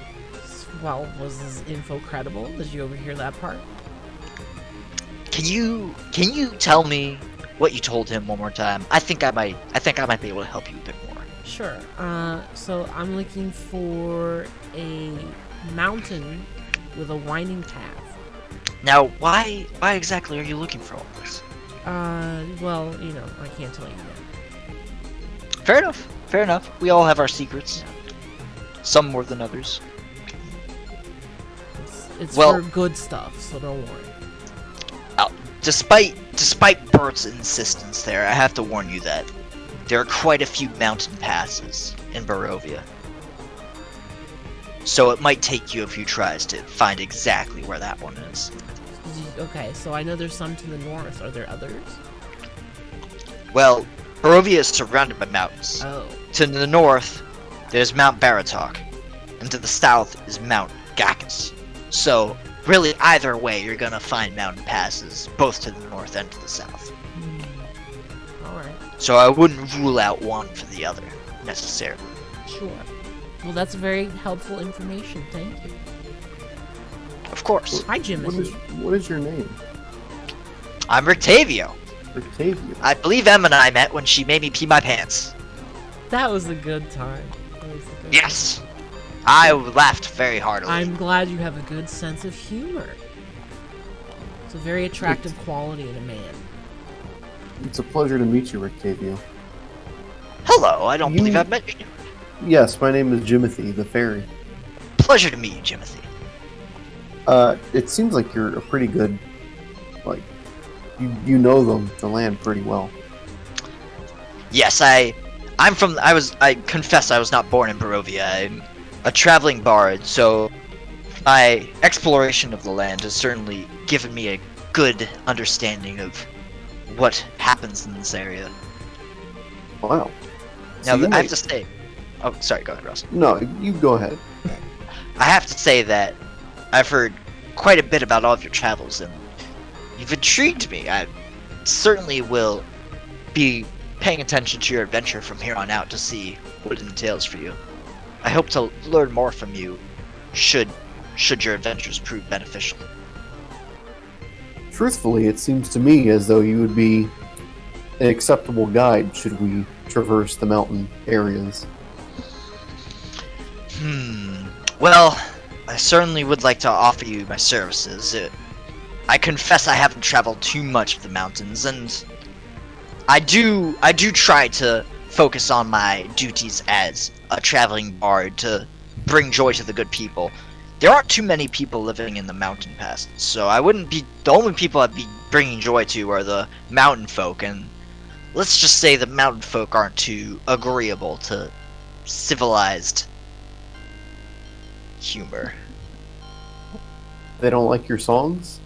Well, was his info credible? Did you overhear that part? Can you tell me what you told him one more time? I think I might be able to help you a bit more. Sure. So I'm looking for a mountain with a winding path. Now, why exactly are you looking for all this? Well, you know, I can't tell you yet. Fair enough. Fair enough. We all have our secrets. Some more than others. It's Well- for good stuff, so don't worry. Despite Bert's insistence there, I have to warn you that there are quite a few mountain passes in Barovia. So it might take you a few tries to find exactly where that one is. Okay, so I know there's some to the north. Are there others? Well, Barovia is surrounded by mountains. Oh. To the north, there's Mount Baratok, and to the south is Mount Gakis. So, really, either way, you're gonna find mountain passes, both to the north and to the south. Alright. So I wouldn't rule out one for the other, necessarily. Sure. Well, that's very helpful information. Thank you. Of course. Hi, Jim. What is your name? I'm Rictavio. Octavio. I believe Em and I met when she made me pee my pants. That was a good time. Yes! I laughed very heartily. I'm glad you have a good sense of humor. It's a very attractive quality in a man. It's a pleasure to meet you, Rictavio. Hello, I don't believe I've met you. Yes, my name is Jimothy, the fairy. Pleasure to meet you, Jimothy. It seems like you're a pretty good, like, you know the land pretty well. Yes, I confess I was not born in Barovia. I'm a traveling bard, so my exploration of the land has certainly given me a good understanding of what happens in this area. Wow. Now, So I have to say... Oh, sorry, go ahead, Ross. No, you go ahead. I have to say that I've heard quite a bit about all of your travels, and you've intrigued me. I certainly will be paying attention to your adventure from here on out to see what it entails for you. I hope to learn more from you should your adventures prove beneficial. Truthfully, it seems to me as though you would be an acceptable guide should we traverse the mountain areas. Well, I certainly would like to offer you my services. I confess I haven't traveled too much of the mountains, and I do try to focus on my duties as a traveling bard to bring joy to the good people. There aren't too many people living in the mountain passes, so I wouldn't be... The only people I'd be bringing joy to are the mountain folk, and let's just say the mountain folk aren't too agreeable to civilized humor. They don't like your songs?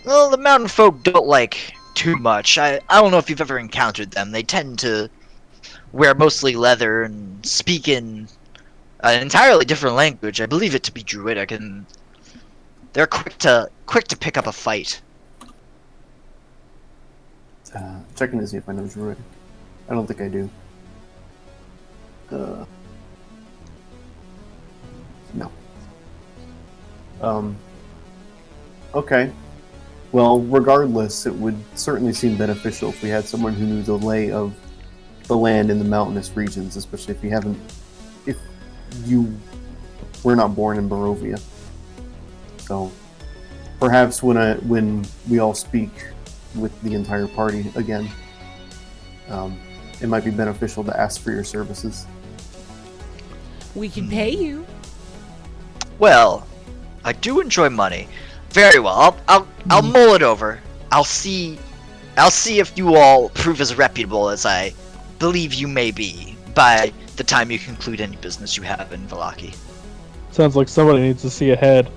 Well, the mountain folk don't like too much. I don't know if you've ever encountered them. They tend to wear mostly leather and speak in an entirely different language. I believe it to be Druidic, and they're quick to pick up a fight. Checking to see if I know Druidic. I don't think I do. No. Okay. Well, regardless, it would certainly seem beneficial if we had someone who knew the lay of the land in the mountainous regions, especially if you were not born in Barovia. So, perhaps when we all speak with the entire party again, it might be beneficial to ask for your services. We can pay you. Well, I do enjoy money. Very well. I'll mull it over. I'll see if you all prove as reputable as I believe you may be by the time you conclude any business you have in Vallaki. Sounds like somebody needs to see ahead.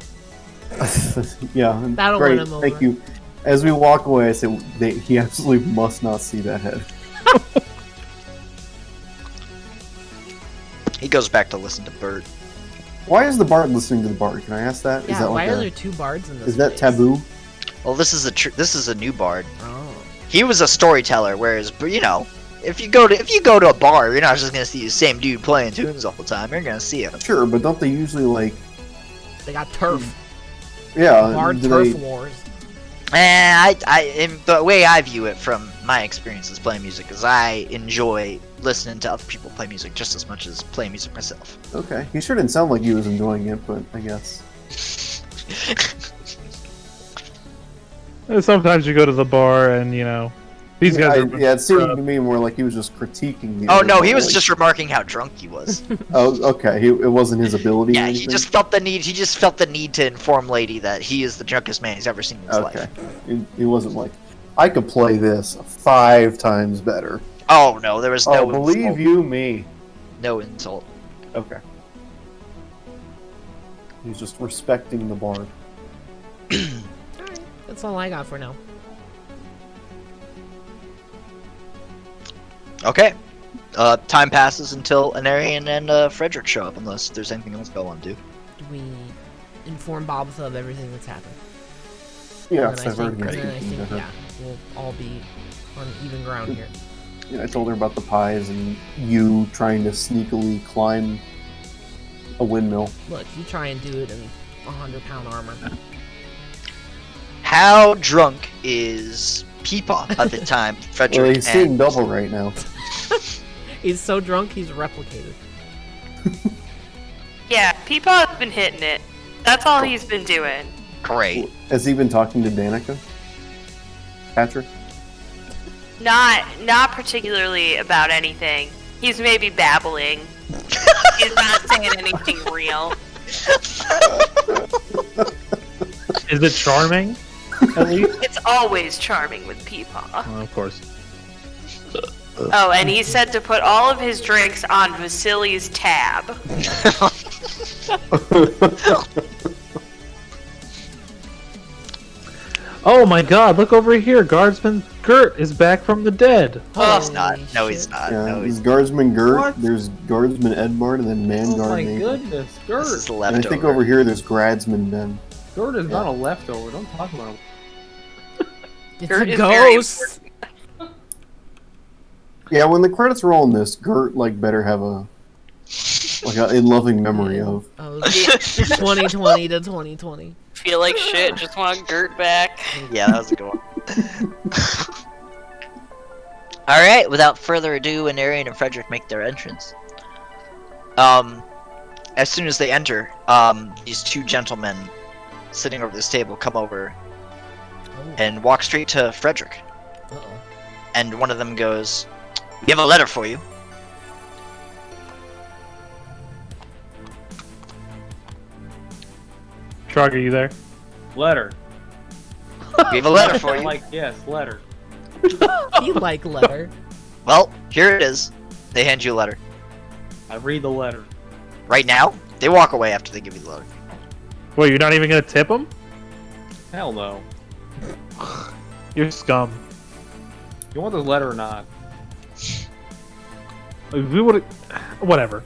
Yeah, That'll great. win him over. Thank you. As we walk away, I say he absolutely must not see that head. He goes back to listen to Bird. Why is the bard listening to the bard? Can I ask that? Yeah, Is that why like are there two bards in this Is that place? taboo? Well, this is a new bard. Oh. He was a storyteller, whereas, you know, if you go to a bar, you're not just gonna see the same dude playing tunes all the time. You're gonna see him. Sure, but don't they usually like? They got turf. Yeah. Bard do turf they- wars. The way I view it from my experiences playing music is I enjoy listening to other people play music just as much as playing music myself. Okay, he sure didn't sound like he was enjoying it, but I guess. Sometimes you go to the bar and, you know, these guys are... Yeah, it seemed to me more like he was just critiquing the. Oh other no, he bar, was like- just remarking how drunk he was. Oh, okay. It wasn't his ability. or Yeah, he anything? just felt the need. He just felt the need to inform Lady that he is the drunkest man he's ever seen in his Okay. life. He wasn't like, I could play this 5 times better. Oh no, there was no. believe insult. you me. No insult. Okay. He's just respecting the bard. Alright, that's all I got for now. Okay. Time passes until Anarian and Frederick show up, unless there's anything else I want to do. Do we inform Bobitha of everything that's happened? Yeah, And then I've heard him and then I speaking to think, her. yeah, we'll all be on even ground here. Yeah, I told her about the pies and you trying to sneakily climb a windmill. Look, you try and do it in 100-pound armor. How drunk is Peepaw at the time, Frederick? Well, he's seeing and... double right now. He's so drunk, he's replicated. Yeah, Peepaw's been hitting it. That's all he's been doing. Great. Has he been talking to Danica? Patrick? Not particularly about anything. He's maybe babbling. He's not saying anything real. Is it charming? At least? It's always charming with Peepaw. Well, of course. Oh, and he said to put all of his drinks on Vasily's tab. Oh my god, look over here. Guardsman Gert is back from the dead. Oh, He's not. No, he's not. Yeah, No, there's he's Guardsman Gert, What? there's Guardsman Edmard, and then Man Oh Guard my Nathan. goodness, This Gert. is And I leftover. think over here there's Gradsman Ben. Gert is not a leftover. Don't talk about him. It's Gert a is very ghost. Yeah, when the credits roll on this, Gert better have a in loving memory of. Oh, 2020 to 2020. Feel like shit, just want Gert back. Yeah, that was a good one. Alright, without further ado, when Arian and Frederick make their entrance. As soon as they enter, these two gentlemen sitting over this table come over and walk straight to Frederick. Uh-oh. And one of them goes, "We have a letter for you." Trog, are you there? Letter. "We have a letter for you." Like, yes, letter. He like letter. Well, here it is. They hand you a letter. I read the letter. Right now, they walk away after they give you the letter. Wait, you're not even gonna tip him? Hell no. You're scum. You want this letter or not? If we would whatever.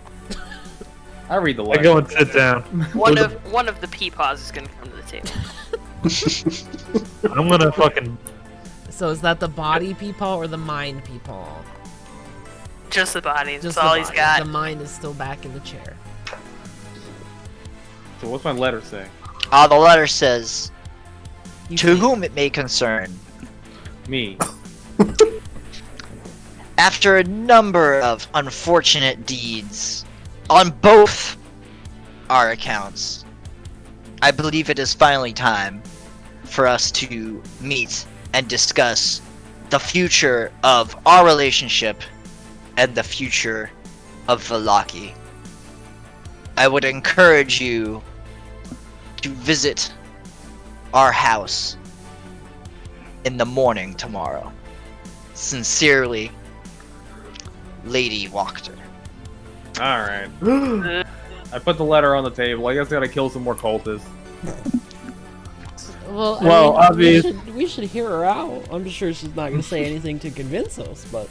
I read the I letter. go and sit down. One of the Peepaws is gonna come to the table. I'm gonna fucking. So is that the body peepaw or the mind peepaw? Just the body. That's Just all the he's body. got. The mind is still back in the chair. So what's my letter say? The letter says, You "To see- whom it may concern, Me. after a number of unfortunate deeds on both our accounts, I believe it is finally time for us to meet and discuss the future of our relationship and the future of Velaki. I would encourage you to visit our house in the morning tomorrow. Sincerely, Lady Wachter." Alright. I put the letter on the table. I guess I gotta kill some more cultists. Well, Well, I mean, obvious- we should hear her out. I'm sure she's not going to say anything to convince us, but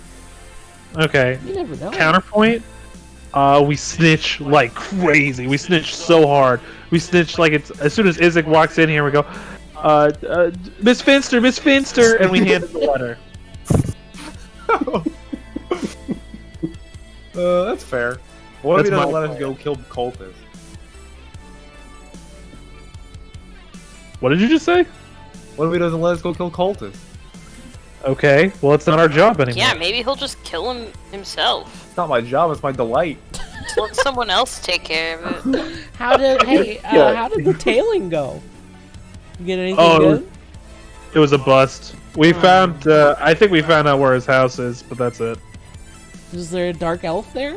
Okay. you never know. Counterpoint. We snitch like crazy. We snitch so hard. We snitch like it's as soon as Izek walks in here, we go, Miss Finster, and we hand her the letter. That's fair. What if he That's doesn't my let us plan. go kill cultists? What did you just say? What if he doesn't let us go kill cultists? Okay, well it's not our job anymore. Yeah, maybe he'll just kill him himself. It's not my job, it's my delight. Let someone else take care of it. How did Yeah. how did the tailing go? You get anything Oh, good? It was a bust. We found. I think we found out where his house is, but that's it. Is there a dark elf there?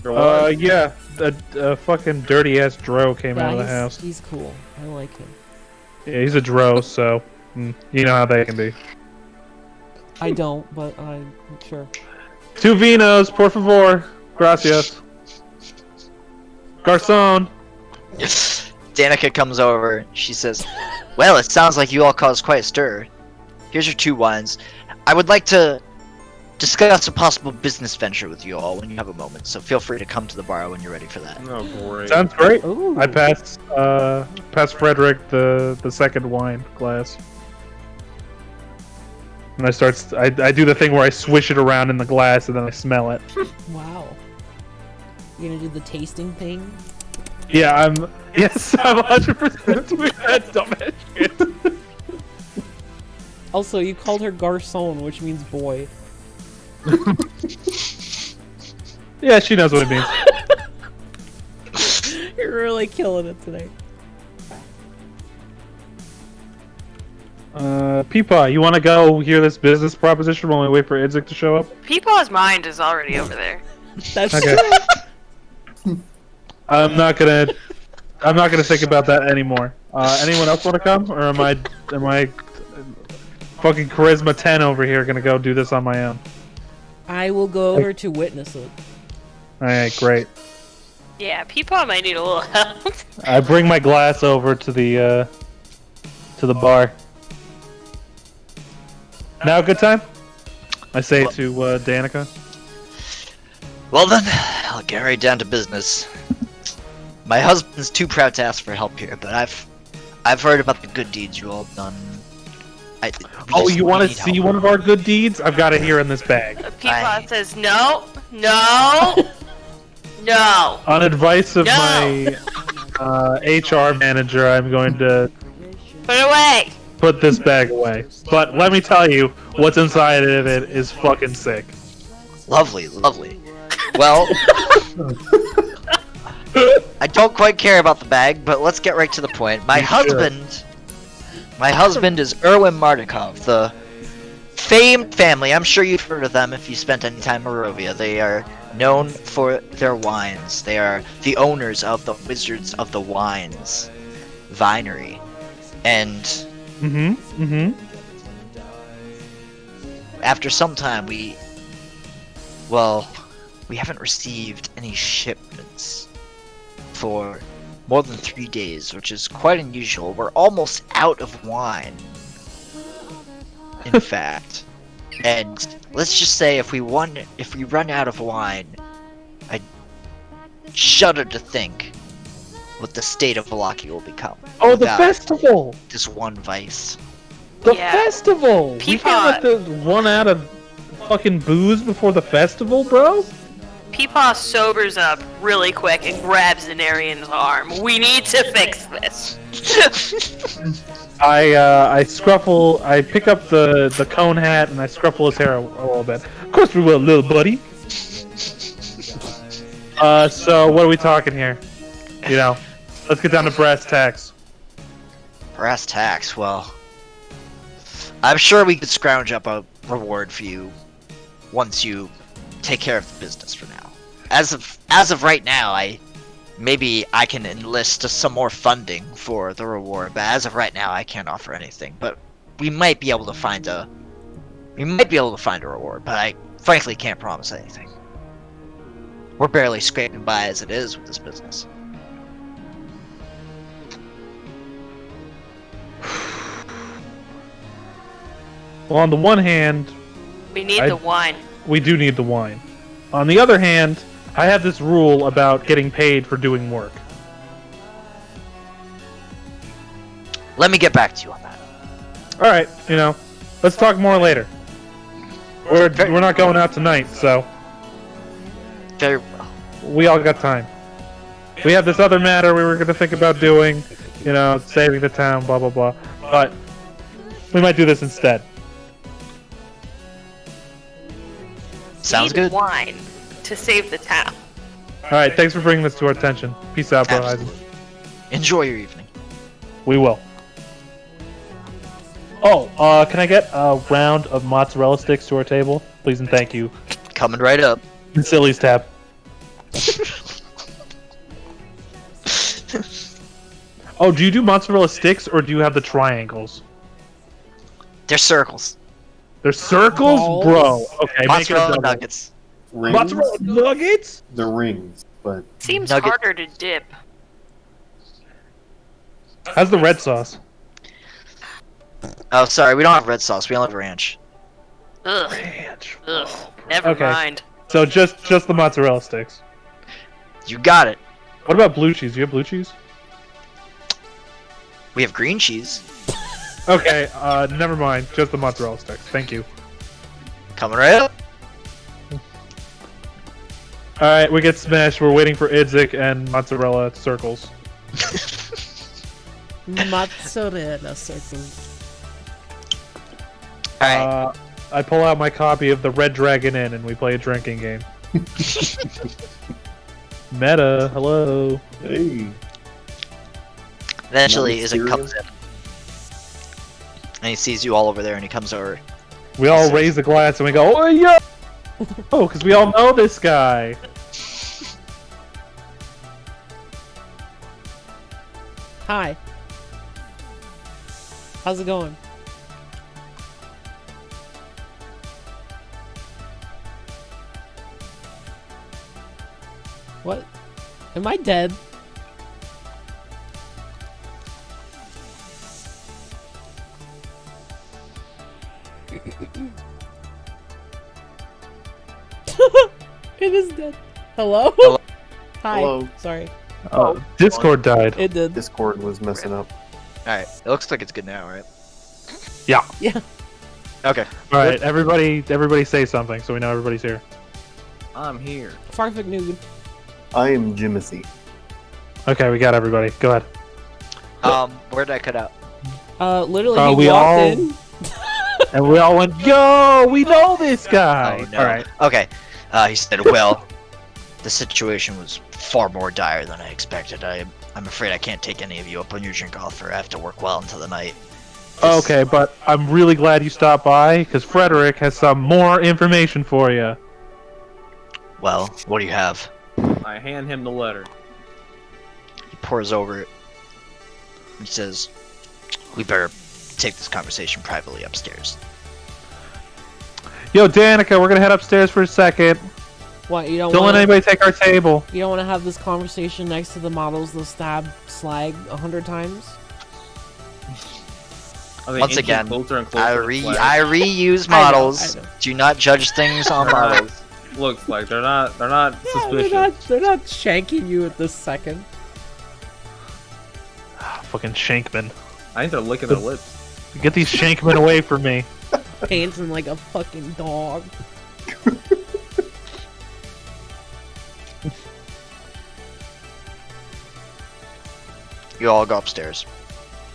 Or what? Yeah, a fucking dirty ass dro came out of the he's, house. he's cool. I like him. Yeah, he's a dro, so you know how they can be. I don't, but I'm sure. 2 vinos, por favor. Gracias. Garcon. Danica comes over. She says, "Well, it sounds like you all caused quite a stir. Here's your 2 wines. I would like to discuss a possible business venture with you all when you have a moment, so feel free to come to the bar when you're ready for that." Oh, great. Sounds great. Ooh. I passed Frederick the second wine glass. And I do the thing where I swish it around in the glass and then I smell it. Wow. You gonna do the tasting thing? Yeah, I'm 100% doing that dumbass shit. Also, you called her garçon, which means boy. Yeah, she knows what it means. You're really killing it today. Peepaw, you want to go hear this business proposition while we wait for Idzik to show up? Peepaw's mind is already over there. That's Okay. true. I'm not gonna think about that anymore. Anyone else want to come, or am I fucking charisma 10 over here gonna go do this on my own? I will go over to witness it. All right, great. Yeah, Peepaw might need a little help. I bring my glass over to the bar. Now, a good time? I say to Danica. Well then, I'll get right down to business. My husband's too proud to ask for help here, but I've heard about the good deeds you all have done. You want to see one of our good deeds? I've got it here in this bag. Peepaw says no, no, no. On advice of No. my HR manager, I'm going to Put it away. put this bag away. But let me tell you, what's inside of it is fucking sick. Lovely, lovely. Well, I don't quite care about the bag, but let's get right to the point. My husband is Erwin Mardikov, the famed family. I'm sure you've heard of them if you spent any time in Barovia. They are known for their wines. They are the owners of the Wizards of the Wines Vinery. And after some time, we haven't received any shipments for more than 3 days, which is quite unusual. We're almost out of wine, in fact. And let's just say if we run out of wine, I shudder to think what the state of Valaki will become. Oh, the without festival! This one vice. The Yeah. festival! We Peapod. can't let the run out of fucking booze before the festival, bro? Peepaw sobers up really quick and grabs Zanarian's arm. We need to fix this. I pick up the cone hat and I scruffle his hair a little bit. Of course we will, little buddy. So what are we talking here? You know, let's get down to brass tacks. Brass tacks, well, I'm sure we could scrounge up a reward for you once you take care of the business for now. As of right now, maybe I can enlist some more funding for the reward, but as of right now, I can't offer anything. But we might be able to find a reward, but I frankly can't promise anything. We're barely scraping by as it is with this business. Well, on the one hand, We need the wine. we do need the wine. On the other hand, I have this rule about getting paid for doing work. Let me get back to you on that. Alright, you know, let's talk more later. We're not going out tonight, so Very well. we all got time. We have this other matter we were going to think about doing, you know, saving the town, blah blah blah. But we might do this instead. Sounds Need good. wine to save the town. Alright, thanks for bringing this to our attention. Peace out, bro. Absolutely. Enjoy your evening. We will. Oh, can I get a round of mozzarella sticks to our table? Please and thank you. Coming right up. And Silly's tab. Oh, do you do mozzarella sticks or do you have the triangles? They're circles. They're circles? Balls. Bro. Okay, make it a Mozzarella double. nuggets. Rings? Mozzarella nuggets? The rings, but Seems Nugget. harder to dip. How's the red sauce? Oh, sorry, we don't have red sauce. We only have ranch. Ugh. Ranch. Ugh. Never Okay. mind. So just the mozzarella sticks. You got it. What about blue cheese? Do you have blue cheese? We have green cheese. Okay, never mind. Just the mozzarella sticks. Thank you. Coming right up. Alright, we get smashed. We're waiting for Idzik and mozzarella circles. Mozzarella circles. Alright. I pull out my copy of the Red Dragon Inn and we play a drinking game. Meta, hello. hey, Eventually, Not Izzy comes in. And he sees you all over there, and he comes over. We all raise a glass and we go, oh, yeah! Oh, because we all know this guy. Hi. How's it going? What? Am I dead? It is dead. Hello? Hello? Hi. Hello. Sorry. Oh, Discord died. It did. Discord was messing up. Alright, it looks like it's good now, right? Yeah. Yeah. Okay. All right, everybody say something so we know everybody's here. I'm here. Farfik Noob. I am Jimothy. Okay, we got everybody. Go ahead. Where did I cut out? Literally, We he walked all- in. And we all went, yo, we know this guy. Oh, no. All right. Okay. He said, well, the situation was far more dire than I expected. I'm afraid I can't take any of you up on your drink offer. I have to work well into the night. Okay, but I'm really glad you stopped by, because Frederick has some more information for you. Well, what do you have? I hand him the letter. He pours over it. He says, we better take this conversation privately upstairs. Yo, Danica, we're gonna head upstairs for a second. What, you don't Don't let want anybody take our table. you don't want to have this conversation next to the models they'll stab slag 100 times? Are they Once inching again, closer and closer I to Flag? reuse I know, models. I know. Do not judge things on models. Looks like they're not Yeah, suspicious. they're not shanking you at this second. Fucking Shankman. I think they're licking their lips. Get these Shankmen away from me. Panting like a fucking dog. You all go upstairs.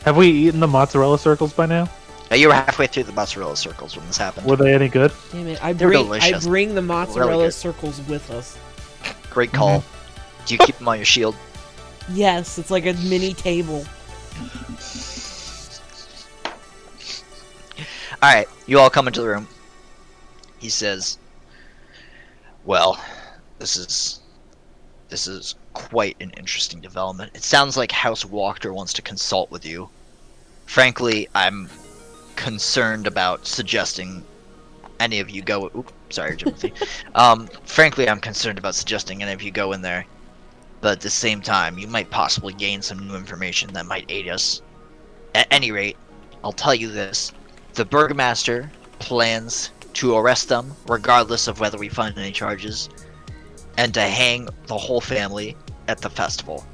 Have we eaten the mozzarella circles by now? You were halfway through the mozzarella circles when this happened. Were they any good? Damn it! I They're bring delicious. the mozzarella Really good. circles with us. Great call. Do you keep them on your shield? Yes, it's like a mini table. Alright, you all come into the room. He says, well, this is quite an interesting development. It sounds like House Walker wants to consult with you. Frankly, I'm concerned about suggesting any of you go... Oops, sorry, Timothy. Frankly, I'm concerned about suggesting any of you go in there. But at the same time, you might possibly gain some new information that might aid us. At any rate, I'll tell you this. The Burgomaster plans to arrest them, regardless of whether we find any charges, and to hang the whole family at the festival.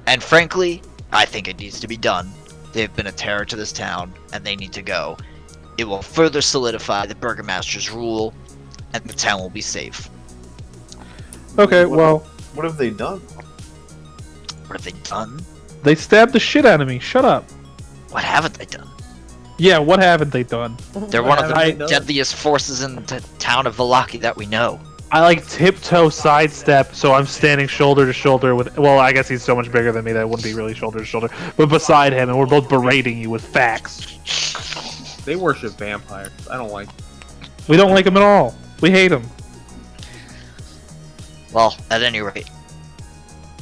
And frankly, I think it needs to be done. They've been a terror to this town, and they need to go. It will further solidify the Burgomaster's rule, and the town will be safe. Okay, well, What have they done? What have they done? they stabbed the shit out of me. Shut up. What haven't they done? Yeah, what haven't they done? They're one of haven't the they done? deadliest forces in the town of Vallaki that we know. I like tiptoe sidestep, so I'm standing shoulder to shoulder with. Well, I guess he's so much bigger than me that it wouldn't be really shoulder to shoulder. But beside him, and we're both berating you with facts. They worship vampires. I don't like. We don't like him at all. We hate him. Well, at any rate,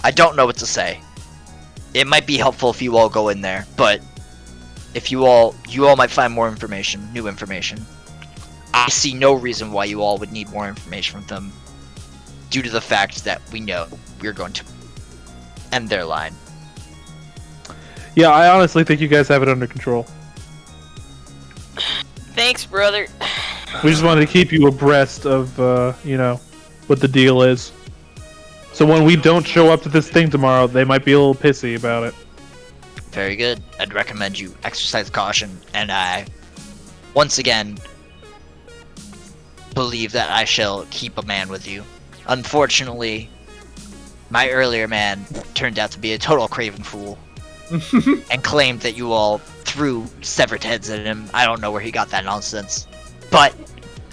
I don't know what to say. It might be helpful if you all go in there, but if you all might find more information, new information. I see no reason why you all would need more information from them, due to the fact that we know we're going to end their line. Yeah, I honestly think you guys have it under control. Thanks, brother. We just wanted to keep you abreast of, what the deal is. So when we don't show up to this thing tomorrow, they might be a little pissy about it. Very good. I'd recommend you exercise caution, and I, once again, believe that I shall keep a man with you. Unfortunately, my earlier man turned out to be a total craven fool, and claimed that you all threw severed heads at him. I don't know where he got that nonsense, but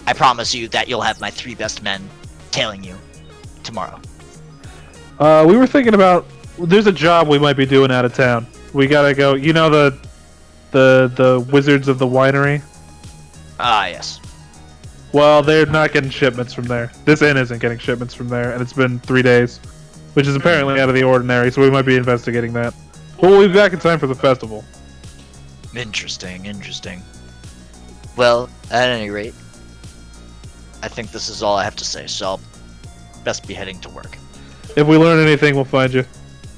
I promise you that you'll have my 3 best men tailing you tomorrow. We were thinking about, there's a job we might be doing out of town. We gotta go, The wizards of the winery. Ah, yes. Well, they're not getting shipments from there. This inn isn't getting shipments from there, and it's been 3 days, which is apparently out of the ordinary. So we might be investigating that. But we'll be back in time for the festival. Interesting, interesting. Well, at any rate, I think this is all I have to say, so I'll best be heading to work. If we learn anything, we'll find you.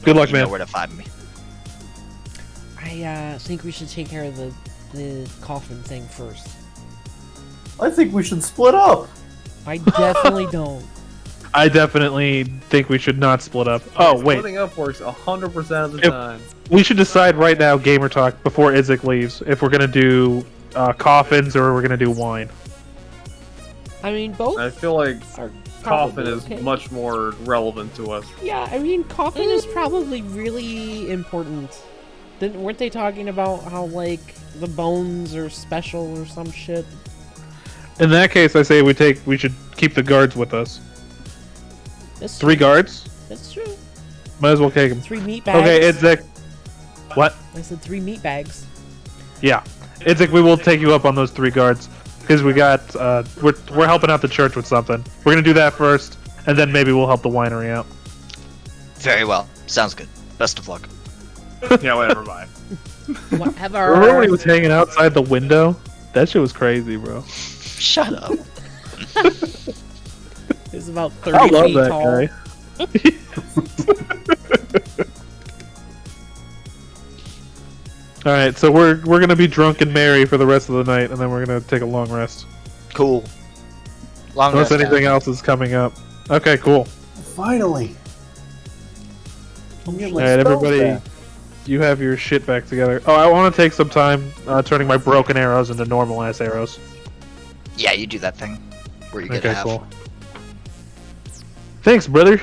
Good luck, You man. know where to find me. I think we should take care of the coffin thing first. I think we should split up. I definitely don't. I definitely think we should not split up. Oh, wait. Splitting up works 100% of the If- time. We should decide right now, Gamer Talk, before Izzik leaves, if we're going to do coffins or we're going to do wine. I mean, both I feel like are coffin probably is okay. much more relevant to us. Yeah, I mean, coffin is probably really important. Weren't they talking about how, like, the bones are special or some shit? In that case, I say we should keep the guards with us. That's 3 true. guards? That's true. Might as well take them. 3 meat bags. Okay, Izzik. What? I said 3 meat bags. Yeah. Izzik, we will take you up on those 3 guards. Because we got, we're helping out the church with something. We're going to do that first, and then maybe we'll help the winery out. Very well. Sounds good. Best of luck. Yeah, whatever, bye. Whatever. Remember when he was hanging outside the window? That shit was crazy, bro. Shut up. It's about 30 I love feet that tall. guy. Alright, so we're gonna be drunk and merry for the rest of the night, and then we're gonna take a long rest. Cool. Long Unless rest, anything guys. else is coming up. Okay, cool. Finally. I'm getting my Alright, spells everybody, back. you have your shit back together. Oh, I want to take some time turning my broken arrows into normal-ass arrows. Yeah, you do that thing where you get Okay, half. cool. Thanks, brother.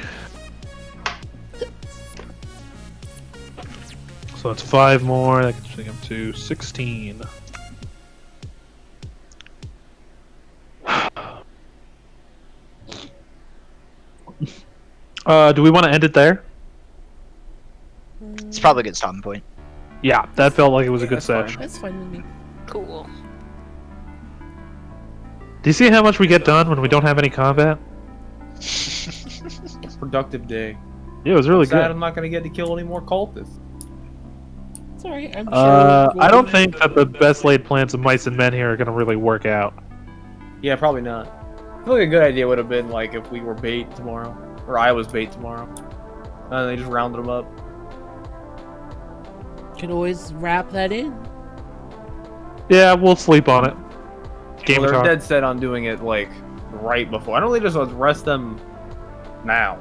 So it's 5 more. That can bring him to 16. Do we want to end it there? It's probably a good stopping point. Yeah, that felt like it was a good that's fine. sesh. That's fine with me. Cool. Do you see how much we get done when we don't have any combat? Productive day. Yeah, it was really Sad good. I'm not going to get to kill any more cultists. It's alright. I'm sure. I don't think that the best laid plans of mice and men here are going to really work out. Yeah, probably not. I feel like a good idea would have been like if we were bait tomorrow, or I was bait tomorrow, and they just rounded them up. Could always wrap that in. Yeah, we'll sleep on it. Game Well, they're talk. dead set on doing it like right before. I don't think just arrest them now.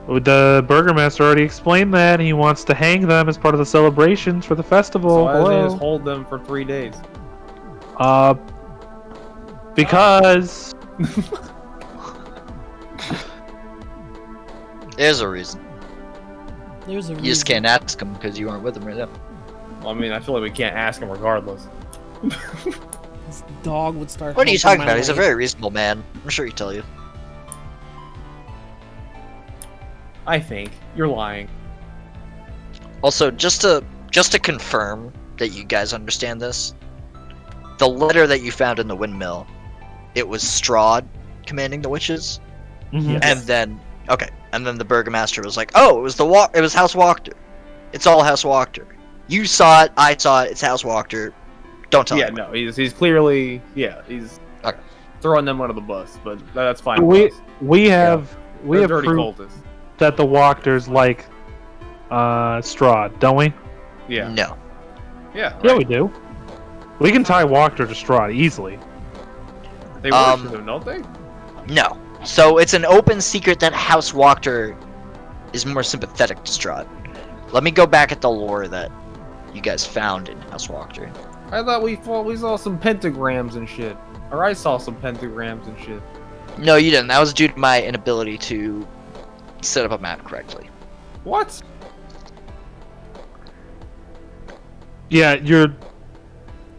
The Burgermaster already explained that he wants to hang them as part of the celebrations for the festival. So why doesn't he Hello? just hold them for 3 days? Because There's a reason. There's a reason. You just can't ask him because you aren't with him right now. Well, I mean, I feel like we can't ask him regardless. This dog would start. What are you humping talking my about? He's a leg. very reasonable man. I'm sure he'd tell you. I think you're lying. Also, just to confirm that you guys understand this, the letter that you found in the windmill, it was Strahd commanding the witches, Mhm. and then the Burgomaster was like, "Oh, it was House Wachter. It's all House Wachter. You saw it, I saw it. It's House Wachter. Don't tell Yeah, anyone." no, he's clearly he's Okay. throwing them under the bus, but that's fine. we with us. we have we They're have dirty proof cultists. that the Walkers like Strahd, don't we? Yeah, No. yeah, Yeah, right. we do. We can tie Walker to Strahd easily. They worship them, don't they? No. So it's an open secret that House Wachter is more sympathetic to Strahd. Let me go back at the lore that you guys found in House Wachter. I thought we saw some pentagrams and shit, or I saw some pentagrams and shit. No, you didn't. That was due to my inability to set up a map correctly. What? Yeah,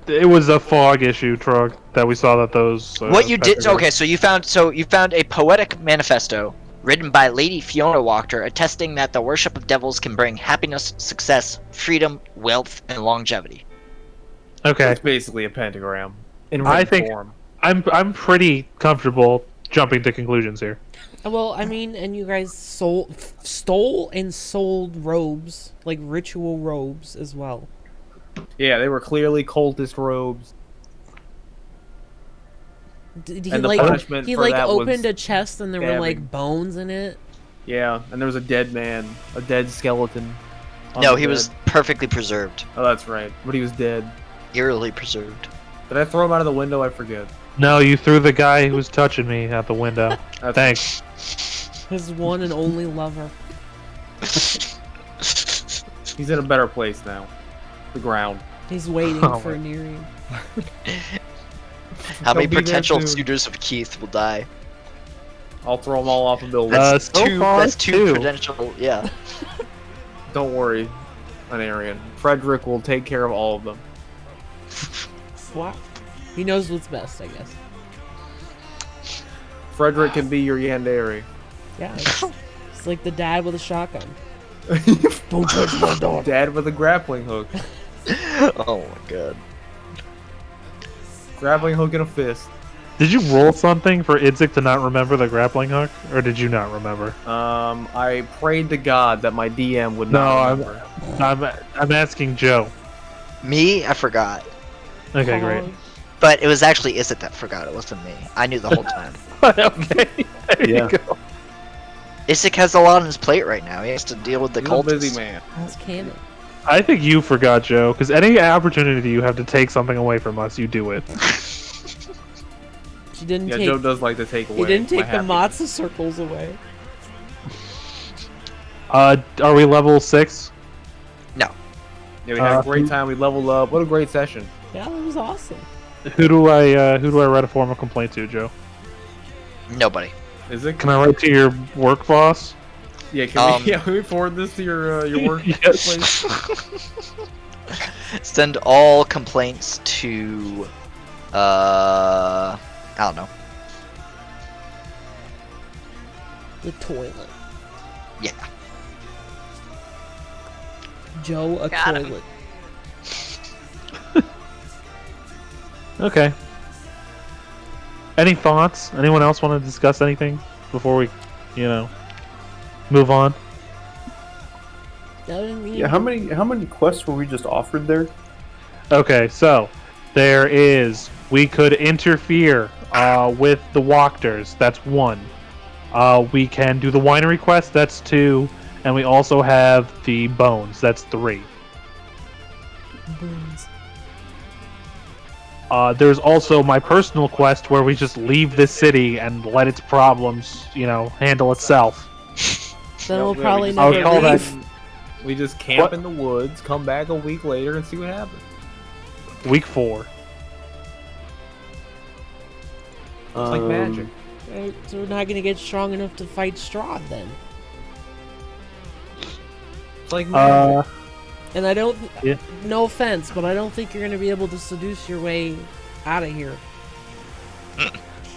it was a fog issue, Trog, that we saw that those. What you did? pentagrams- Okay, so you found a poetic manifesto written by Lady Fiona Wachter, attesting that the worship of devils can bring happiness, success, freedom, wealth, and longevity. Okay. It's basically a pentagram in I written think- form. I'm pretty comfortable jumping to conclusions here. Well, I mean, and you guys stole and sold robes, like ritual robes as well. Yeah, they were clearly cultist robes. Did he And the like punishment he for like that opened was a chest and there were stabbing. like bones in it? Yeah, and there was a dead man, a dead skeleton. on No, the he bed. was perfectly preserved. Oh, that's right. But he was dead. Eerily preserved. Did I throw him out of the window? I forget. No, you threw the guy who was touching me out the window. That's- Thanks. His one and only lover. He's in a better place now. The ground. He's waiting Oh for my- Nerium. How many He'll be there potential soon. suitors of Keith will die? I'll throw them all off a building. That's so two. far, That's two two. potential. Yeah. Don't worry, Anarian. Frederick will take care of all of them. Wow. He knows what's best, I guess. Frederick can be your Yandere. Yeah, it's like the dad with a shotgun. Don't touch my dog. Dad with a grappling hook. Oh my god. Grappling hook and a fist. Did you roll something for Idzik to not remember the grappling hook, or did you not remember? I prayed to God that my DM would not remember. I'm asking Joe. Me? I forgot. Okay, great. But it was actually Izzet that forgot. It wasn't me. I knew the whole time. Okay, there Yeah. you go. Izzet has a lot on his plate right now. He has to deal with the He's a cultists. busy man. That's canon. I think you forgot, Joe, because any opportunity you have to take something away from us, you do it. She didn't Yeah, take. Joe does like to take away. He didn't take my the happiness. matzo circles away. Are we level 6? No. Yeah, we had a great time. We leveled up. What a great session. Yeah, that was awesome. Who do I write a formal complaint to, Joe? Nobody. Is it? Can I write to your work boss? Yeah, can Um, we, can we forward this to your work Yes. place? Send all complaints to, I don't know. The toilet. Yeah. Joe, a Got him. toilet. Okay. Any thoughts? Anyone else want to discuss anything before we, move on? Yeah, how many quests were we just offered there? Okay, so we could interfere with the Walkers. That's 1. We can do the winery quest. That's 2, and we also have the bones. That's 3. Boons. There's also my personal quest where we just leave this city and let its problems, handle itself. Then we'll Yeah, probably we just- I'll never call leave. that- We just camp What? in the woods, come back a week later, and see what happens. Week 4. It's like magic. Right, so we're not gonna get strong enough to fight Strahd then. It's like magic. And I don't. Yeah. No offense, but I don't think you're gonna be able to seduce your way out of here.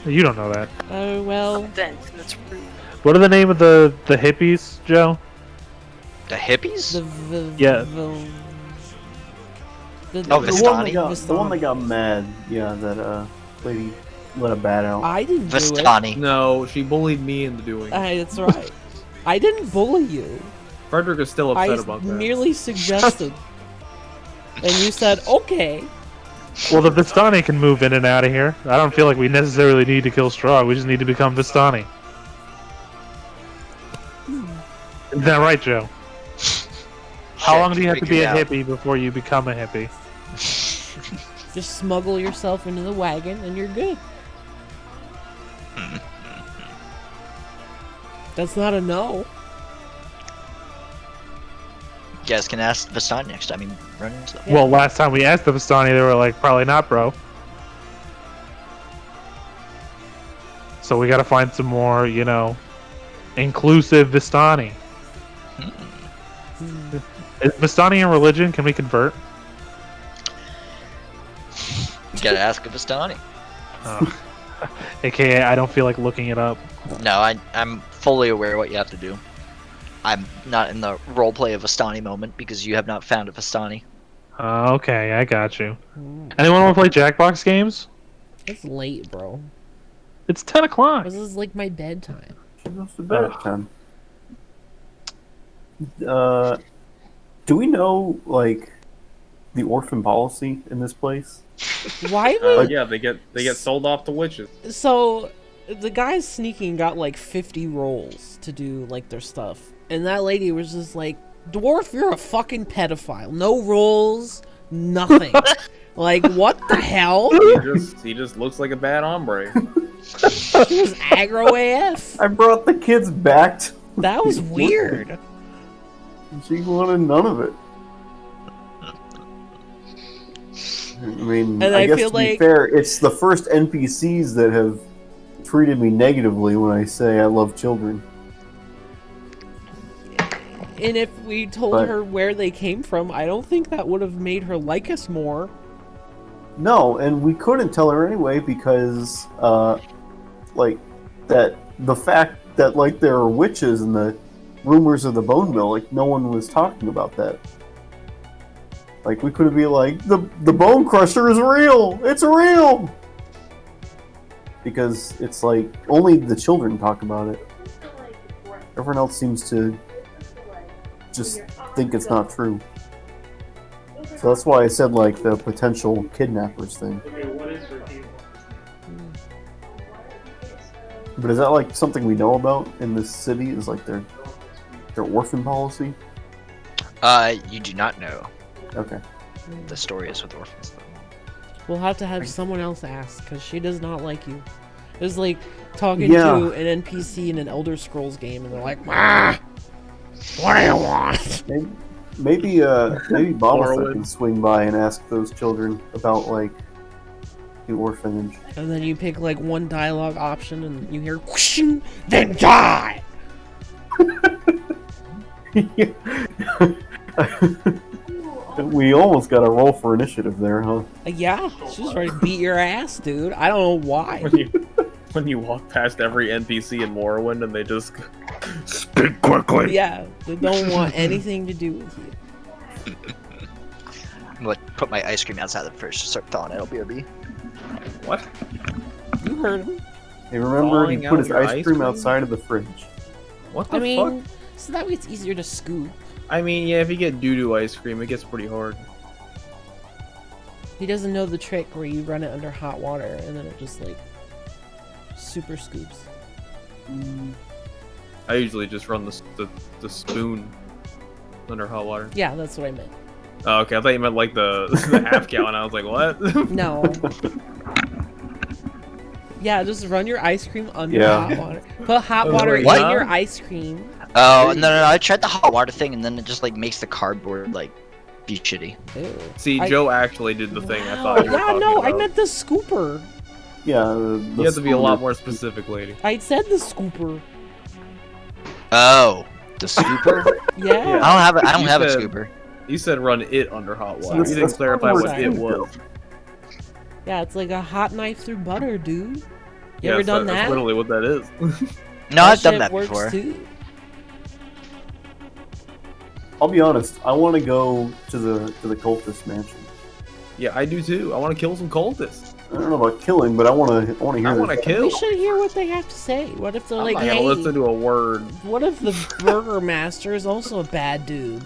You don't know that. Oh well. Then that's rude. What are the name of the hippies, Joe? The hippies? Yeah. Oh, The one, Vistani? the one that got mad. Yeah, that lady let a bat out. I didn't do it. Vistani. No, she bullied me into doing it. That's right. I didn't bully you. Frederick is still I upset about that. merely suggested. And you said, okay. Well, the Vistani can move in and out of here. I don't feel like we necessarily need to kill Strahd. We just need to become Vistani. Isn't that right, Joe? How long do you have to be a hippie before you become a hippie? Just smuggle yourself into the wagon and you're good. That's not a no. You guys can ask Vistani next time you run into them. Well, last time we asked the Vistani, they were like, probably not, bro. So we gotta find some more, inclusive Vistani. Is Vistani a religion? Can we convert? You gotta ask a Vistani. AKA, I don't feel like looking it up. No, I'm fully aware of what you have to do. I'm not in the roleplay of Vistani moment because you have not found a Vistani. Okay, I got you. Anyone want to play Jackbox games? It's late, bro. It's 10 o'clock. This is like my bedtime. She goes to bed at 10. Do we know, like, the orphan policy in this place? Why would... Yeah, they get sold off to witches. So, the guys sneaking got like 50 rolls to do like their stuff. And that lady was just like, Dwarf, you're a fucking pedophile. No rolls, nothing. Like, what the hell? He just looks like a bad hombre. She was aggro AF. I brought the kids back to... That was weird. She wanted none of it. I mean, And I I guess feel to be like- fair, it's the first NPCs that have treated me negatively when I say I love children. And if we told But- her where they came from, I don't think that would have made her like us more. No, and we couldn't tell her anyway because, like, that the fact that, like, there are witches and the rumors of the bone mill, like, no one was talking about that. Like, we couldn't be like, the bone crusher is real! It's real! Because it's like, only the children talk about it. Everyone else seems to just think it's not true. So that's why I said, like, the potential kidnappers thing. But is that, like, something we know about in this city? Is, like, their orphan policy? You do not know. Okay. The story is with orphans. We'll have to have someone else ask, because she does not like you. It was like talking Yeah. to an NPC in an Elder Scrolls game, and they're like, "Ah, what do you want?" Maybe Baba Morrowind. can swing by and ask those children about, like, the orphanage. And then you pick like one dialogue option, and you hear, "Whooshing, then die." We almost got a roll for initiative there, huh? Yeah, she's ready to beat your ass, dude. I don't know why. When you walk past every NPC in Morrowind and they just Speak quickly. Yeah, they don't want anything to do with you. I'm gonna put my ice cream outside the fridge to start thawing it. BRB. what? You heard him. Hey, remember, he Thawing put out his your ice ice cream cream? outside of the fridge. What the I mean, fuck? so that way it's easier to scoop. I mean, yeah, if you get doo-doo ice cream, it gets pretty hard. He doesn't know the trick where you run it under hot water and then it just like super scoops. I usually just run the spoon under hot water. Yeah, that's what I meant. Oh, okay, I thought you meant like the half gallon. I was like, what? No. Yeah, just run your ice cream under Yeah. hot water. Put hot Oh, water wait, in what? your ice cream. Oh no! I tried the hot water thing, and then it just like makes the cardboard like be shitty. Ew. See, I- Joe actually did the thing I Wow. thought you were Yeah, talking no, about. I meant the scooper. Yeah, You have to be a lot more specific, lady. I said the scooper. Oh, the scooper? Yeah. I don't You have a said- scooper. You said run it under hot water. Sorry. You didn't That's clarify what what we're it saying, was. Yeah, it's like a hot knife through butter, dude. You Yeah, ever done that's that? literally what that is. No, I've done shit that works before. Too. I'll be honest, I want to go to the cultist mansion. Yeah, I do too. I want to kill some cultists. I don't know about killing, but I want to hear I want to their- kill. We should hear what they have to say. What if they're I'm like, not gonna hey, listen to a word. what if the burger master is also a bad dude?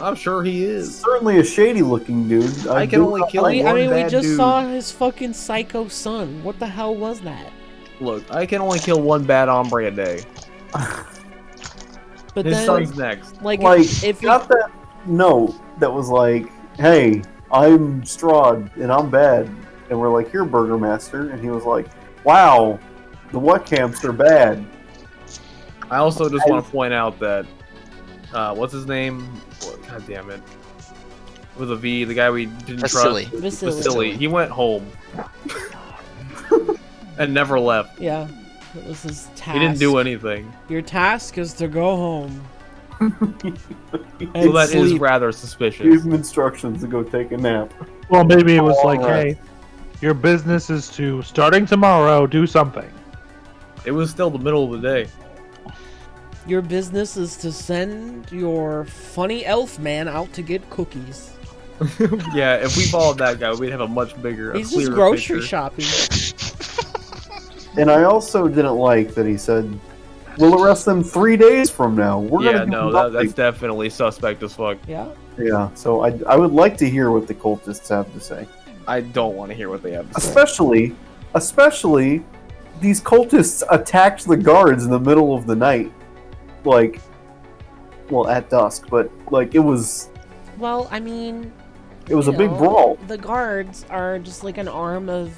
I'm sure he is. Certainly a shady looking dude. I can only kill I one mean, we bad just dude. saw his fucking psycho son. What the hell was that? Look, I can only kill one bad hombre a day. But His then, son's next. like, Like, if we, got that note that was like, "Hey, I'm Strahd and I'm bad," and we're like, "You're Burger Master," and he was like, "Wow, the what camps are bad." I also just want to point out that, what's his name? God damn it. With a V, the guy we didn't Vasily. trust. Vasily. Vasily. He went home. And never left. yeah, it was his task. He didn't do anything. Your task is to go home. So and that is sleep. rather Gave suspicious. him instructions to go take a nap. Well, maybe it was like, Alright. hey, your business is to, starting tomorrow, do something. It was still the middle of the day. Your business is to send your funny elf man out to get cookies. Yeah, if we followed that guy, we'd have a much bigger, He's clearer just grocery picture. shopping. And I also didn't like that he said, "We'll arrest them 3 days from now." We're Yeah, gonna do no, nothing. that's definitely suspect as fuck. Yeah. Yeah, so I would like to hear what the cultists have to say. I don't want to hear what they have to say. Especially, these cultists attacked the guards in the middle of the night. Like, well, at dusk, but, like, it was Well, I mean, a you big know, brawl. The guards are just like an arm of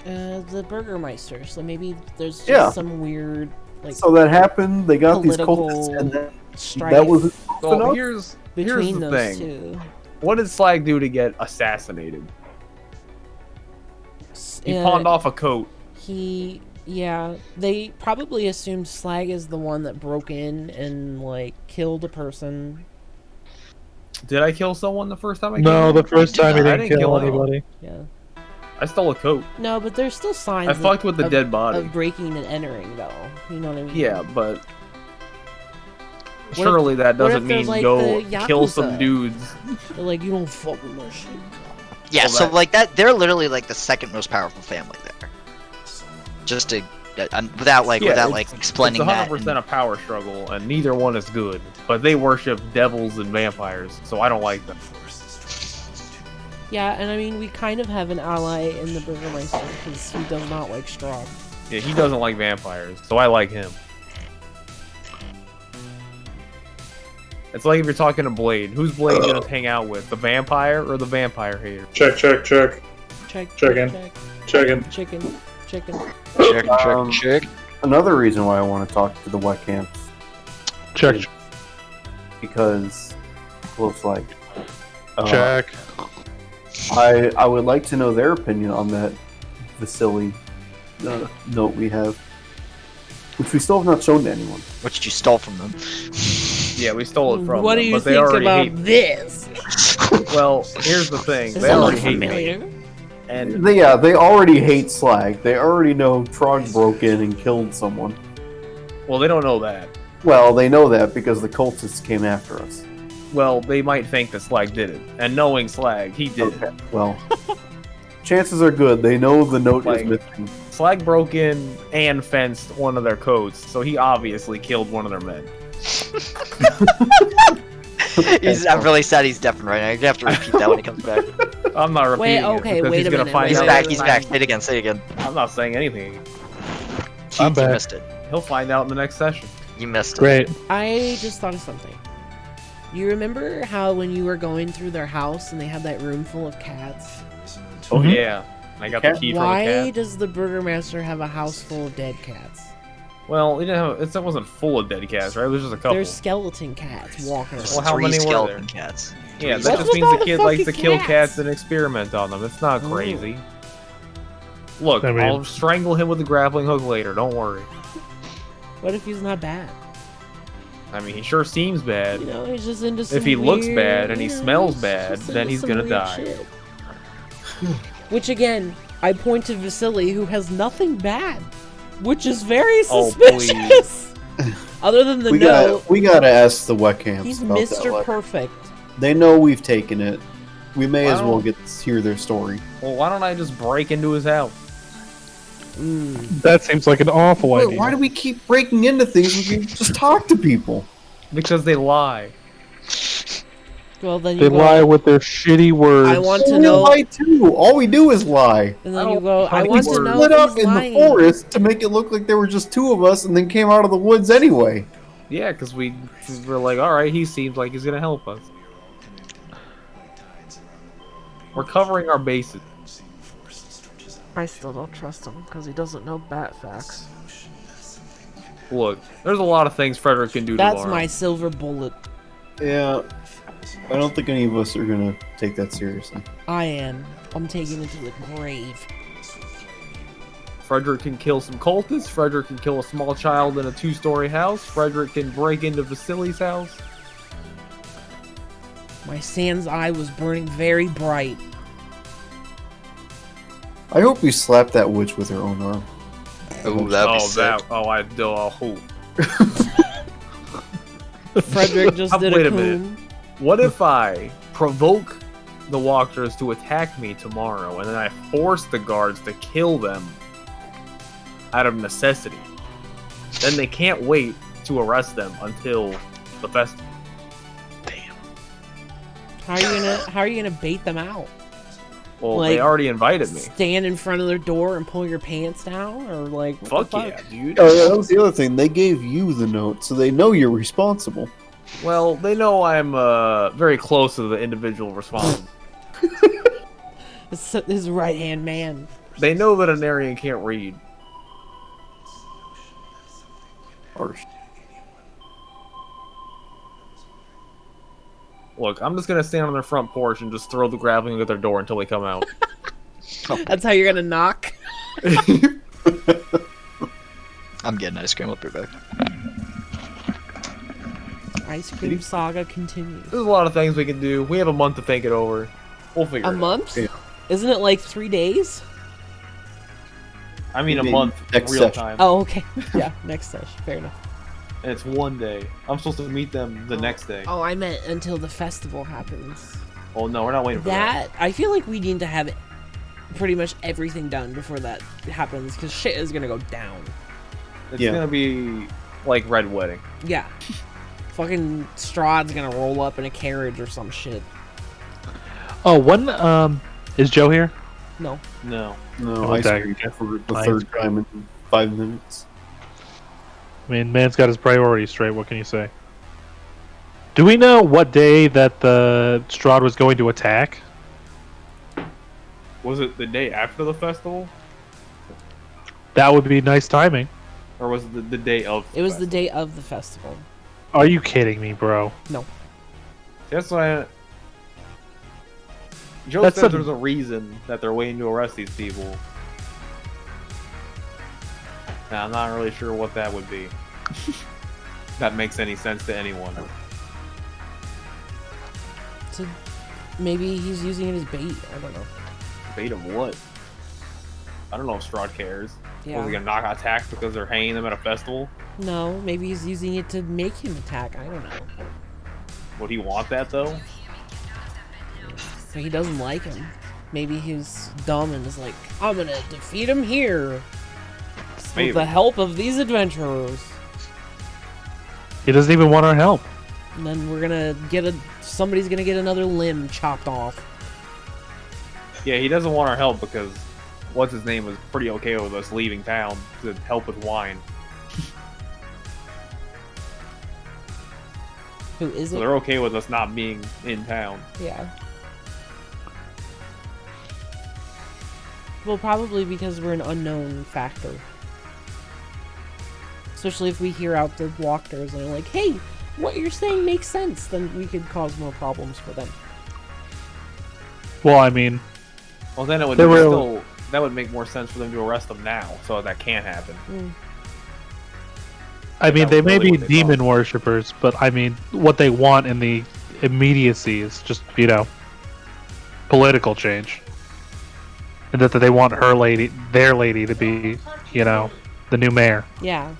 the Burgermeister, so maybe there's just Yeah. some weird, like, So that happened, they got these political cultists, and that strife was Well, enough? here's between the those thing. two. What did Slag do to get assassinated? He pawned off a coat. Yeah, they probably assumed Slag is the one that broke in and, like, killed a person. Did I kill someone the first time I No, killed the first time he I didn't didn't kill kill anyone. anybody. Yeah. I stole a coat. No, but there's still signs I fucked with the of, dead body. of breaking and entering, though. You know what I mean? Yeah, but if- surely that what if doesn't they're mean like go the kill some Yakuza? dudes. They're like, you don't fuck with my shit. Yeah, Well, so that- like that, they're literally like the second most powerful family there. Just to, without it's explaining that. 100% a power struggle, and neither one is good. But they worship devils and vampires, so I don't like them. Yeah, and I mean, we kind of have an ally in the Burgermeister, because he does not like Strahd. Yeah, he doesn't like vampires, so I like him. It's like if you're talking to Blade. Who's Blade gonna hang out with? The vampire or the vampire hater? Check. Check. Chicken. Chicken. Chicken. Chicken. Check. Another reason why I want to talk to the wet camps, Check. because, close like, Check. I would like to know their opinion on that Vasily note we have, which we still have not shown to anyone. Which you stole from them. Yeah, we stole it from What them, do you but they think already about hate me. this? Well, here's the thing. Does They that look already hate me. familiar? And They already hate Slag. They already know Trog broke in and killed someone. well, they don't know that. Well, they know that because the cultists came after us. Well, they might think that Slag did it. And knowing Slag, he did it. Okay, well, chances are good. They know the note Like- is missing. Slag broke in and fenced one of their coats, so he obviously killed one of their men. I'm really sad he's deaf right now. You're gonna have to repeat that when he comes back. I'm not repeating it okay, because wait he's a gonna minute, find wait He's a out. back. minute. He's back. Say it again. Say it again. I'm not saying anything. I'm You back. missed it. He'll find out in the next session. You missed it. Great. I just thought of something. You remember how when you were going through their house and they had that room full of cats? Oh Mhm. yeah, and I got the key from the Why cat. does the Burgermaster have a house full of dead cats? Well, he didn't have. It wasn't full of dead cats, right? It was just a couple. There's skeleton cats walking around. Well, how Three many were skeleton there? cats. Yeah, Three that What's just means with all the the kid likes to fucking kill cats? cats and experiment on them. It's not Oh. crazy. Look, I mean- I'll strangle him with a grappling hook later. Don't worry. What if he's not bad? I mean, he sure seems bad. You know, he's just into some If he looks weird, bad and he you know, smells he's bad, just then into he's some gonna weird die. shit. Which again, I point to Vasily, who has nothing bad, which is very Oh, suspicious. Other than the We note, gotta ask the wet camps he's about that Mr. letter. Perfect. They know we've taken it. We may as Wow. well hear their story. Well, why don't I just break into his house? That seems like an awful Wait, idea. why do we keep breaking into things when we just talk to people? Because they lie. Well, then They you go, lie with their shitty words. I want to We know, lie too. All we do is lie. and I then you don't go, I think want we to were know Split if up he's in lying. the forest to make it look like there were just two of us, and then came out of the woods anyway. Yeah, because we were like, all right, he seems like he's gonna help us. We're covering our bases. I still don't trust him because he doesn't know bat facts. Look, there's a lot of things Frederick can do That's tomorrow. my silver bullet. Yeah, I don't think any of us are gonna take that seriously. I am. I'm taking it to the grave. Frederick can kill some cultists. Frederick can kill a small child in a 2-story house. Frederick can break into Vasily's house. My Sans eye was burning very bright. I hope you slap that witch with her own arm. Oh, that'd be sick. Frederick just did Wait a a minute. coon. What if I provoke the walkers to attack me tomorrow, and then I force the guards to kill them out of necessity, then they can't wait to arrest them until the festival. How are you gonna bait them out? Well, Like, they already invited me. Stand in front of their door and pull your pants down, or like what Fuck the yeah, fuck? dude. Oh yeah, that was the other thing. They gave you the note, so they know you're responsible. Well, they know I'm very close to the individual responsible. His right hand man. They know that an Aryan can't read. Harsh. Look, I'm just gonna stand on their front porch and just throw the grappling at their door until they come out. That's how you're gonna knock. I'm getting ice cream. I'll be back. Ice cream saga continues. There's a lot of things we can do. We have a month to think it over. We'll figure A it out. month? Yeah. Isn't it like 3 days? I mean, a Maybe month next real session. time. Oh, okay. Yeah, next session. Fair enough. And it's one day. I'm supposed to meet them the next day. Oh, I meant until the festival happens. Oh no, we're not waiting for that. I feel like we need to have pretty much everything done before that happens, because shit is gonna go down. It's Yeah. gonna be like Red Wedding. Yeah. Fucking Strahd's gonna roll up in a carriage or some shit. Oh, when is Joe here? No. No. No, Oh, ice dang. cream for the Ice third time in 5 minutes. I mean, man's got his priorities straight. What can you say? Do we know what day that the Strahd was going to attack? Was it the day after the festival, That would be nice timing. or was it the day of? It was the day of the festival. Are you kidding me, bro? No. That's why. Joe That's says a- there's a reason that they're waiting to arrest these people. Now, I'm not really sure what that would be. That makes any sense to anyone. So maybe he's using it as bait. I don't know. Bait of what? I don't know if Strahd cares. Yeah. Was he gonna knock attack because they're hanging them at a festival? No, maybe he's using it to make him attack. I don't know. Would he want that though? So he doesn't like him. Maybe he's dumb and is like, I'm gonna defeat him here. Maybe. With the help of these adventurers. He doesn't even want our help. And then we're gonna get somebody's gonna get another limb chopped off. Yeah, he doesn't want our help because what's his name was pretty okay with us leaving town to help with wine. Who is So it? they're okay with us not being in town. Yeah. Well, probably because we're an unknown factor. Especially if we hear out the walkers and they're like, hey, what you're saying makes sense, then we could cause more problems for them. Well, I mean, Well, then it would They were- still that would make more sense for them to arrest them now, so that can't happen. I mean, That they was may really be what they demon worshippers, but I mean, what they want in the immediacy is just, political change. And that they want their lady to be, the new mayor. Yeah.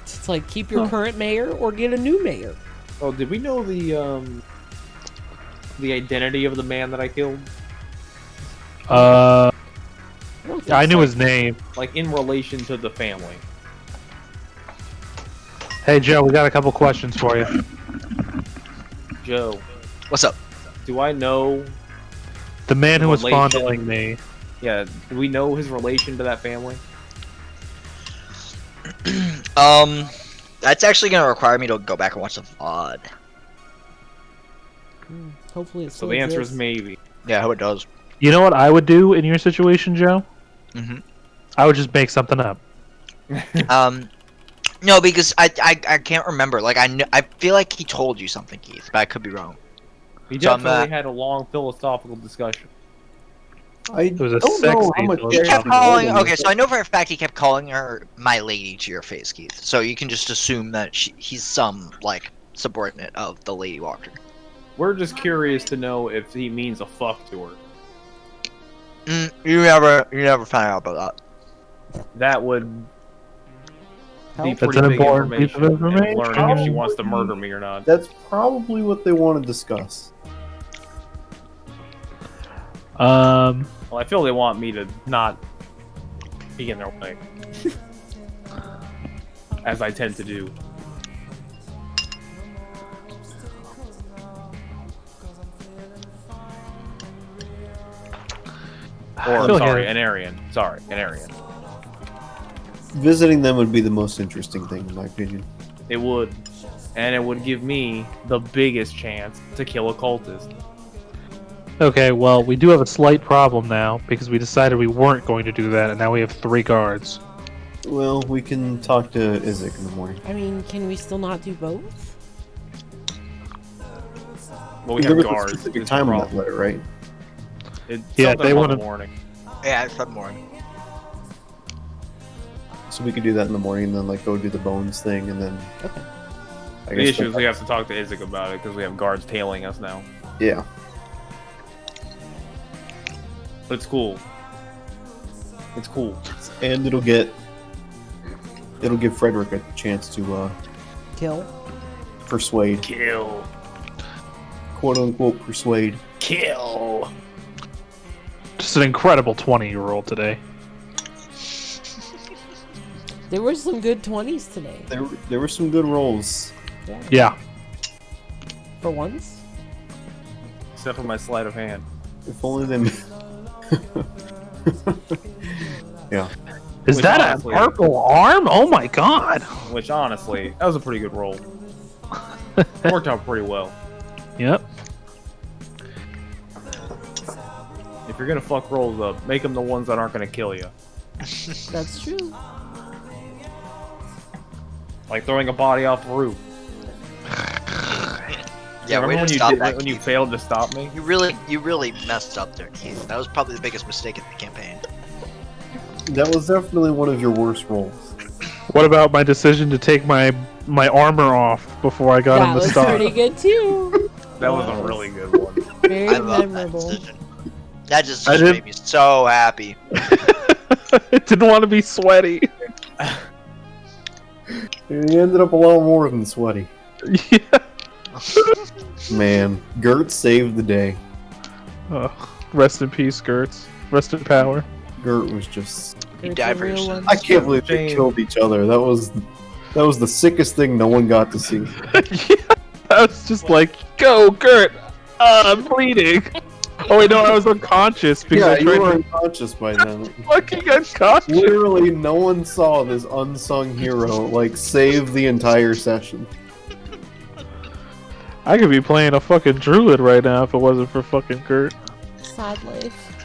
It's like, keep your current mayor or get a new mayor. Oh, did we know the identity of the man that I killed? I don't think knew so. his name. Like in relation to the family. Hey, Joe, we got a couple questions for you. Joe, What's up? do I know? The man who was Relation. fondling me. Yeah, do we know his relation to that family? That's actually gonna require me to go back and watch the VOD. Hopefully it's So the answer is maybe. Yeah, I hope it does. You know what I would do in your situation, Joe? Mm-hmm. I would just make something up. No, because I can't remember. Like I feel like he told you something, Keith, but I could be wrong. He So I'm, definitely had a long philosophical discussion. I was a don't know sexy how much. philosophical He kept Yeah. calling. Okay, so I know for a fact he kept calling her my lady to your face, Keith. So you can just assume that he's some like subordinate of the Lady Walker. We're just curious to know if he means a fuck to her. You never find out about That would be Help. That's pretty an big important piece of information. And information. learning if she wants to murder me or not. That's probably what they want to discuss. Um, Well, I feel they want me to not be in their way. As I tend to do. Or, feel sorry, like- an Aryan. Sorry, an Aryan. Visiting them would be the most interesting thing, in my opinion. It would. And it would give me the biggest chance to kill a cultist. okay, well, we do have a slight problem now because we decided we weren't going to do that, and now we have 3 guards. Well, we can talk to Isaac in the morning. I mean, can we still not do both? Well, we There have was a guards. specific It's a time on that problem. letter, right? It's Yeah, something they about wanna- the morning. Yeah, it's some morning. So we could do that in the morning, and then like go do the bones thing, and then. Okay. I The guess issue is we have to talk to Isaac about it because we have guards tailing us now. Yeah. But it's cool. It's cool. And it'll give Frederick a chance to Kill. persuade, Kill. quote unquote persuade. Kill. Just an incredible 20 you rolled today. There were some good 20s today. There were some good rolls. Yeah. For once. Except for my sleight of hand. If only them. Yeah. Is Which that honestly- a purple arm? Oh my god. Which, honestly, that was a pretty good roll. Worked out pretty well. Yep. If you're gonna fuck rolls up, make them the ones that aren't gonna kill you. That's true. Like throwing a body off the roof. Yeah, way Remember to when stop you that. when you Keith. failed to stop me? You really messed up there, Keith. That was probably the biggest mistake in the campaign. That was definitely one of your worst rolls. What about my decision to take my armor off before I got That him to was stop? pretty good too. That was a really good one. Very I love that memorable. decision. That just I didn't- made me so happy. I didn't want to be sweaty. He ended up a lot more than sweaty. Yeah. Man, Gert saved the day. Rest in peace, Gertz. Rest in power. Gert was just. He It's died a for your real sins. one. I can't believe they Shame. killed each other. That was the sickest thing no one got to see. Yeah. I was just like, go, Gert. I'm bleeding. Oh wait, no, I was unconscious because Yeah, I you tried were to unconscious by then. fucking unconscious. Literally, no one saw this unsung hero like save the entire session. I could be playing a fucking druid right now if it wasn't for fucking Gert. Sad life.